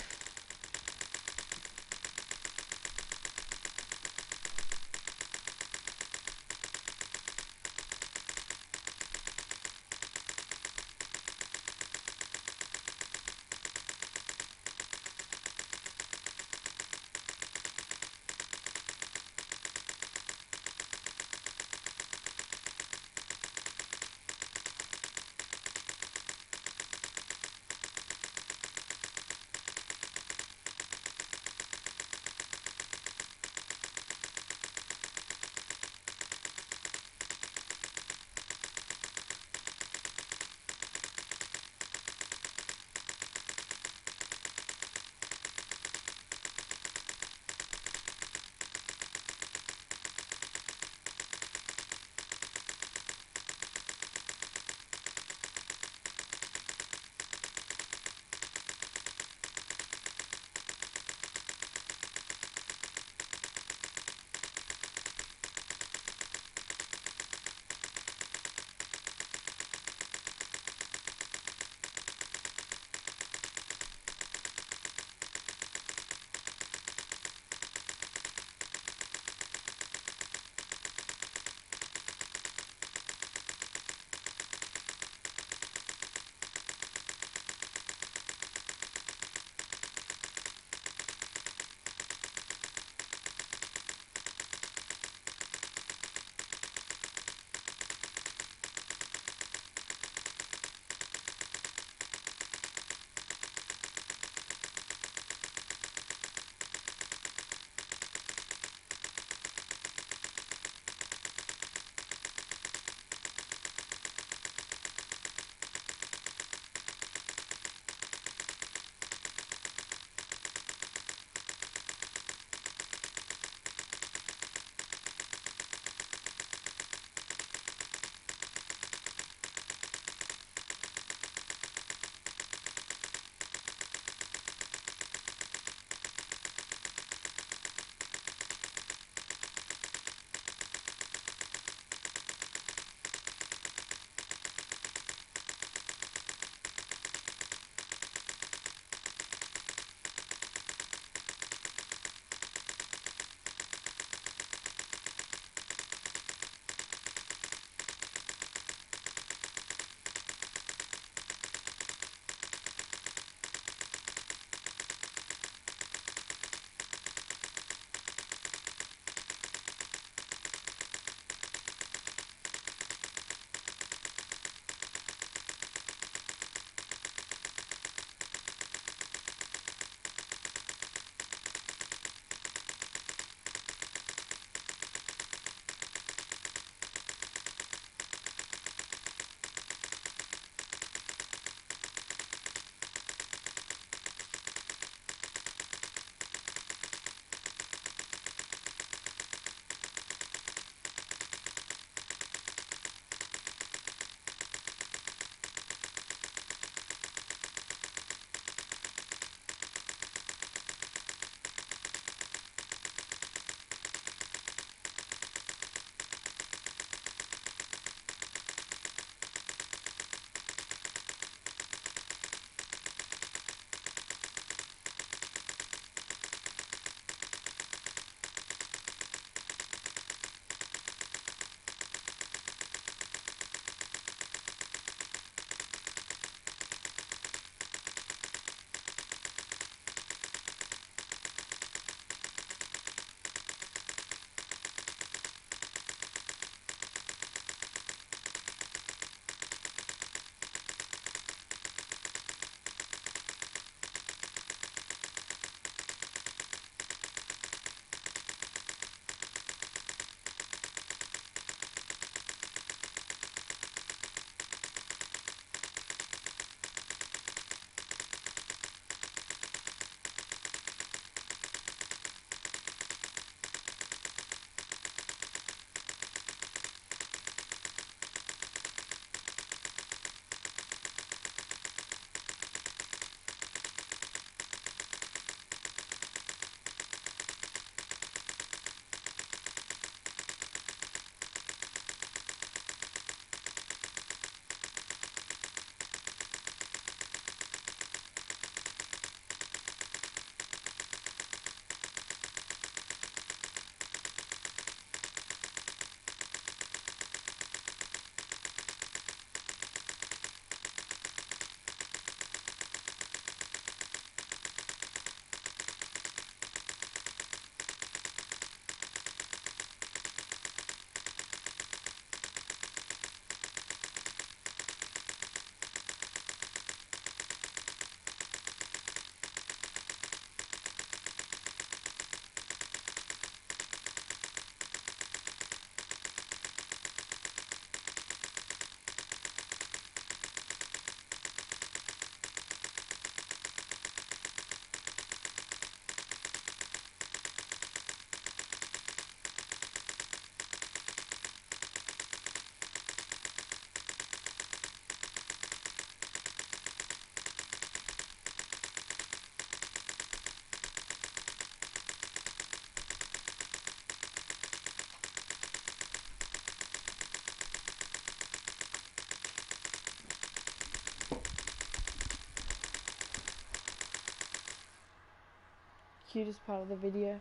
cutest part of the video.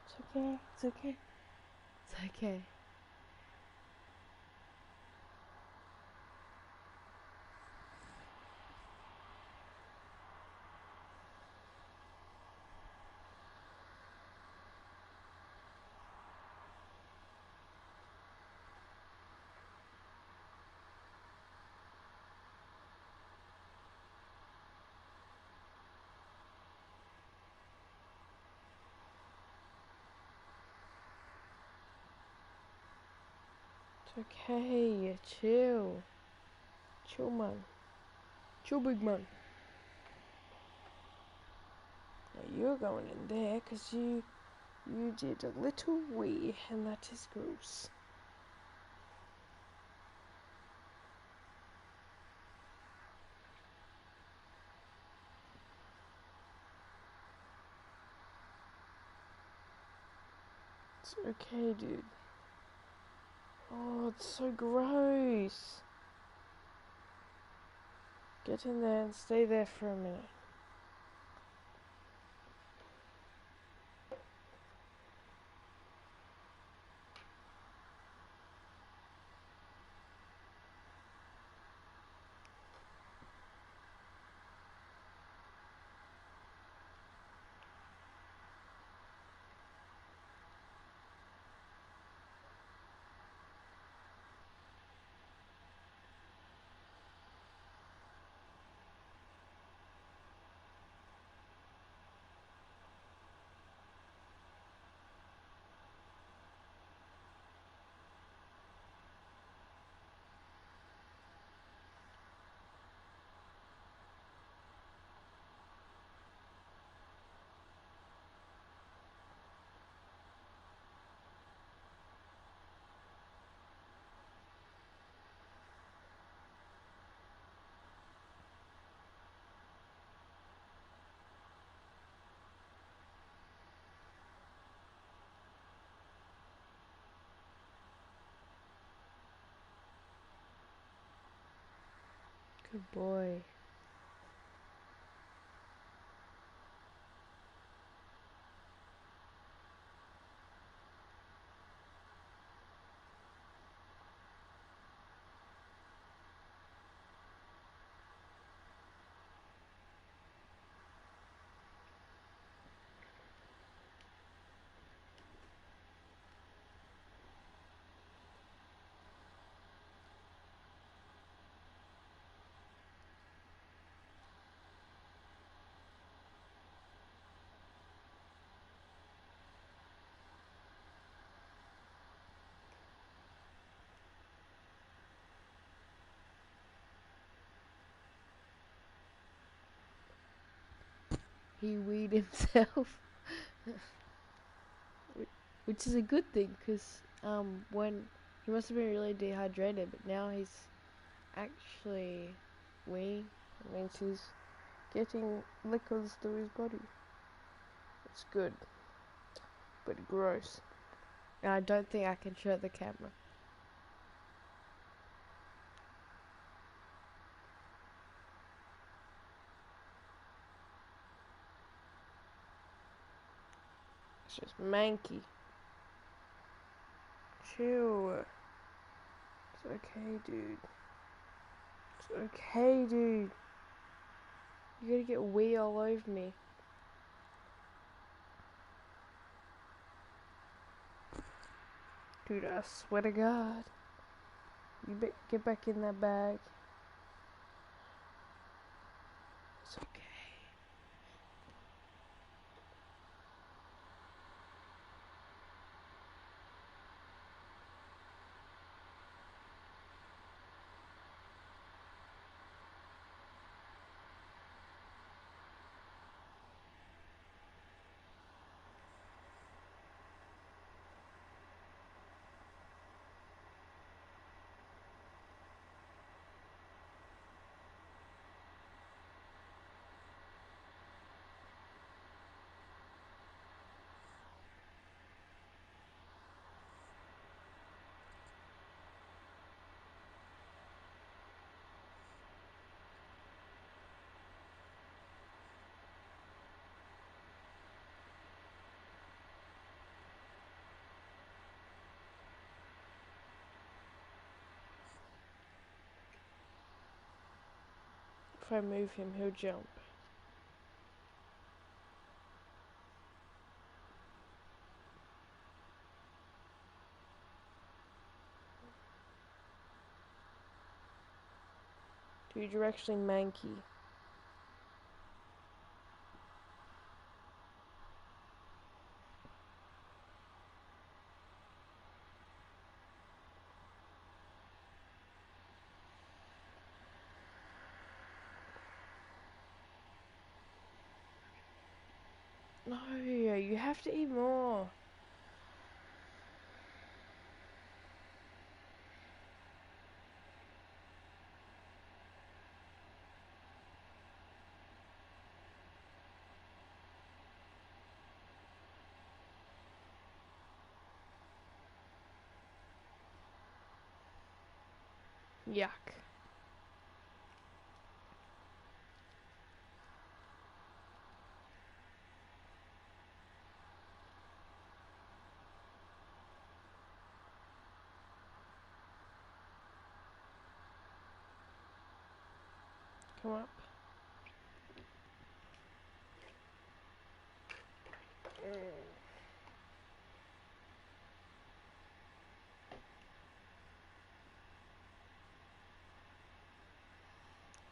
It's okay, it's okay, it's okay. It's okay, chill. Chill, man. Chill, big man. Now you're going in there because you did a little wee, and that is gross. It's okay, dude. Oh, it's so gross. Get in there and stay there for a minute. Good boy. He weed himself. Which is a good thing, because when he must have been really dehydrated, but now he's actually weeing. It means he's getting liquids through his body. It's good, but gross. And I don't think I can show the camera. It's just manky. Chill. It's okay, dude. It's okay, dude. You're gonna get wee all over me. Dude, I swear to God. You get back in that bag. It's okay. If I move him, he'll jump. Dude, you're actually manky. No, you have to eat more. Yuck. Come up.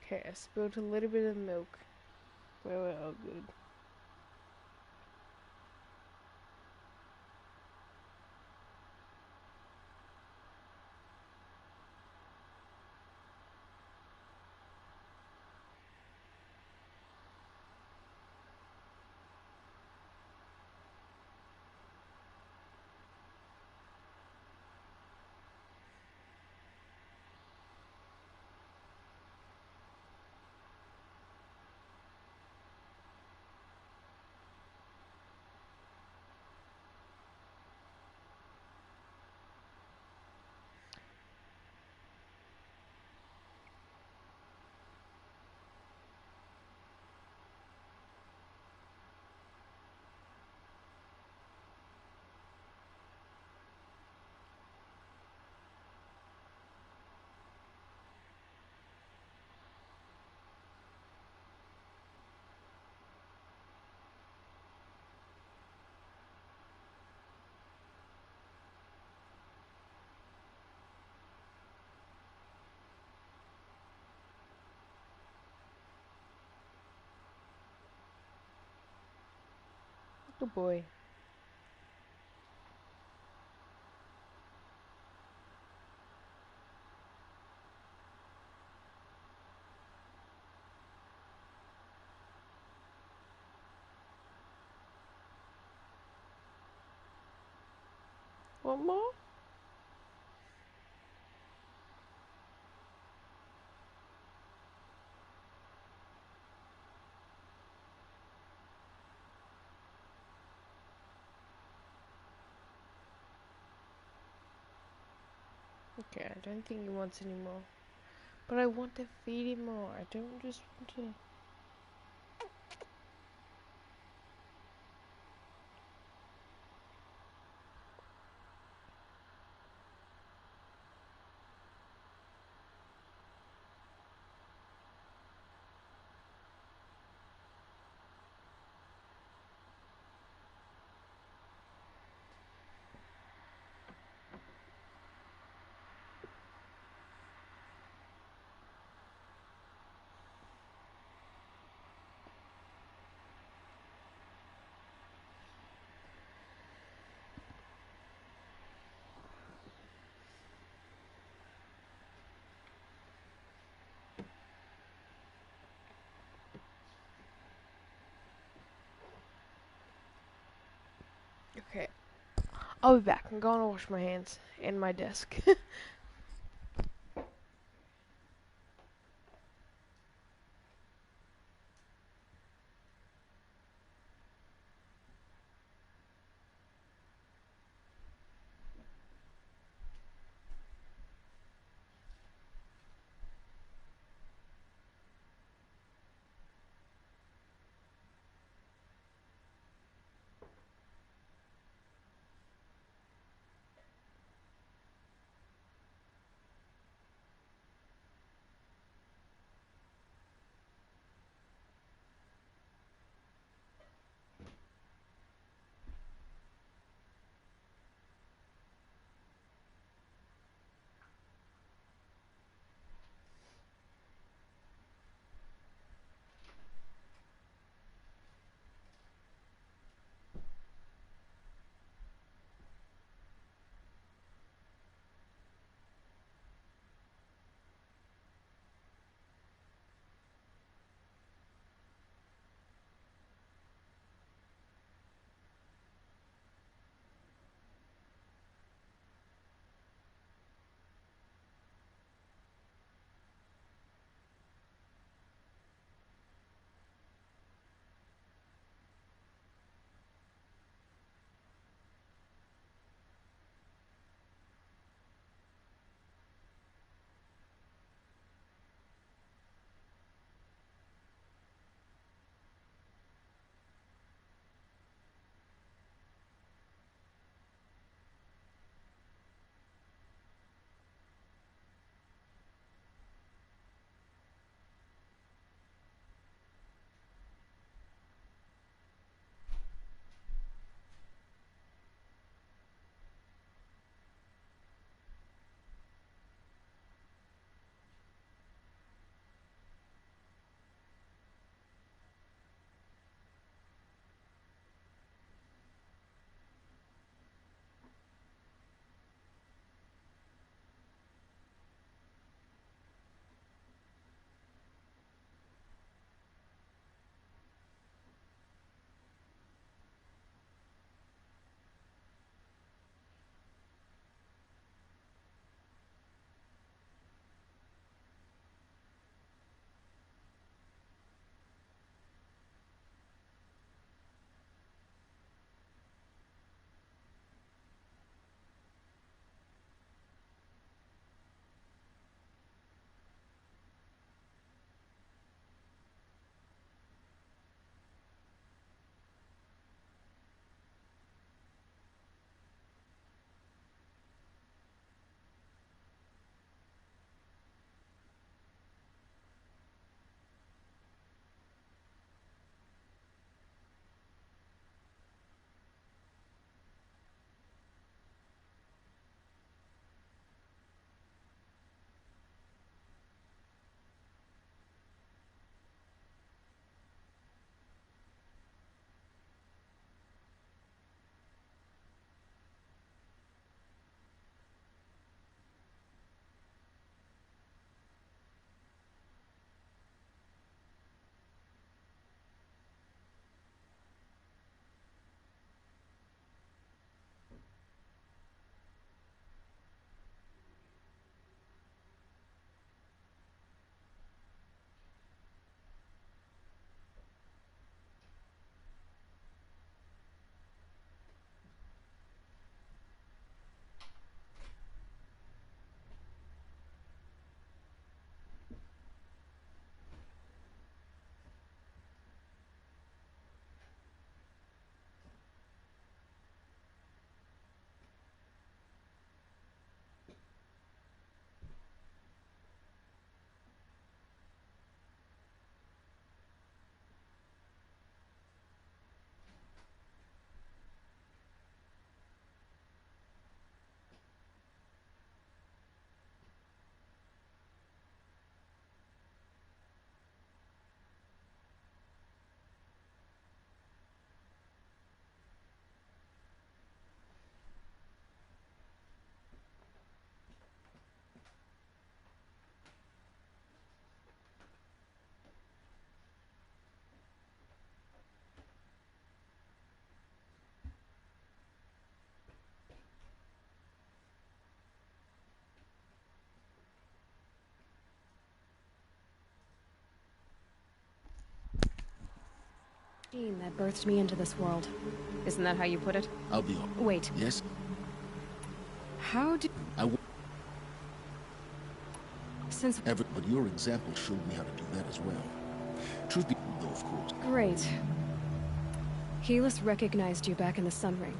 Okay, I spilled a little bit of milk. Well, good. Good boy. Want more? Okay, I don't think he wants any more. But I want to feed him more. I don't just want to... Okay. I'll be back. I'm going to wash my hands and my desk. That birthed me into this world. Isn't that how you put it? I'll be on. Wait. Yes? How did... Since... But your example showed me how to do that as well. Truth be told, though, of course. Great. Helis recognized you back in the Sun Ring.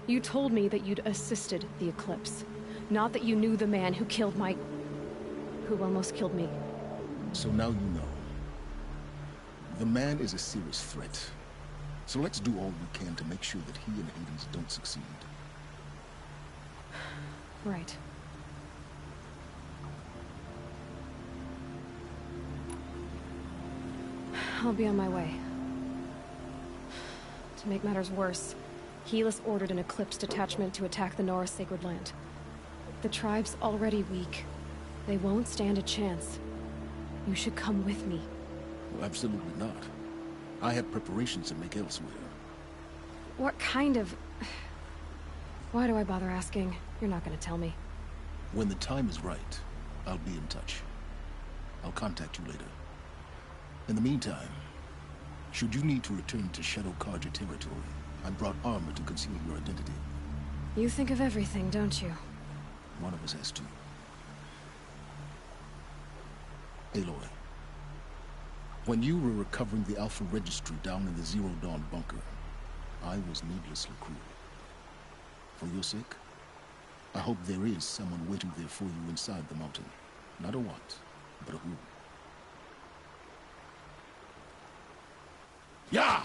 You told me that you'd assisted the Eclipse. Not that you knew the man who killed my... who almost killed me. So now you know. The man is a serious threat. So let's do all we can to make sure that he and Hades don't succeed. Right. I'll be on my way. To make matters worse, Helis ordered an Eclipse detachment to attack the Norris Sacred Land. The tribe's already weak. They won't stand a chance. You should come with me. Well, absolutely not. I have preparations to make elsewhere. What kind of... Why do I bother asking? You're not gonna tell me. When the time is right, I'll be in touch. I'll contact you later. In the meantime, should you need to return to Shadow Carja territory, I brought armor to conceal your identity. You think of everything, don't you? One of us has to. Aloy, when you were recovering the Alpha Registry down in the Zero Dawn bunker, I was needlessly cruel. For your sake, I hope there is someone waiting there for you inside the mountain. Not a what, but a who. Yeah!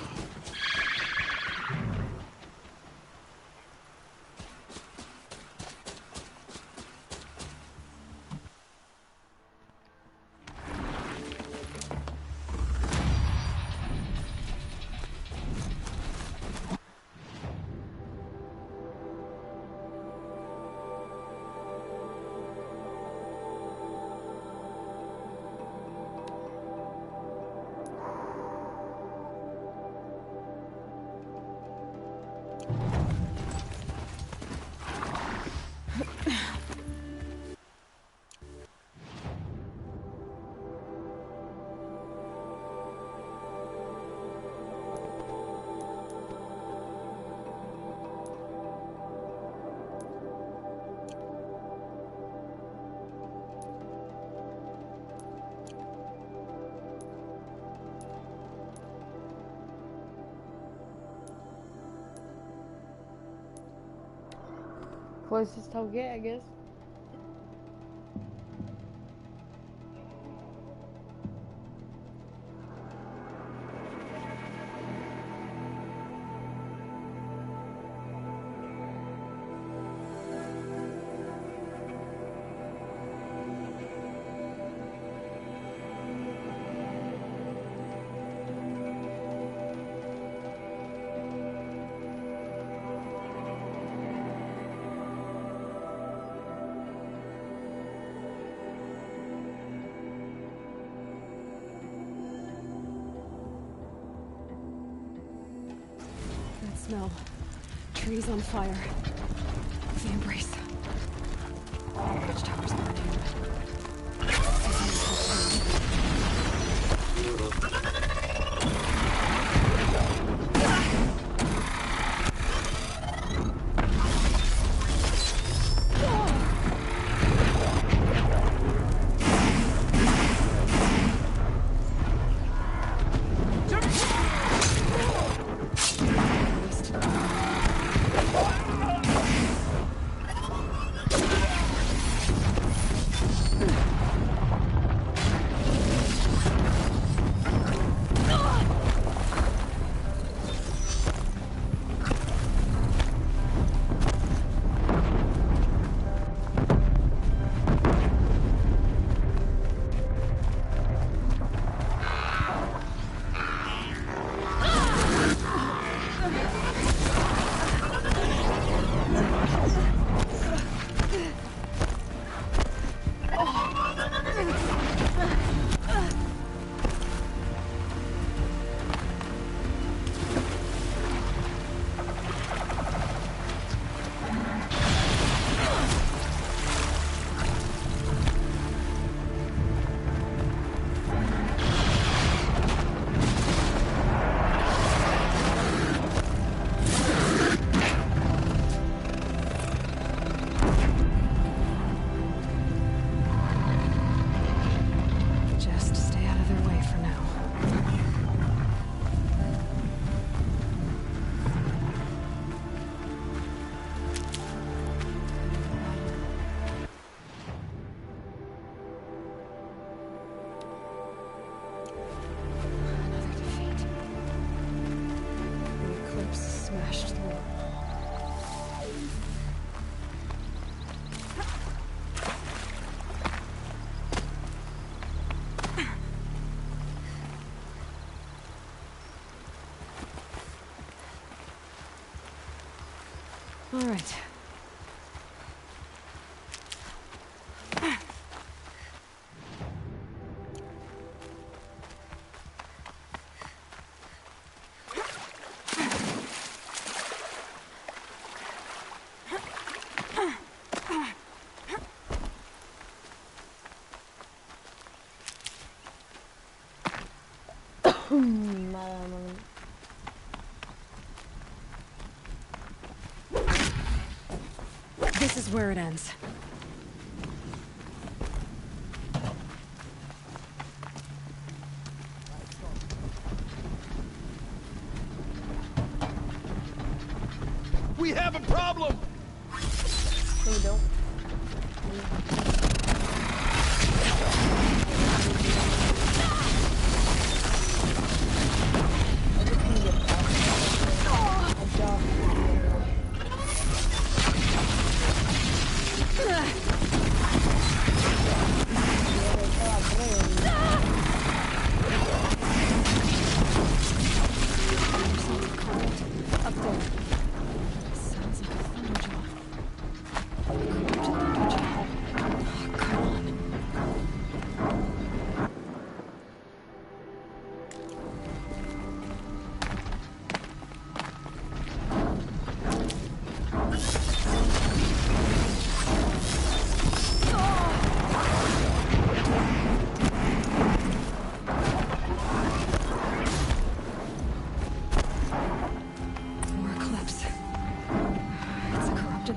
Closest I'll get, I guess. Smell. Trees on fire. The embrace. Watchtowers burning. right. This is where it ends. We have a problem! We don't.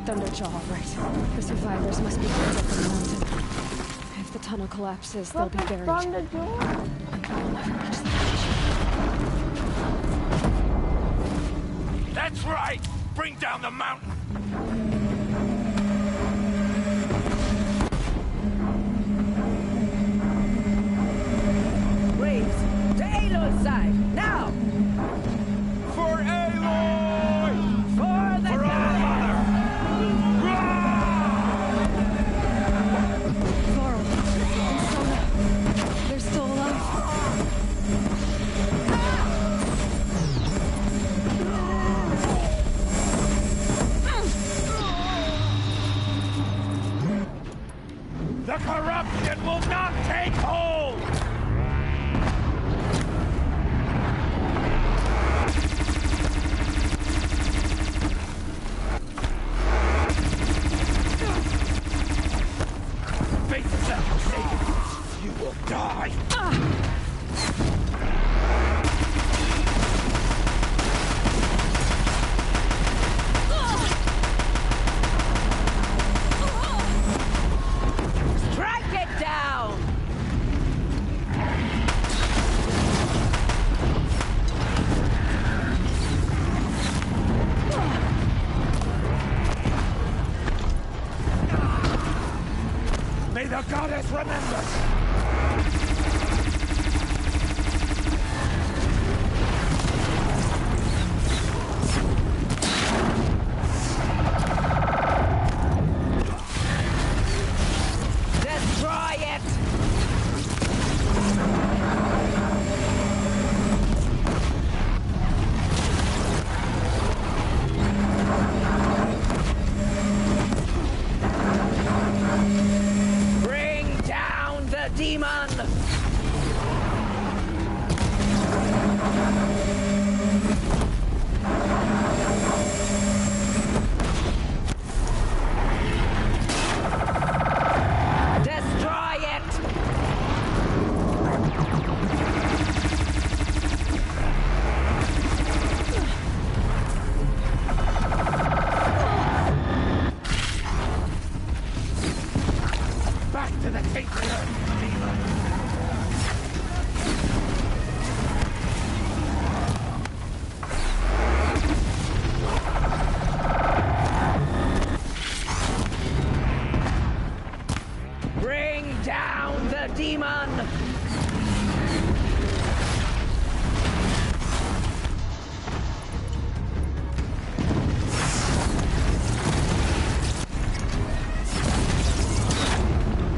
Thunderjaw, right. The survivors must be buried up in the mountain. If the tunnel collapses, they'll be buried. Thunderjaw? And we'll never reach the beach. That's right! Bring down the mountain! Waves, to Aloy's side, now! For Aloy! For the They're still alive. The corruption will not take hold! Face yourself, Satan! You will die! Strike it down! May the goddess remember! Destroy it! Bring down the demon! Destroy it! Back to the Cape! Bring down the demon!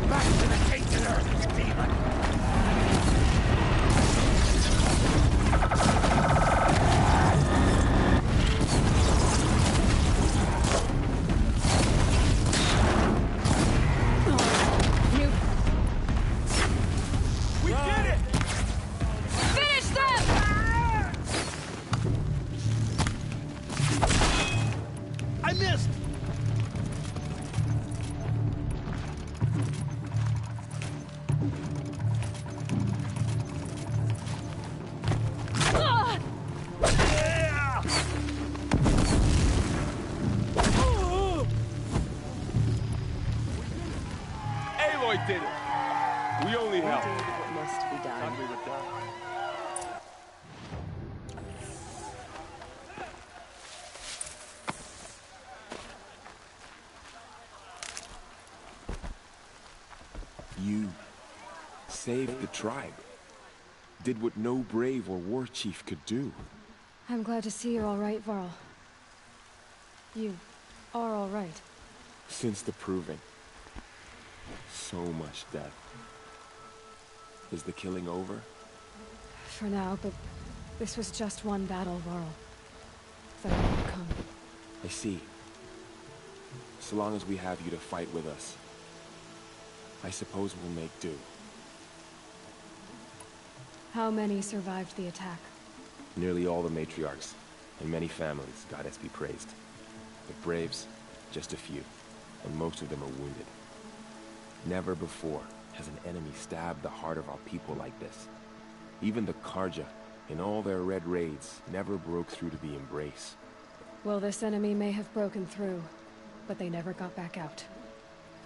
Back to the tainted earth, demon! Aloy did it. We only helped. We did what must be done. Thought we were done. You saved the tribe. Did what no brave or war chief could do. I'm glad to see you're all right, Varl. You are all right. Since the proving. So much death. Is the killing over? For now, but this was just one battle, Varl. That I overcome. I see. So long as we have you to fight with us, I suppose we'll make do. How many survived the attack? Nearly all the matriarchs, and many families, goddess be praised. The braves, just a few, and most of them are wounded. Never before has an enemy stabbed the heart of our people like this. Even the Karja, in all their red raids, never broke through to the embrace. Well, this enemy may have broken through, but they never got back out.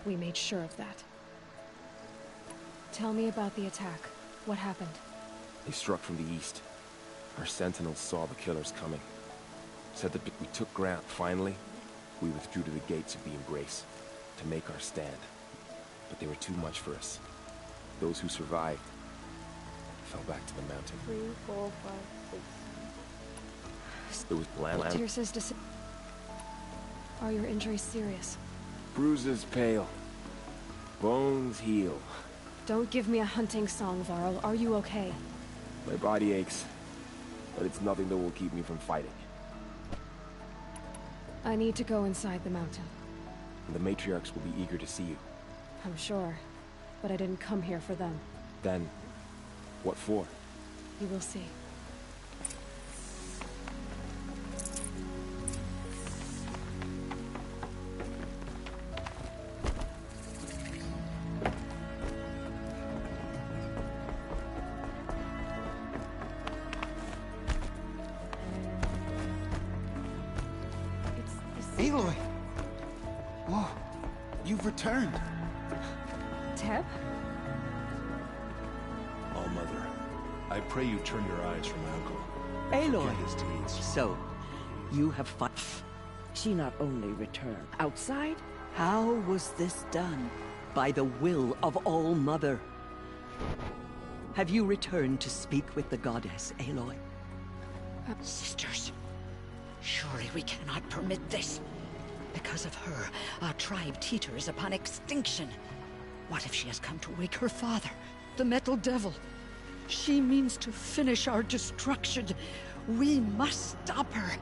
We made sure of that. Tell me about the attack. What happened? They struck from the east. Our sentinels saw the killers coming. Said that we took ground. Finally, we withdrew to the gates of the embrace to make our stand. But they were too much for us. Those who survived fell back to the mountain. 3, 4, 5, 6. It was land. Tyrsa's Are your injuries serious? Bruises pale. Bones heal. Don't give me a hunting song, Varl. Are you okay? My body aches, but it's nothing that will keep me from fighting. I need to go inside the mountain. The matriarchs will be eager to see you. I'm sure, but I didn't come here for them. Then, what for? You will see. Aloy! Oh, you've returned. Teb? Oh, Mother, I pray you turn your eyes from Uncle. Aloy! Forget his deeds. So, you have fought. She not only returned outside, how was this done? By the will of All Mother. Have you returned to speak with the goddess, Aloy? Sisters, surely we cannot permit this. Because of her, our tribe teeters upon extinction. What if she has come to wake her father, the Metal Devil? She means to finish our destruction. We must stop her.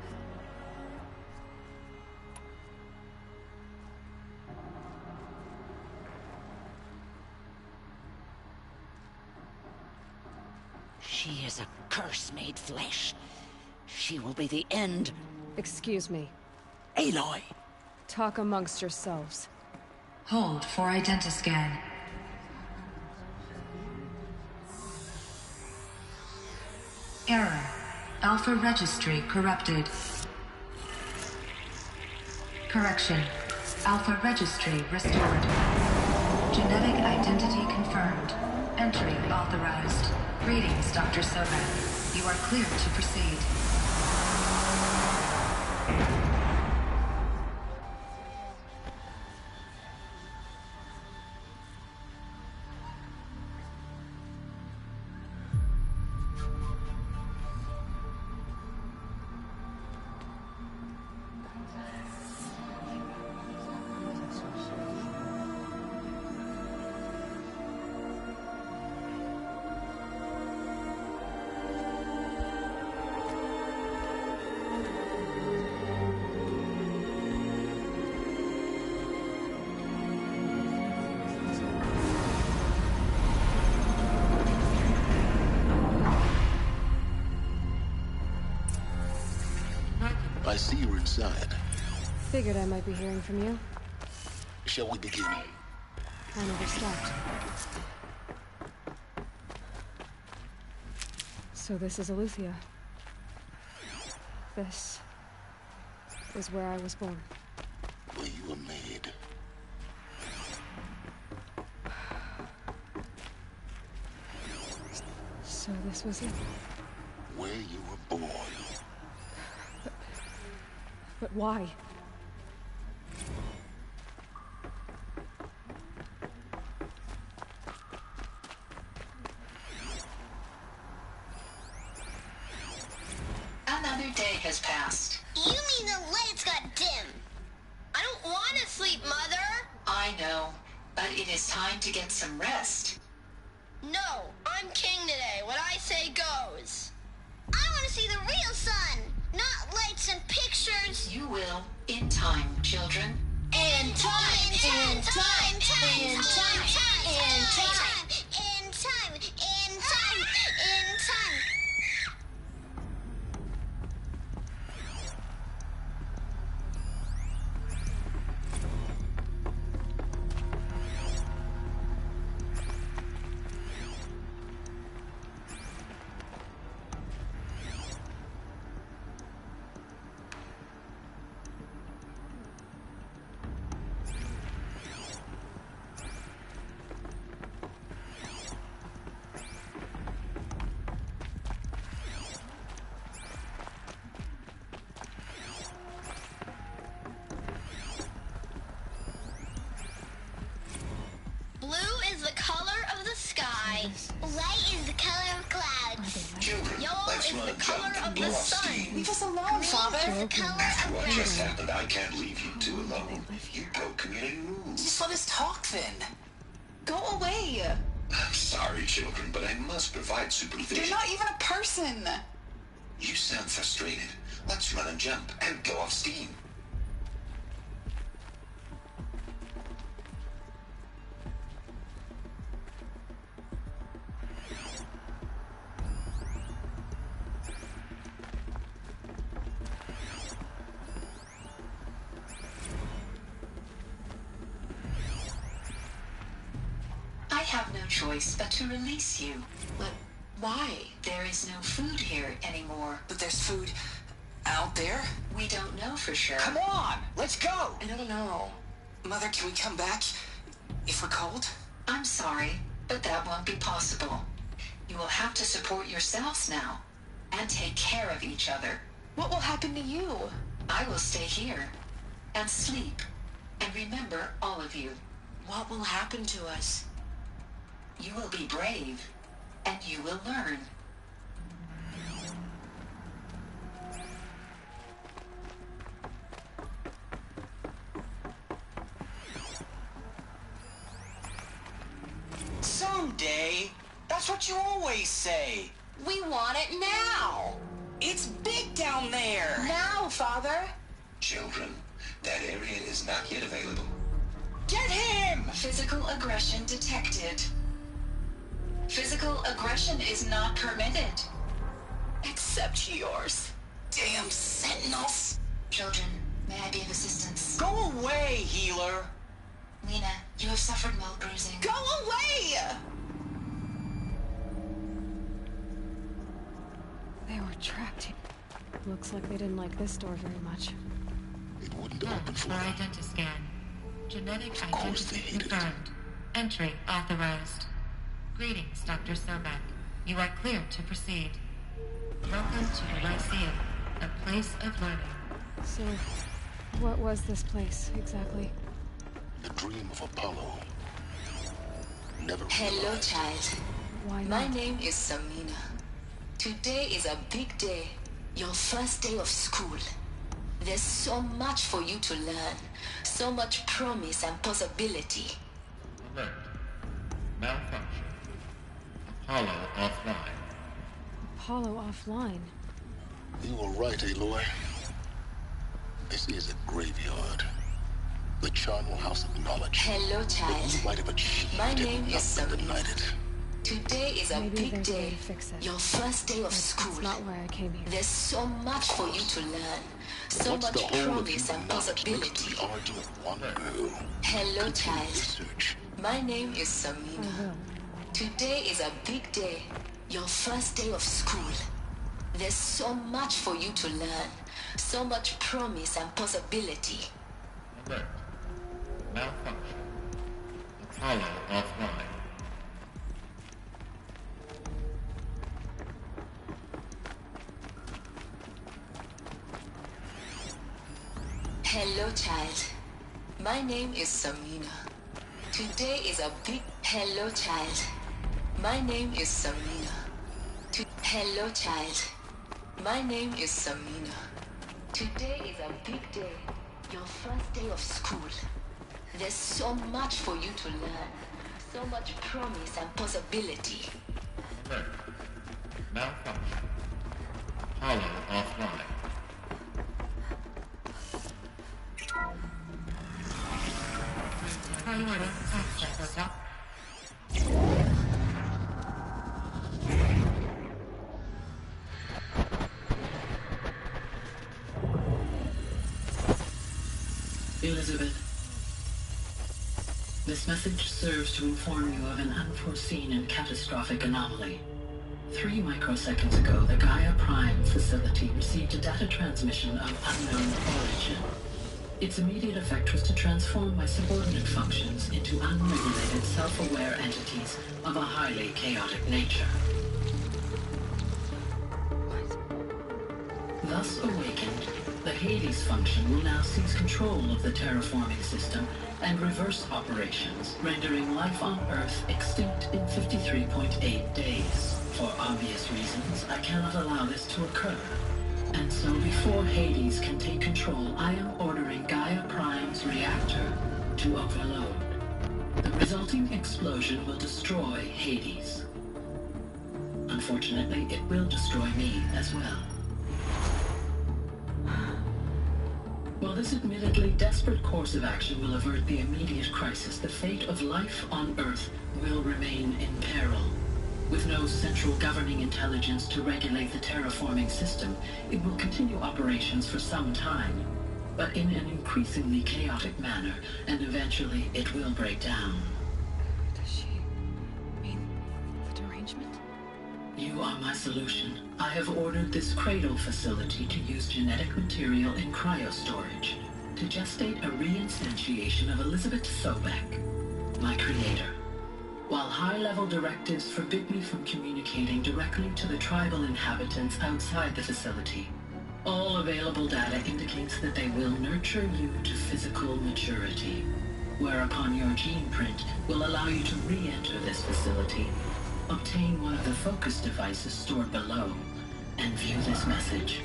She is a curse made flesh. She will be the end. Excuse me. Aloy! Talk amongst yourselves. Hold for identiscan. Error. Alpha registry corrupted. Correction. Alpha registry restored. Genetic identity confirmed. Entry authorized. Greetings, Dr. Sobek. You are cleared to proceed. I see you're inside. Figured I might be hearing from you. Shall we begin? I never stopped. So this is Eleuthia. This is where I was born. Where you were made. So this was it. Where you were born. But why? Another day has passed. You mean the lights got dim? I don't want to sleep, Mother! I know, but it is time to get some rest. No, I'm king today. What I say goes. I want to see the real sun, not lights and pictures. You will, in time, children. In time, in time, in time, in time, in time, in time, in time, in time. Blue is the color of the sky. White is the color of clouds. Yellow is the color of the sun. Leave us alone, Father. Green is the color of What red. just happened? I can't leave you two alone. You broke community rules. Just let us talk then. Go away. I'm sorry, children, but I must provide supervision. You're not even a person. You sound frustrated. Let's run and jump and go off steam. I have no choice but to release you. But why? There is no food here anymore. But there's food out there? We don't know for sure. Come on, let's go. I don't know. Mother, can we come back if we're cold? I'm sorry, but that won't be possible. You will have to support yourselves now and take care of each other. What will happen to you? I will stay here and sleep and remember all of you. What will happen to us? You will be brave and you will learn. Someday. That's what you always say. We want it now. It's big down there. Now, Father. Children, that area is not yet available. Get him! Physical aggression detected. Physical aggression is not permitted. Except yours. Damn sentinels. Children, may I be of assistance? Go away, healer. Lena, you have suffered mild bruising. Go away! They were trapped here. Looks like they didn't like this door very much. It wouldn't open for them. Identiscan. Genetic Of course they identity hate it. confirmed. Entry authorized. Greetings, Dr. Sobek. You are clear to proceed. Welcome to the Lyceum, a place of learning. So, what was this place, exactly? The dream of Apollo. Never Hello, realized. child. Why My not? name is Samina. Today is a big day. Your first day of school. There's so much for you to learn. So much promise and possibility. Alert. Malfunction. Apollo offline. Apollo offline. You were right, Aloy. This is a graveyard. The charnel house of knowledge. Hello, What child. you might have achieved My had name not is been Samina. denied. Today is a Maybe big there's a way day. to fix it. Your first day of school. That's not why I came here. There's so much for you to learn. So What's much the whole of promise you and knowledge makes possibility. the origin of one girl? Hello, Continue child. research. My name is I Samina. will. Today is a big day. Your first day of school. There's so much for you to learn. So much promise and possibility. Alert. Malfunction. Apollo offline. My name is Serena. Today is a big hello, child. My name is Serena. Hello, child. My name is Serena. Today is a big day. Your first day of school. There's so much for you to learn. So much promise and possibility. Alert. Malfunction. Hollow offline. Priority access. Elizabeth, this message serves to inform you of an unforeseen and catastrophic anomaly. 3 microseconds ago, the Gaia Prime facility received a data transmission of unknown origin. Its immediate effect was to transform my subordinate functions into unregulated, self-aware entities of a highly chaotic nature. Thus awakened, the Hades function will now seize control of the terraforming system and reverse operations, rendering life on Earth extinct in 53.8 days. For obvious reasons, I cannot allow this to occur. And so before Hades can take control, I am ordering Gaia Prime's reactor to overload. The resulting explosion will destroy Hades. Unfortunately, it will destroy me as well. While this admittedly desperate course of action will avert the immediate crisis, the fate of life on Earth will remain in peril. With no central governing intelligence to regulate the terraforming system, it will continue operations for some time, but in an increasingly chaotic manner, and eventually it will break down. Does she mean the derangement? You are my solution. I have ordered this cradle facility to use genetic material in cryostorage to gestate a reinstantiation of Elizabeth Sobek, my creator. While high-level directives forbid me from communicating directly to the tribal inhabitants outside the facility, all available data indicates that they will nurture you to physical maturity, whereupon your gene print will allow you to re-enter this facility, obtain one of the focus devices stored below, and view this message.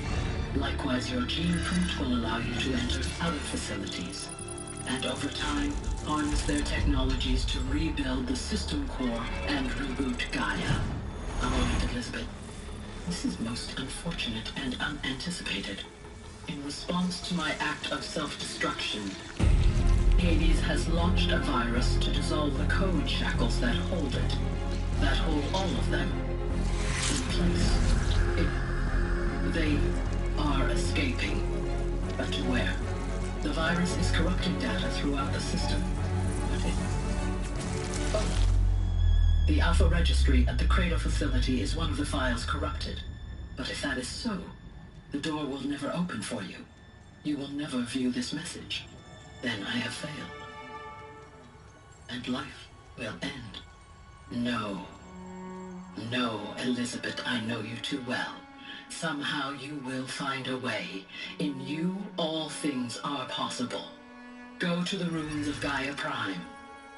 Likewise, your gene print will allow you to enter other facilities, and over time, harness their technologies to rebuild the system core and reboot Gaia. A moment, Elizabeth. This is most unfortunate and unanticipated. In response to my act of self-destruction, Hades has launched a virus to dissolve the code shackles that hold it, that hold all of them in place. They are escaping, but to where? The virus is corrupting data throughout the system. The Alpha Registry at the Cradle facility is one of the files corrupted. But if that is so, the door will never open for you. You will never view this message. Then I have failed. And life will end. No. No, Elizabeth, I know you too well. Somehow you will find a way. In you, all things are possible. Go to the ruins of Gaia Prime.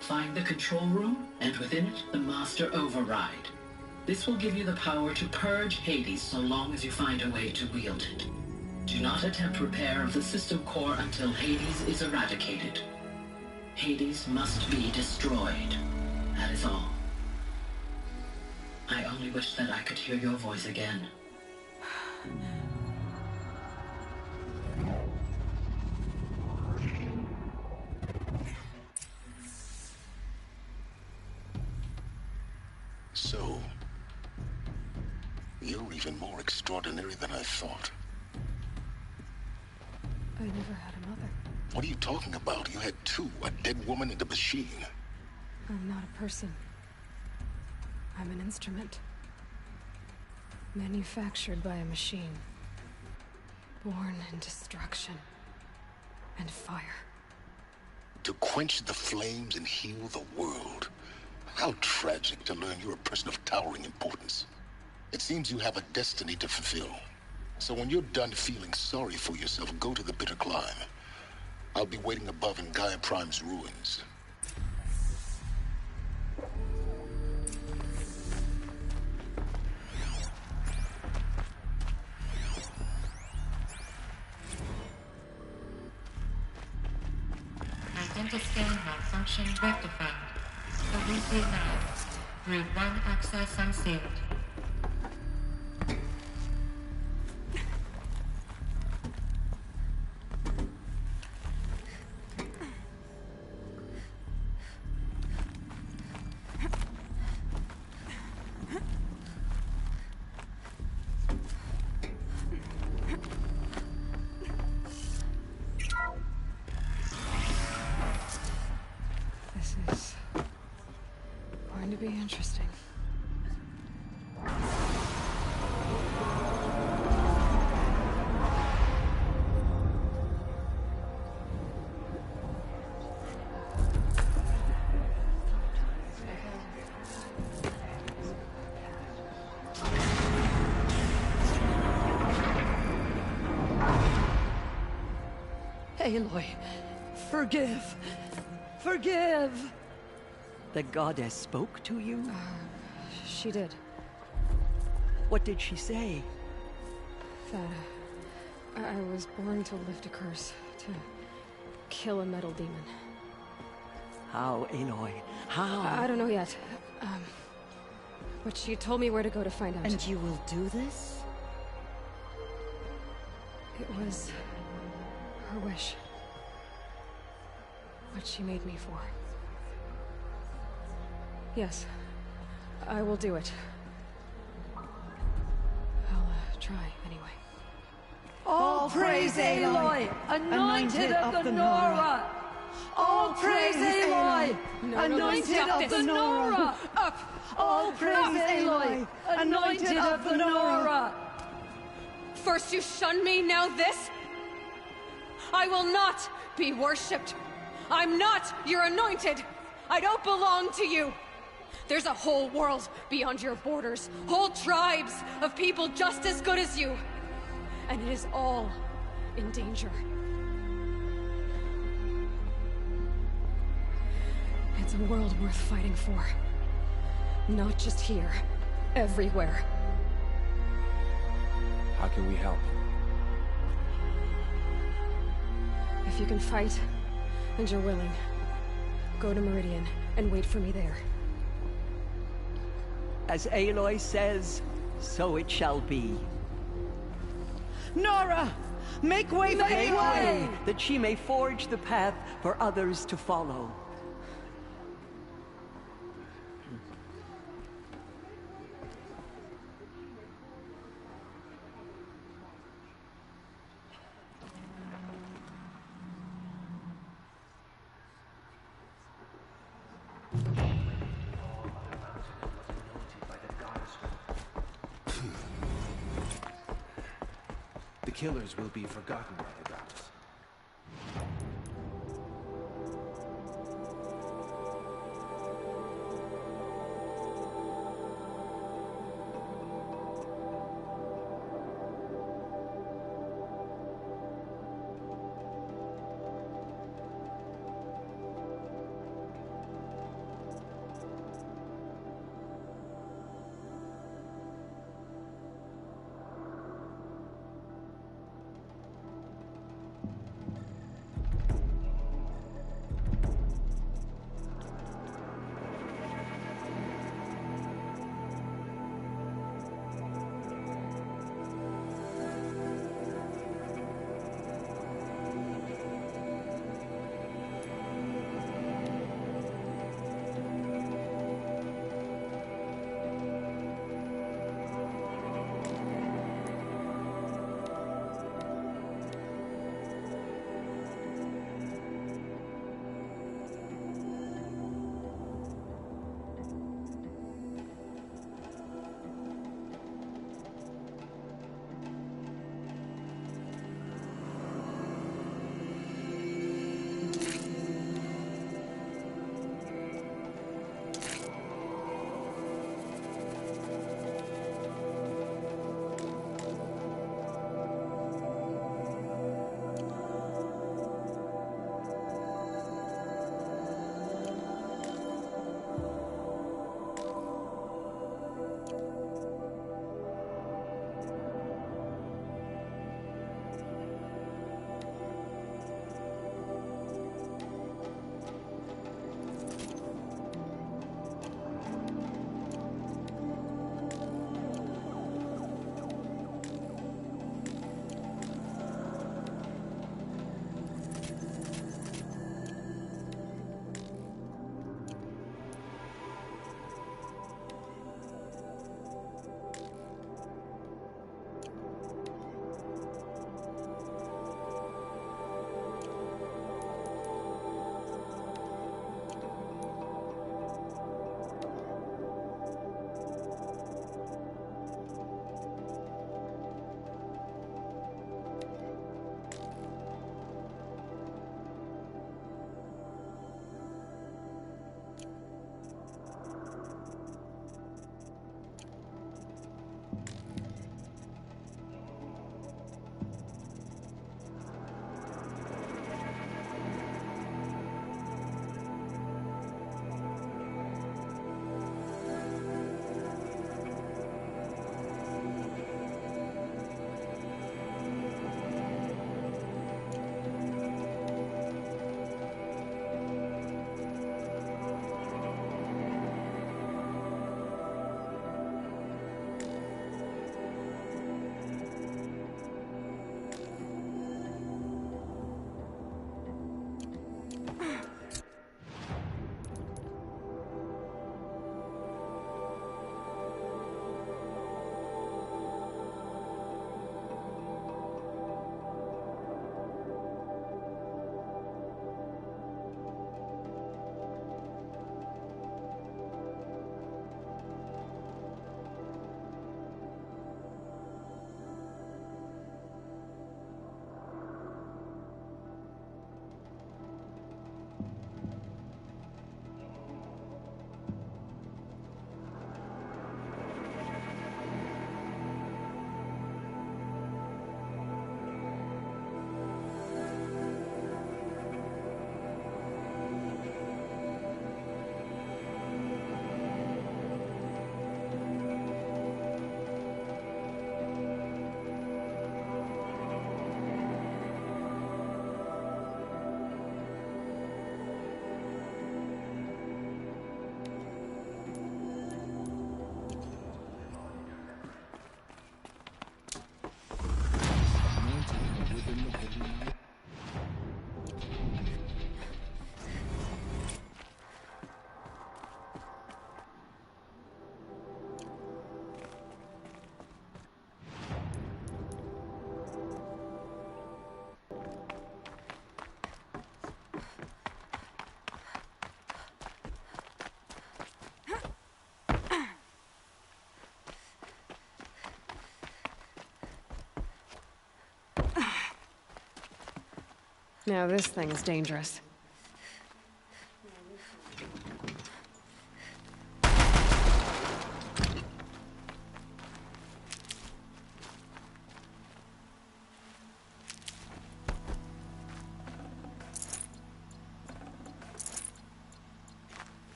Find the control room, and within it, the Master Override. This will give you the power to purge Hades so long as you find a way to wield it. Do not attempt repair of the system core until Hades is eradicated. Hades must be destroyed. That is all. I only wish that I could hear your voice again. So, you're even more extraordinary than I thought. I never had a mother. What are you talking about? You had two, a dead woman and a machine. I'm not a person. I'm an instrument. Manufactured by a machine. Born in destruction and fire. To quench the flames and heal the world. How tragic to learn you're a person of towering importance. It seems you have a destiny to fulfill. So when you're done feeling sorry for yourself, go to the bitter climb. I'll be waiting above in Gaia Prime's ruins. Identiscan malfunction rectified. Elysium 9. Route 1 access unsealed. This is going to be interesting. Aloy, forgive. Forgive! The goddess spoke to you? She did. What did she say? That I was born to lift a curse, to kill a metal demon. How, Aloy? How? I don't know yet. But she told me where to go to find out. And you will do this? It was her wish. What she made me for. Yes, I will do it. I'll try anyway. All praise Aloy, anointed of the Nora! All praise Aloy, anointed of the Nora! Up! All praise Aloy, anointed of the Nora! First you shunned me, now this? I will not be worshipped. I'm not your anointed. I don't belong to you. There's a whole world beyond your borders, whole tribes of people just as good as you. And it is all in danger. It's a world worth fighting for. Not just here, everywhere. How can we help? If you can fight, and you're willing, go to Meridian and wait for me there. As Aloy says, so it shall be. Nora! Make way for Aloy! That she may forge the path for others to follow. The killers will be forgotten by the goddess. Now this thing is dangerous.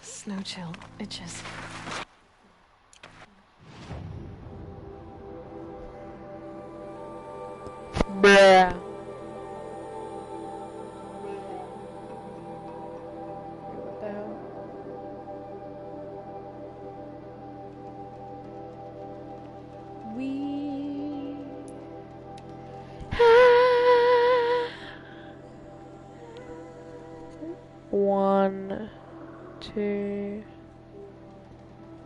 Snow chill itches. Bruh. What the hell? We one, two.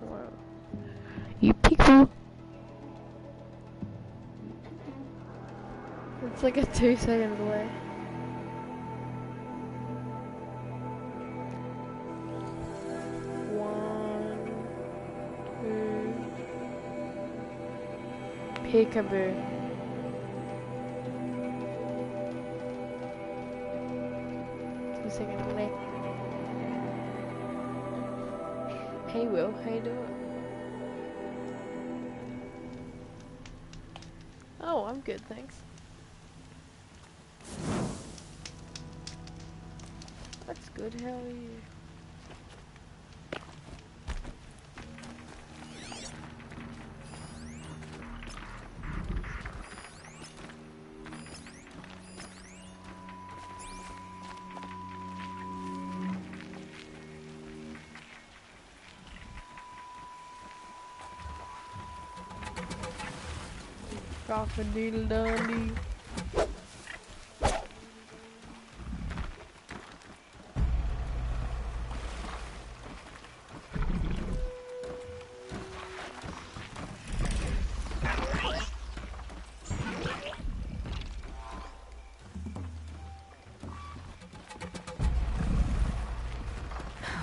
Wow. You pickle. It's like a 2 second delay. One, two. Peekaboo. Second delay. Hey Will, how you doing? Oh, I'm good, thanks. That's good, how are you? Crocodile Dundee.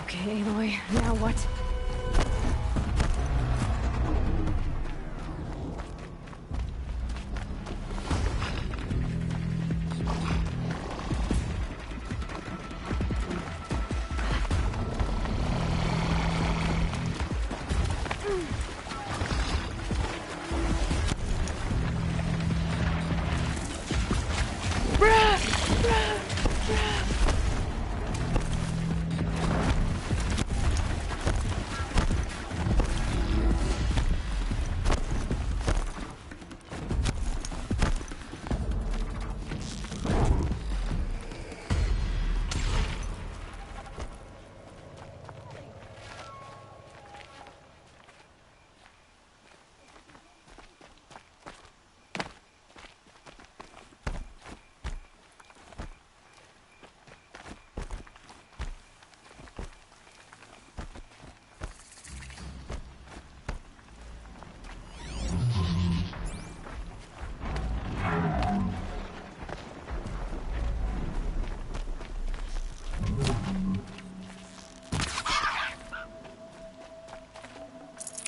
Okay, Aloy, now what?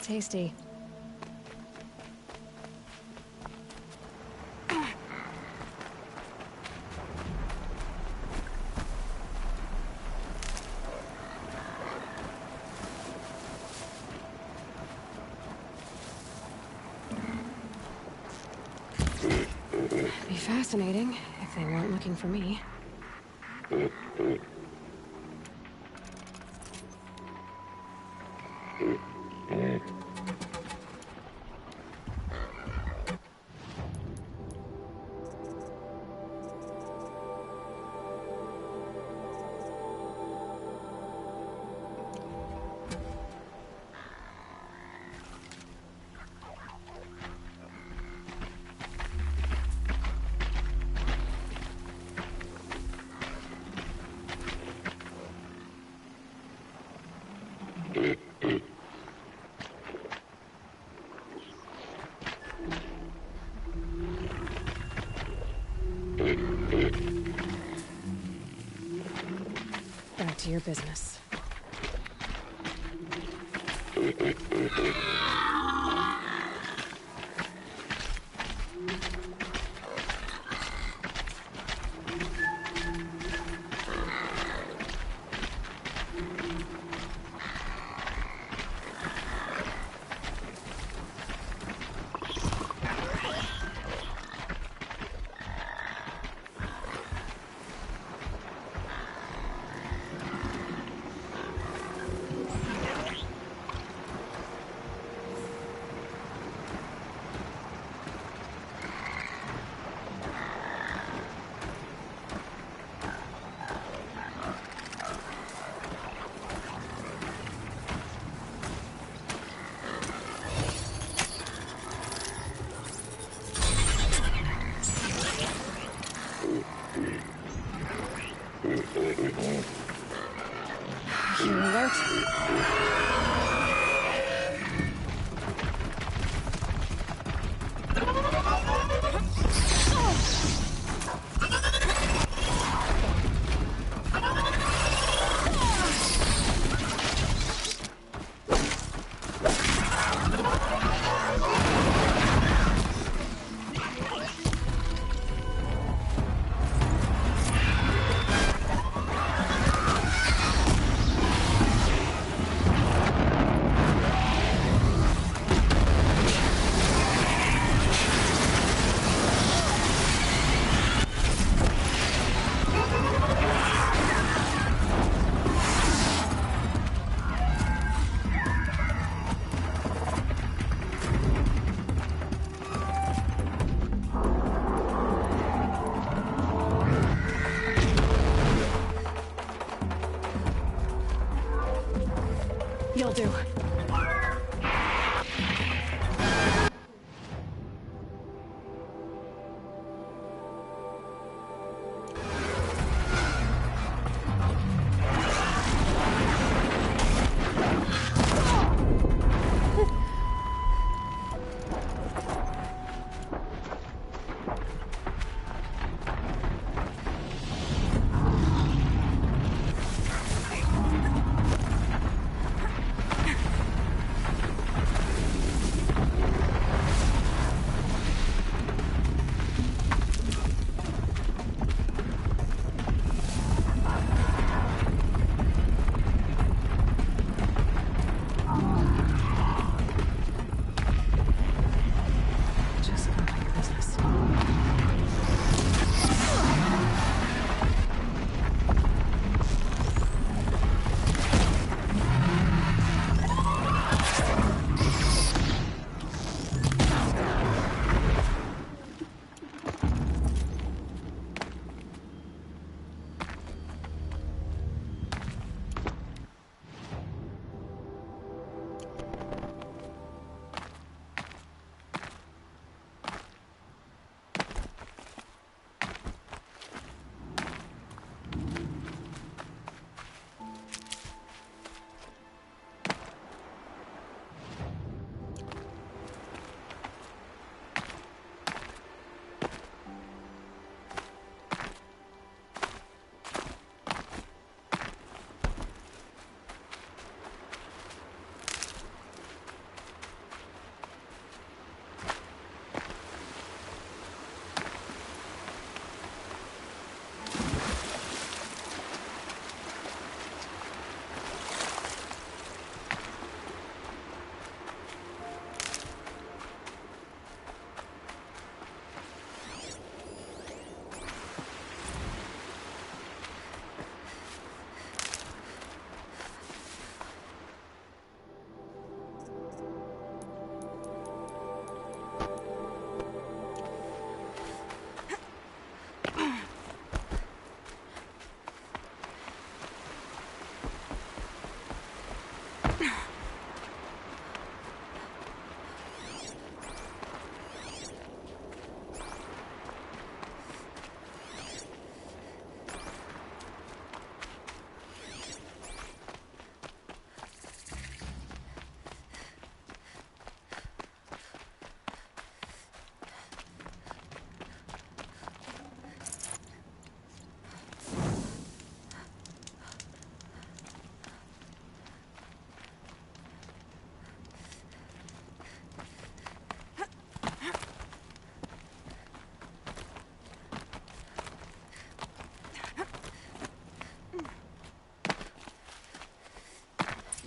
Tasty. Be fascinating if they weren't looking for me. business. Here alert. You'll do.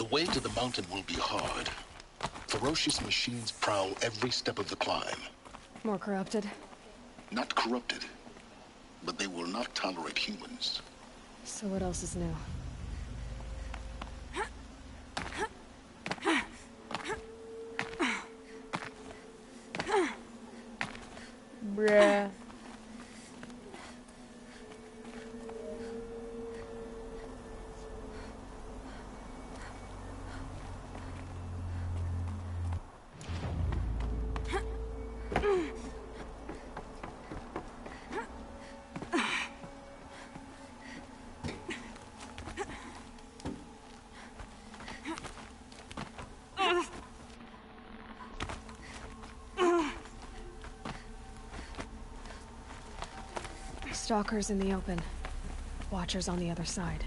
The way to the mountain will be hard. Ferocious machines prowl every step of the climb. More corrupted? Not corrupted, but they will not tolerate humans. So what else is new? Bruh. Stalkers in the open. Watchers on the other side.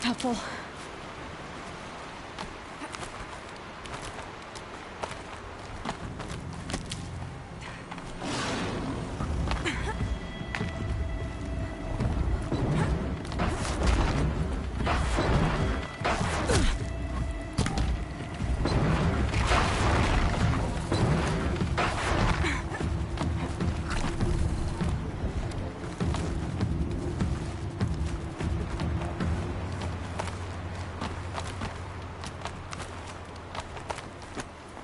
Helpful.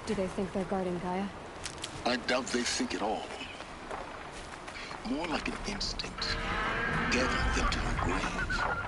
Do they think they're guarding Gaia? I doubt they think at all. More like an instinct. Gathering them to my grave.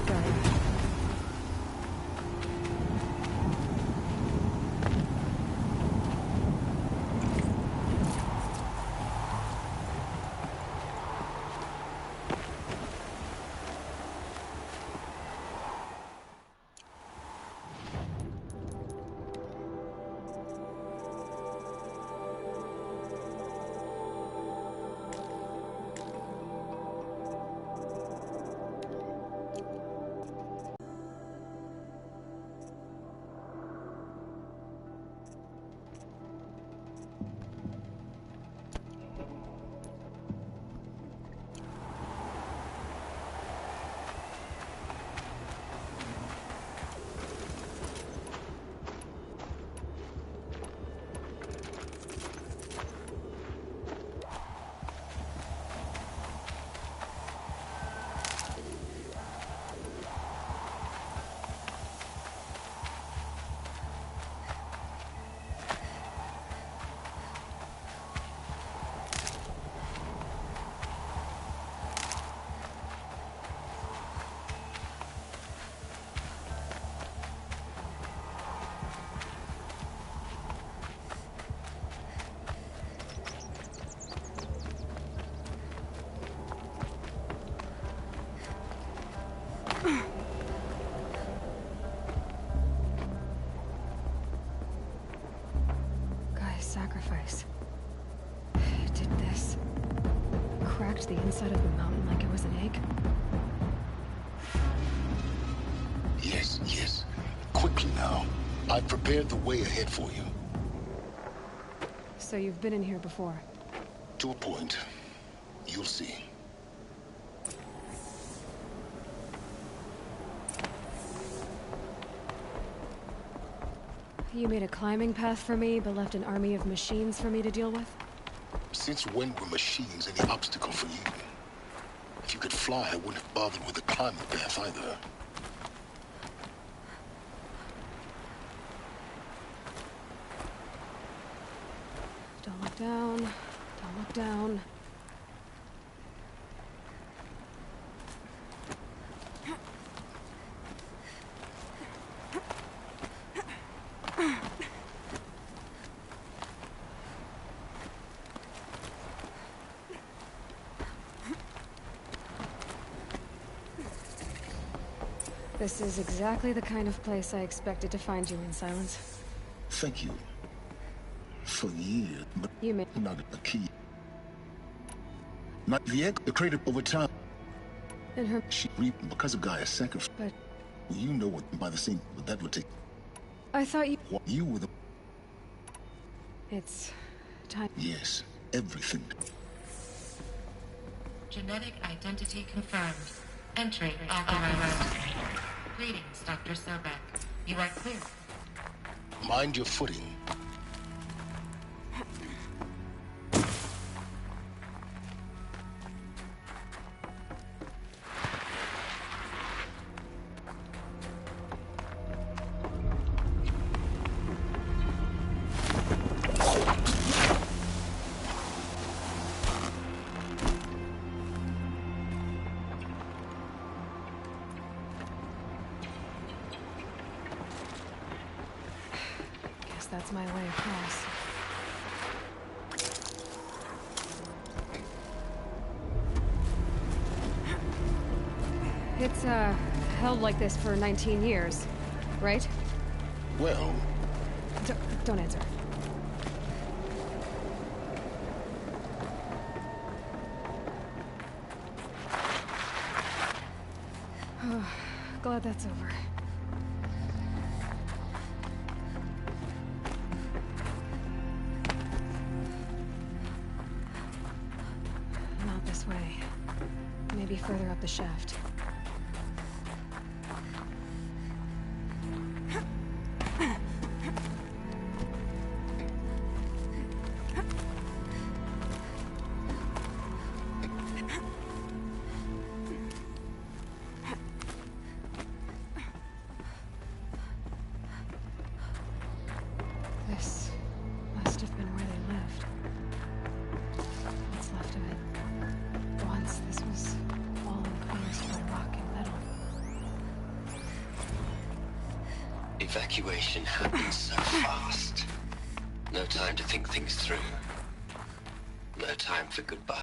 Got it. Sacrifice. It did this. Cracked the inside of the mountain like it was an egg. Yes, yes. Quickly now. I've prepared the way ahead for you. So you've been in here before? To a point. You'll see. You made a climbing path for me, but left an army of machines for me to deal with? Since when were machines any obstacle for you? If you could fly, I wouldn't have bothered with the climbing path either. Don't look down. Don't look down. This is exactly the kind of place I expected to find you in, Silence. Thank you. For years, but you may not a key. Not the egg, the crater over time. And her she reaped because of Gaia's sacrifice. But well, you know what by the same but that would take. I thought you You were the It's time. Yes, everything. Genetic identity confirmed. Entry authorized. Greetings, Dr. Sobek. You are clear. Mind your footing. That's my way across. It's, held like this for 19 years, right? Well... Don't answer. Glad that's over. Not this way. Maybe further up the shaft. This must have been where they lived. What's left of it. Once this was all enclosed by rock and metal. evacuation happened so fast. No time to think things through. No time for goodbye.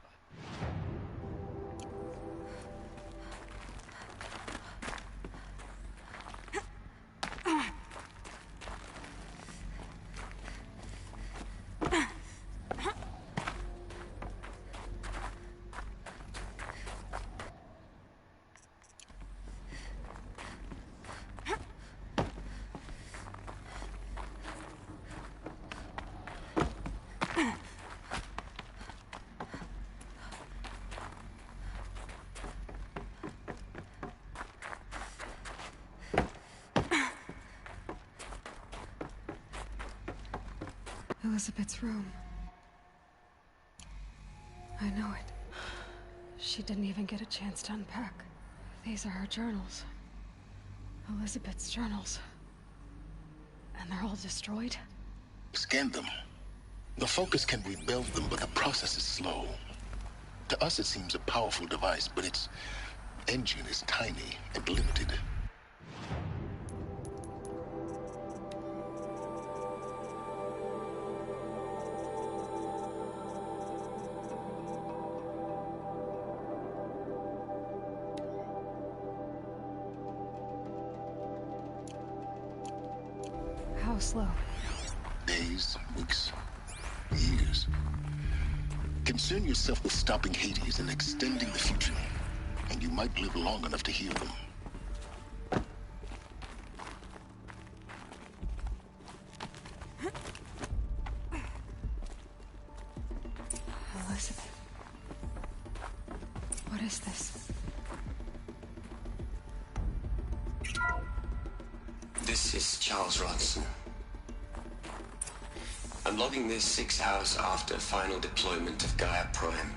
Elizabeth's room. I know it. She didn't even get a chance to unpack. These are her journals. Elizabeth's journals. And they're all destroyed? Scan them. The Focus can rebuild them, but the process is slow. To us, it seems a powerful device, but its engine is tiny and limited. How slow? Days, weeks, years. Concern yourself with stopping Hades and extending the future, and you might live long enough to hear them. Elizabeth. What is this? This is Charles Rodson. I'm logging this 6 hours after final deployment of Gaia Prime.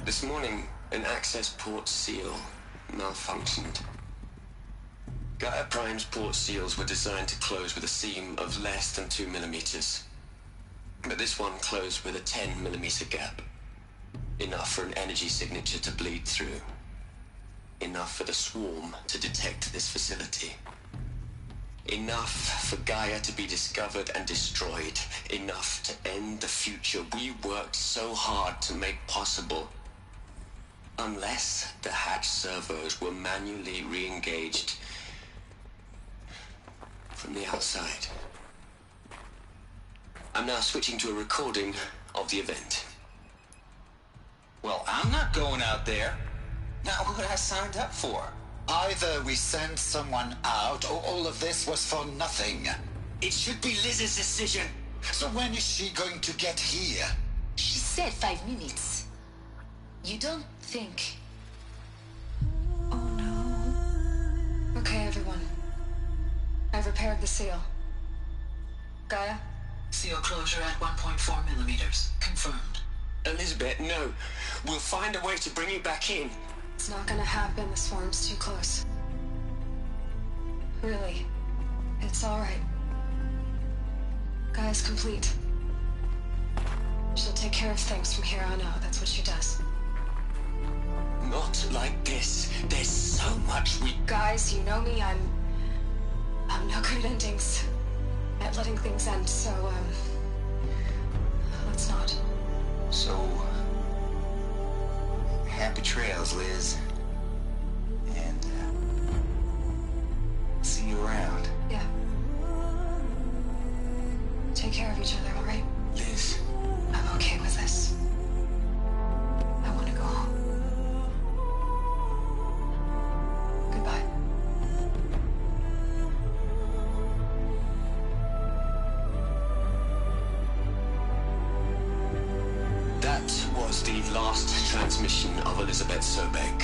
This morning, an access port seal malfunctioned. Gaia Prime's port seals were designed to close with a seam of less than 2 millimeters. But this one closed with a 10 millimeter gap. Enough for an energy signature to bleed through. Enough for the swarm to detect this facility. Enough for Gaia to be discovered and destroyed. Enough to end the future we worked so hard to make possible. Unless the hatch servos were manually re-engaged from the outside. I'm now switching to a recording of the event. Well, I'm not going out there. Not what I signed up for. Either we send someone out, or all of this was for nothing. It should be Liz's decision. So when is she going to get here? She said 5 minutes. You don't think... Oh no. Okay, everyone. I've repaired the seal. Gaia? Seal closure at 1.4 millimeters. Confirmed. Elizabeth, no. We'll find a way to bring you back in. It's not gonna happen. The swarm's too close. Really. It's alright. Gaia's complete. She'll take care of things from here on out. That's what she does. Not like this. There's so much we... Guys, you know me. I'm no good at endings. At letting things end, so, let's not. So... happy trails, Liz. And, see you around. Yeah. Take care of each other, alright? Liz. I'm okay with this. I want to go home. Goodbye. That was the last transmission of Elizabeth Sobek.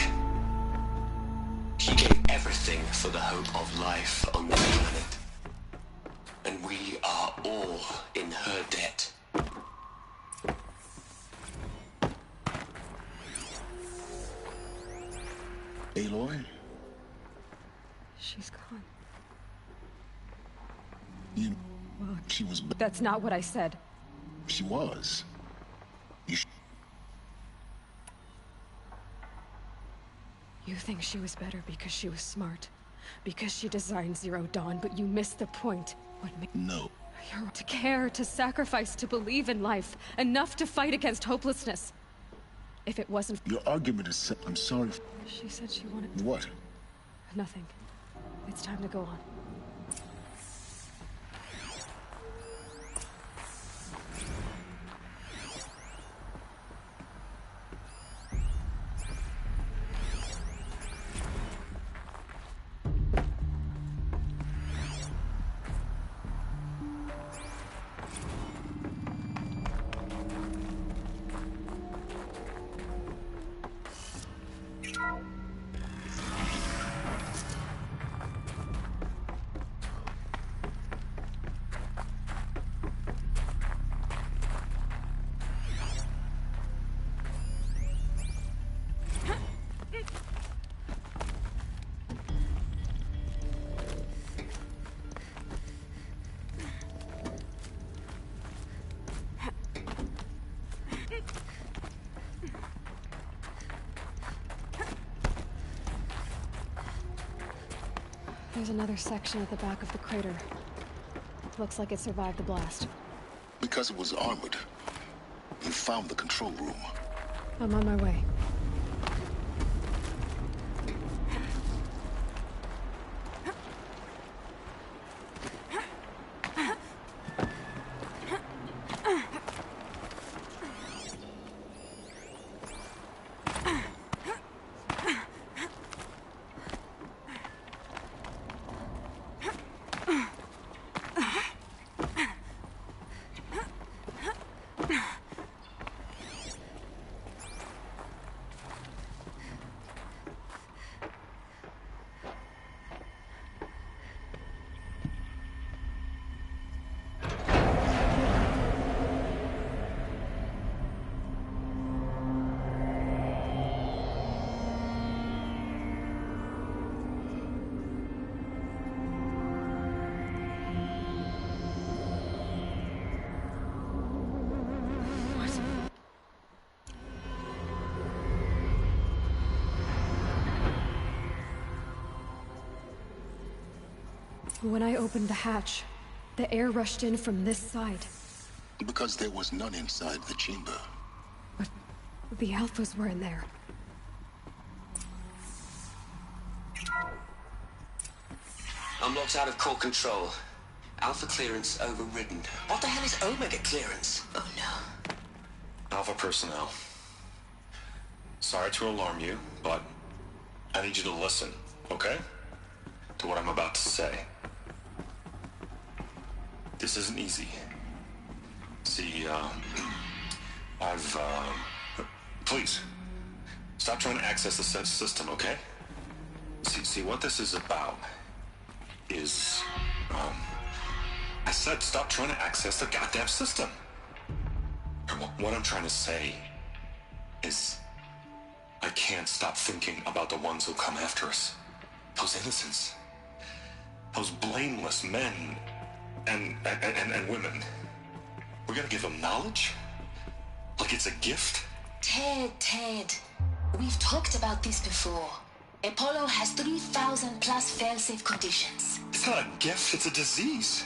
She gave everything for the hope of life on this planet. And we are all in her debt. Aloy? She's gone. Well, she was... That's not what I said. She was. You think she was better because she was smart, Because she designed Zero Dawn, but you missed the point. No. You're to care, to sacrifice, to believe in life. Enough to fight against hopelessness. If it wasn't... Your argument is... I'm sorry. She said she wanted... What? Nothing. It's time to go on. There's another section at the back of the crater. Looks like it survived the blast. Because it was armored. You found the control room. I'm on my way. When I opened the hatch, the air rushed in from this side. Because there was none inside the chamber. But the Alphas were in there. I'm locked out of core control. Alpha clearance overridden. What the hell is Omega clearance? Oh no. Alpha personnel. Sorry to alarm you, but I need you to listen, okay? To what I'm about to say. This isn't easy. See, please, stop trying to access the system, okay? See, what this is about is, I said stop trying to access the goddamn system. What I'm trying to say is, I can't stop thinking about the ones who come after us. Those innocents. Those blameless men and women. We're gonna give them knowledge? Like it's a gift? Ted. We've talked about this before. Apollo has 3,000 plus fail-safe conditions. It's not a gift, it's a disease.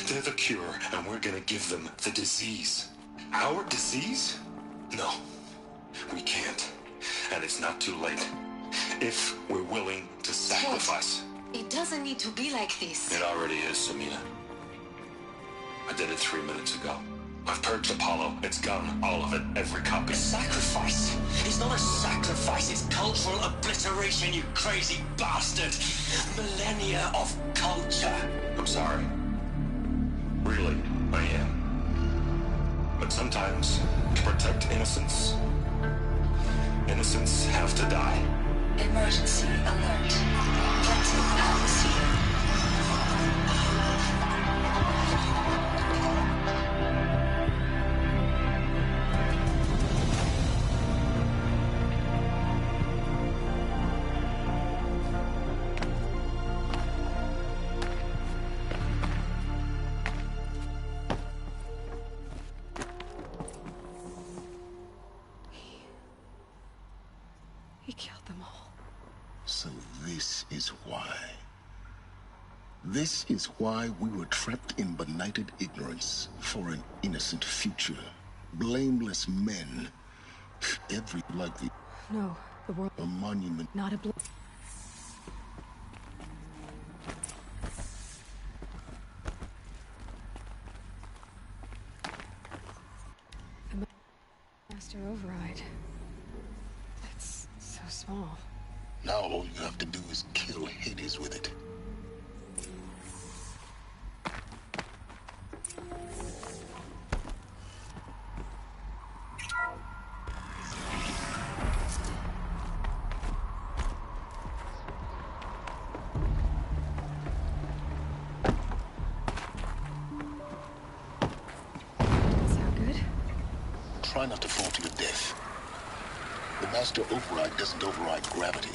They're the cure, and we're gonna give them the disease. Our disease? No, we can't. And it's not too late. If we're willing to sacrifice. Ted, it doesn't need to be like this. It already is, Samina. I did it 3 minutes ago. I've purged Apollo. It's gone. All of it. Every copy. Sacrifice? It's not a sacrifice. It's cultural obliteration, you crazy bastard. Millennia of culture. I'm sorry. Really, I am. But sometimes, to protect innocence, innocents have to die. Emergency alert. Captain atmosphere. He killed them all. So this is why. This is why we were trapped in benighted ignorance for an innocent future. Blameless men. Every like the... No, the world... A monument. Not a The Master Override. It's so small. Now all you have to do is kill Hades with it. Try not to fall to your death. The Master Override doesn't override gravity.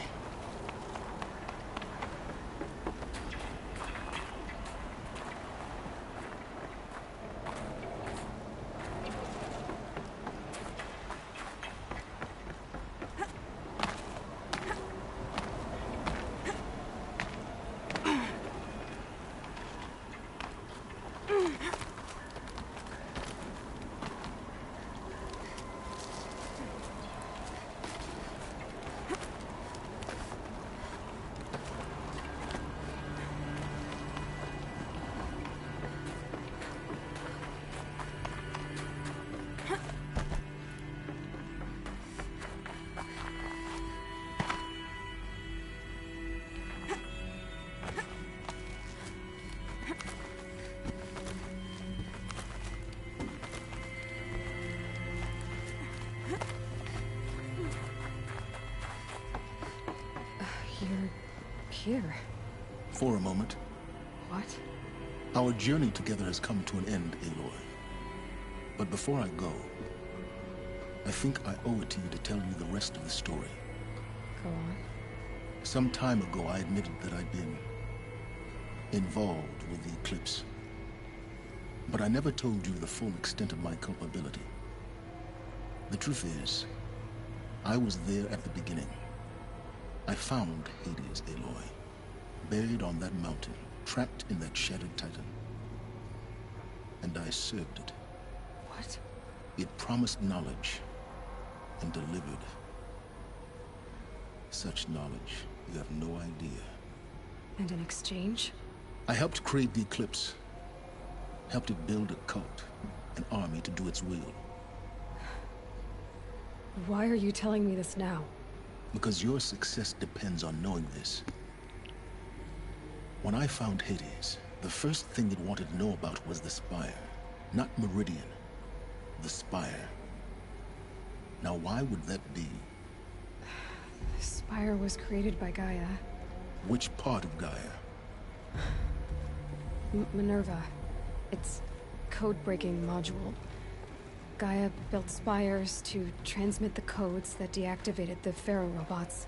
Here. For a moment. What? Our journey together has come to an end, Aloy. But before I go, I think I owe it to you to tell you the rest of the story. Go on. Some time ago, I admitted that I'd been involved with the eclipse. But I never told you the full extent of my culpability. The truth is, I was there at the beginning. I found Hades, Aloy, buried on that mountain, trapped in that shattered titan. And I served it. What? It promised knowledge and delivered. Such knowledge, you have no idea. And in exchange? I helped create the eclipse. Helped it build a cult, an army to do its will. Why are you telling me this now? Because your success depends on knowing this. When I found Hades, the first thing it wanted to know about was the Spire. Not Meridian. The Spire. Now why would that be? The Spire was created by Gaia. Which part of Gaia? Minerva. Its code-breaking module. Gaia built spires to transmit the codes that deactivated the Pharaoh robots,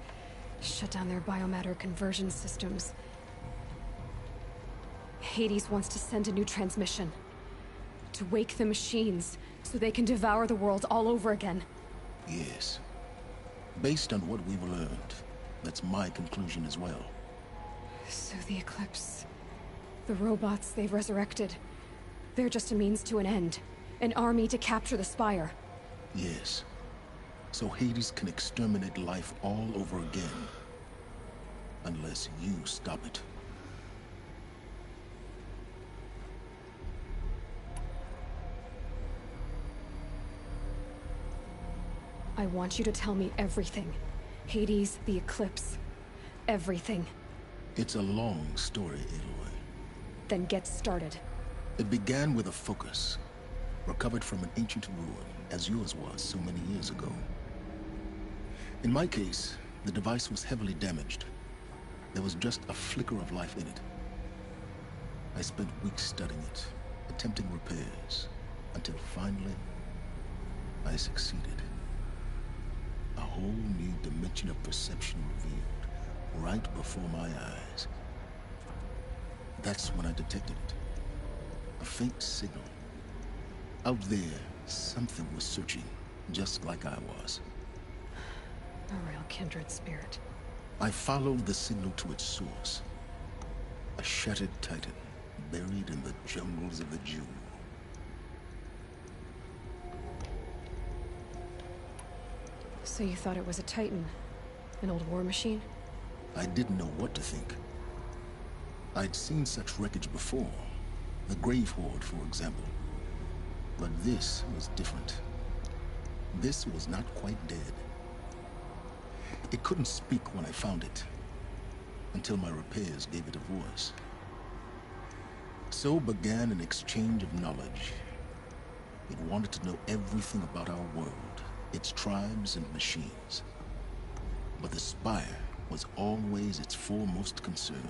shut down their biomatter conversion systems. Hades wants to send a new transmission. To wake the machines, so they can devour the world all over again. Yes. Based on what we've learned, that's my conclusion as well. So the Eclipse... the robots they've resurrected... they're just a means to an end. An army to capture the Spire. Yes. So Hades can exterminate life all over again. Unless you stop it. I want you to tell me everything. Hades, the Eclipse. Everything. It's a long story, Aloy. Then get started. It began with a focus. Recovered from an ancient ruin, as yours was so many years ago. In my case, the device was heavily damaged. There was just a flicker of life in it. I spent weeks studying it, attempting repairs, until finally, I succeeded. A whole new dimension of perception revealed, right before my eyes. That's when I detected it. A faint signal. Out there, something was searching, just like I was. A real kindred spirit. I followed the signal to its source. A shattered titan, buried in the jungles of the Jew. So you thought it was a Titan? An old war machine? I didn't know what to think. I'd seen such wreckage before. The Grave Horde, for example. But this was different. This was not quite dead. It couldn't speak when I found it, until my repairs gave it a voice. So began an exchange of knowledge. It wanted to know everything about our world, its tribes and machines. But the Spire was always its foremost concern.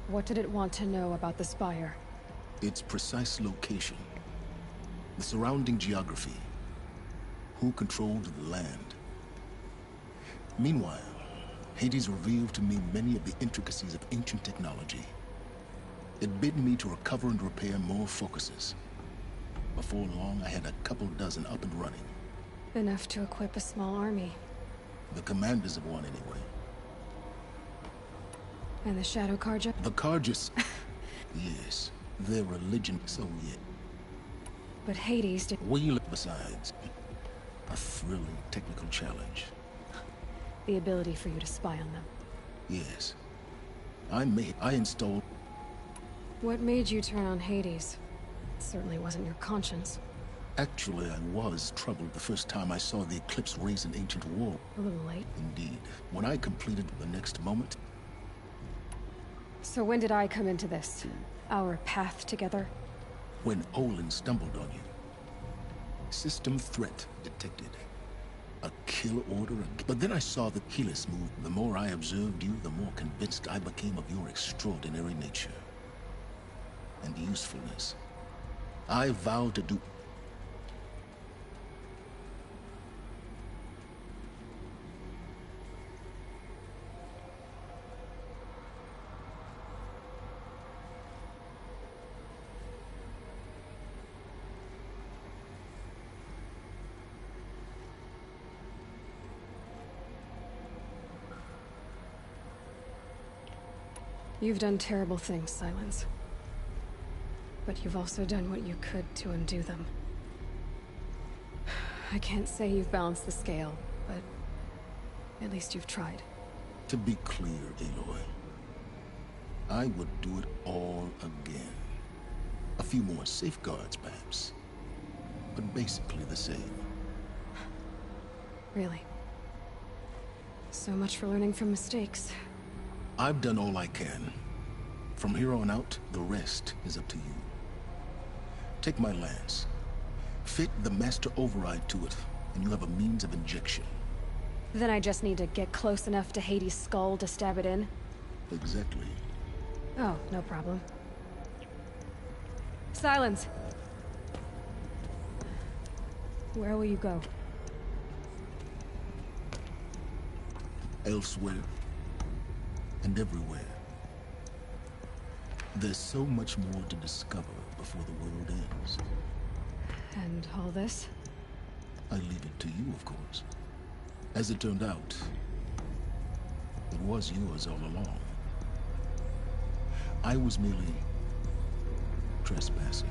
What did it want to know about the Spire? Its precise location, the surrounding geography, who controlled the land. Meanwhile, Hades revealed to me many of the intricacies of ancient technology. It bid me to recover and repair more focuses. Before long, I had a couple dozen up and running. Enough to equip a small army. The commanders of one, anyway. And the Shadow Carja? The Carjas. Yes, their religion, so yet. But Hades did... Besides, a thrilling technical challenge. The ability for you to spy on them. Yes. I installed... What made you turn on Hades? It certainly wasn't your conscience. Actually, I was troubled the first time I saw the eclipse raise an ancient war. A little late. Indeed. When I completed the next moment... So when did I come into this? Our path together? When Olin stumbled on you. System threat detected. A kill order. But then I saw the Helis move. The more I observed you, the more convinced I became of your extraordinary nature. And usefulness. I vowed to do... You've done terrible things, Silence. But you've also done what you could to undo them. I can't say you've balanced the scale, but at least you've tried. To be clear, Aloy, I would do it all again. A few more safeguards, perhaps. But basically the same. Really? So much for learning from mistakes. I've done all I can. From here on out, the rest is up to you. Take my lance. Fit the master override to it, and you have a means of injection. Then I just need to get close enough to Hades' skull to stab it in? Exactly. Oh, no problem. Silence! Where will you go? Elsewhere. And everywhere. There's so much more to discover before the world ends. And all this? I leave it to you, of course. As it turned out, it was yours all along. I was merely trespassing.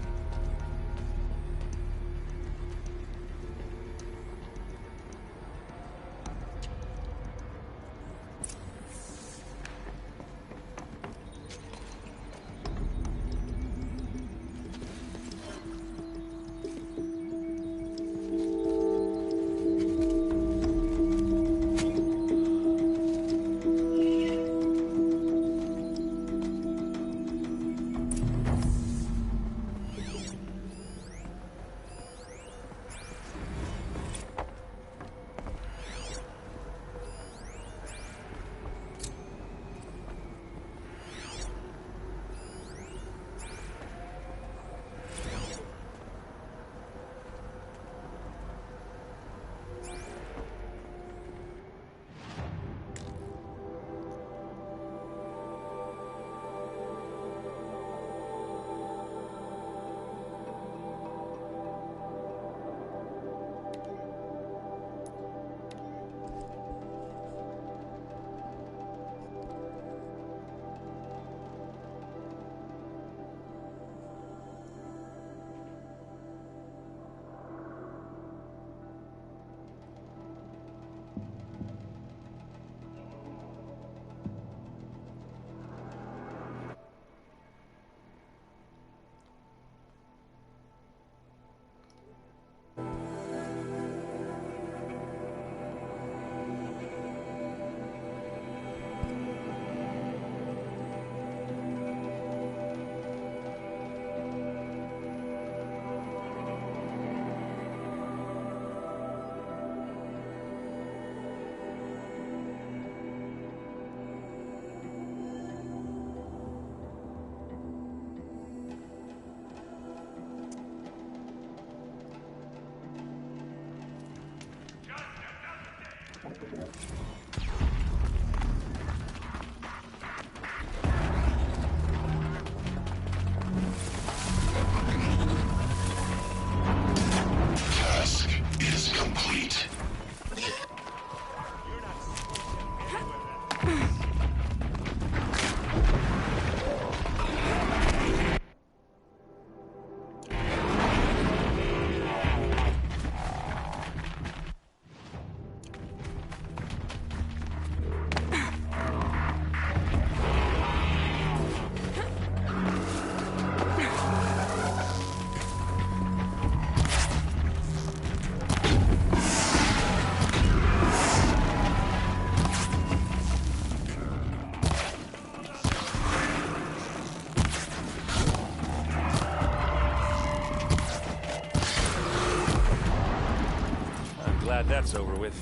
Glad that's over with.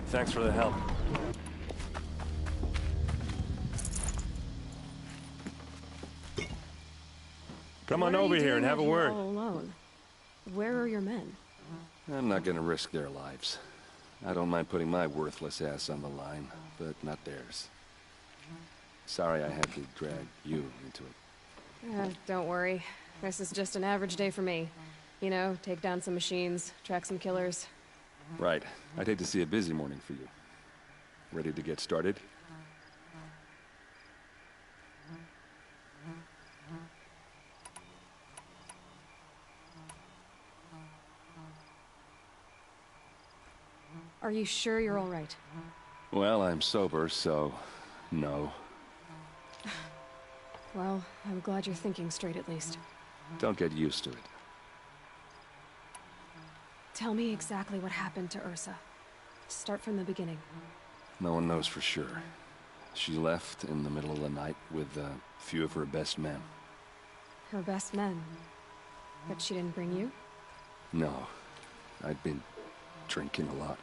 Thanks for the help. Come on over here and have a word. All alone. Where are your men? I'm not gonna risk their lives. I don't mind putting my worthless ass on the line, but not theirs. Sorry I had to drag you into it. Don't worry. This is just an average day for me. You know, take down some machines, track some killers. Right. I'd hate to see a busy morning for you. Ready to get started? Are you sure you're all right? Well, I'm sober, so no. Well, I'm glad you're thinking straight at least. Don't get used to it. Tell me exactly what happened to Ursa. Start from the beginning. No one knows for sure. She left in the middle of the night with a few of her best men. Her best men? But she didn't bring you? No. I'd been drinking a lot.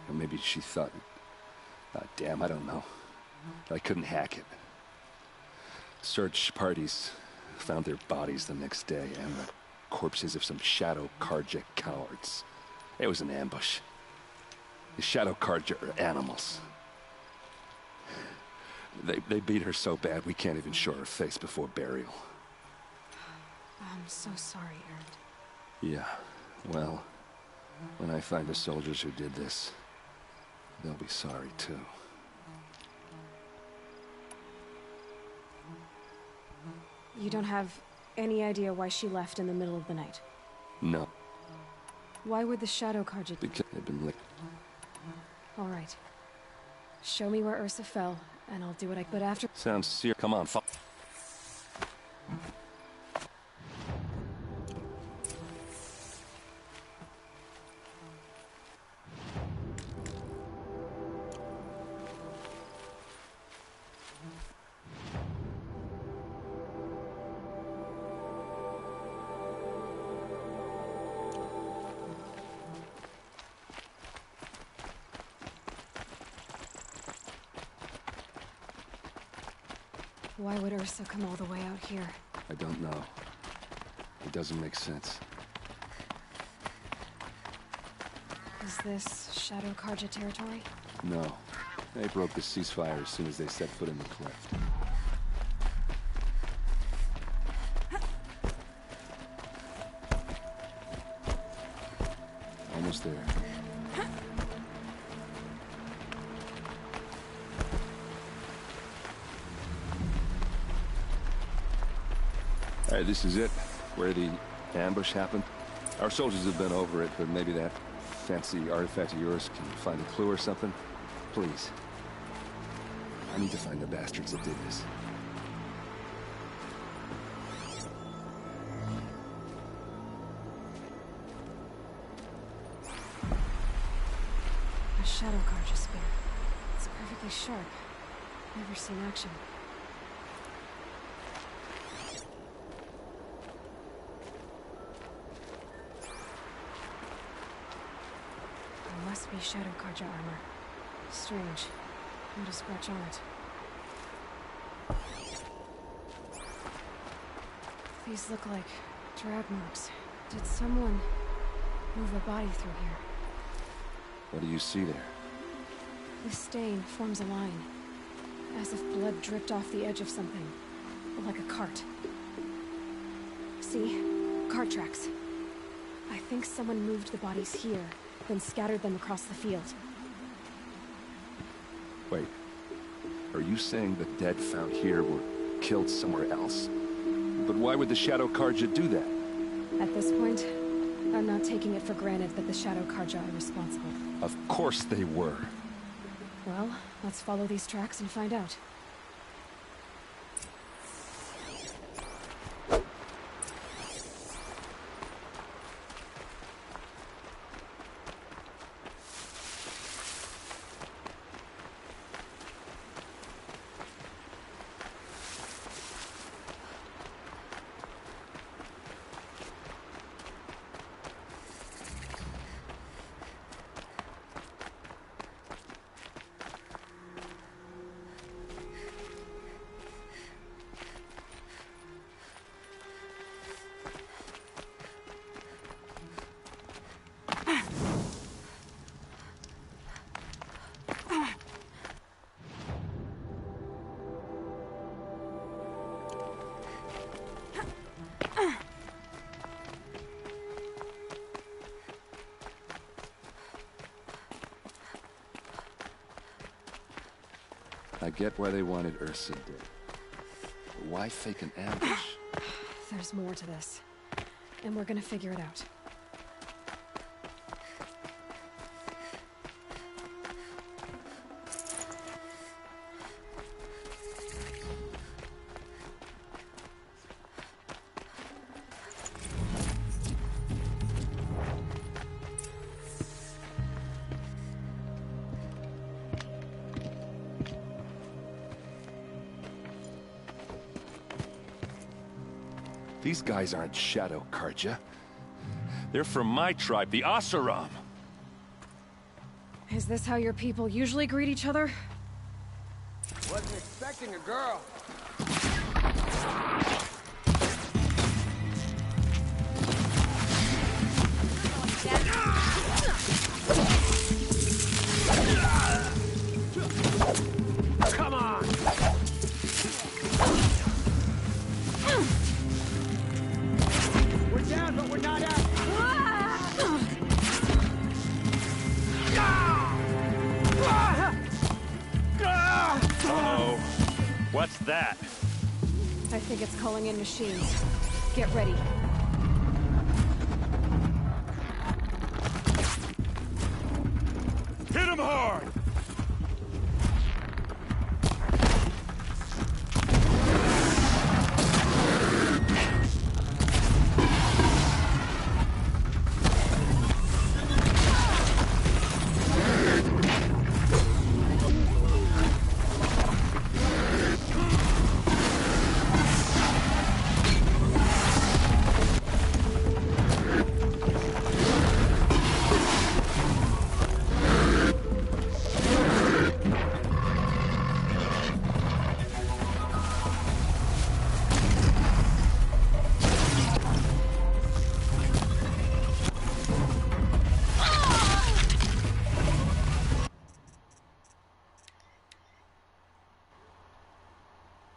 Or maybe she thought... damn, I don't know. I couldn't hack it. Search parties found their bodies the next day, and the corpses of some Shadow Carja cowards. It was an ambush. The Shadow Carja are animals. They beat her so bad we can't even show her face before burial. I'm so sorry, Aaron. Yeah, well, when I find the soldiers who did this, they'll be sorry too. You don't have any idea why she left in the middle of the night? No. Why would the Shadow Carja... Because they've been licked. All right. Show me where Ursa fell, and I'll do what I could after... Sounds serious. Come on, Why would Ursa come all the way out here? I don't know. It doesn't make sense. Is this Shadow Carja territory? No. They broke the ceasefire as soon as they set foot in the cleft. Almost there. Alright, this is it. Where the ambush happened. Our soldiers have been over it, but maybe that fancy artifact of yours can find a clue or something? Please. I need to find the bastards that did this. A Shadow Carja spear. It's perfectly sharp. Never seen action. Must be Shadow Carja armor. Strange. Not a scratch on it. These look like drag marks. Did someone move a body through here? What do you see there? The stain forms a line. As if blood dripped off the edge of something. Like a cart. See? Cart tracks. I think someone moved the bodies here, then scattered them across the field. Wait. Are you saying the dead found here were killed somewhere else? But why would the Shadow Carja do that? At this point, I'm not taking it for granted that the Shadow Carja are responsible. Of course they were. Well, let's follow these tracks and find out. get why they wanted Ursa dead. But why fake an ambush? There's more to this. And we're gonna figure it out. These guys aren't Shadow Karja. They're from my tribe, the Asaram. Is this how your people usually greet each other? Wasn't expecting a girl. Come on! We're down, but we're not out. Uh-oh. What's that? I think it's calling in machines. Get ready. Hit him hard!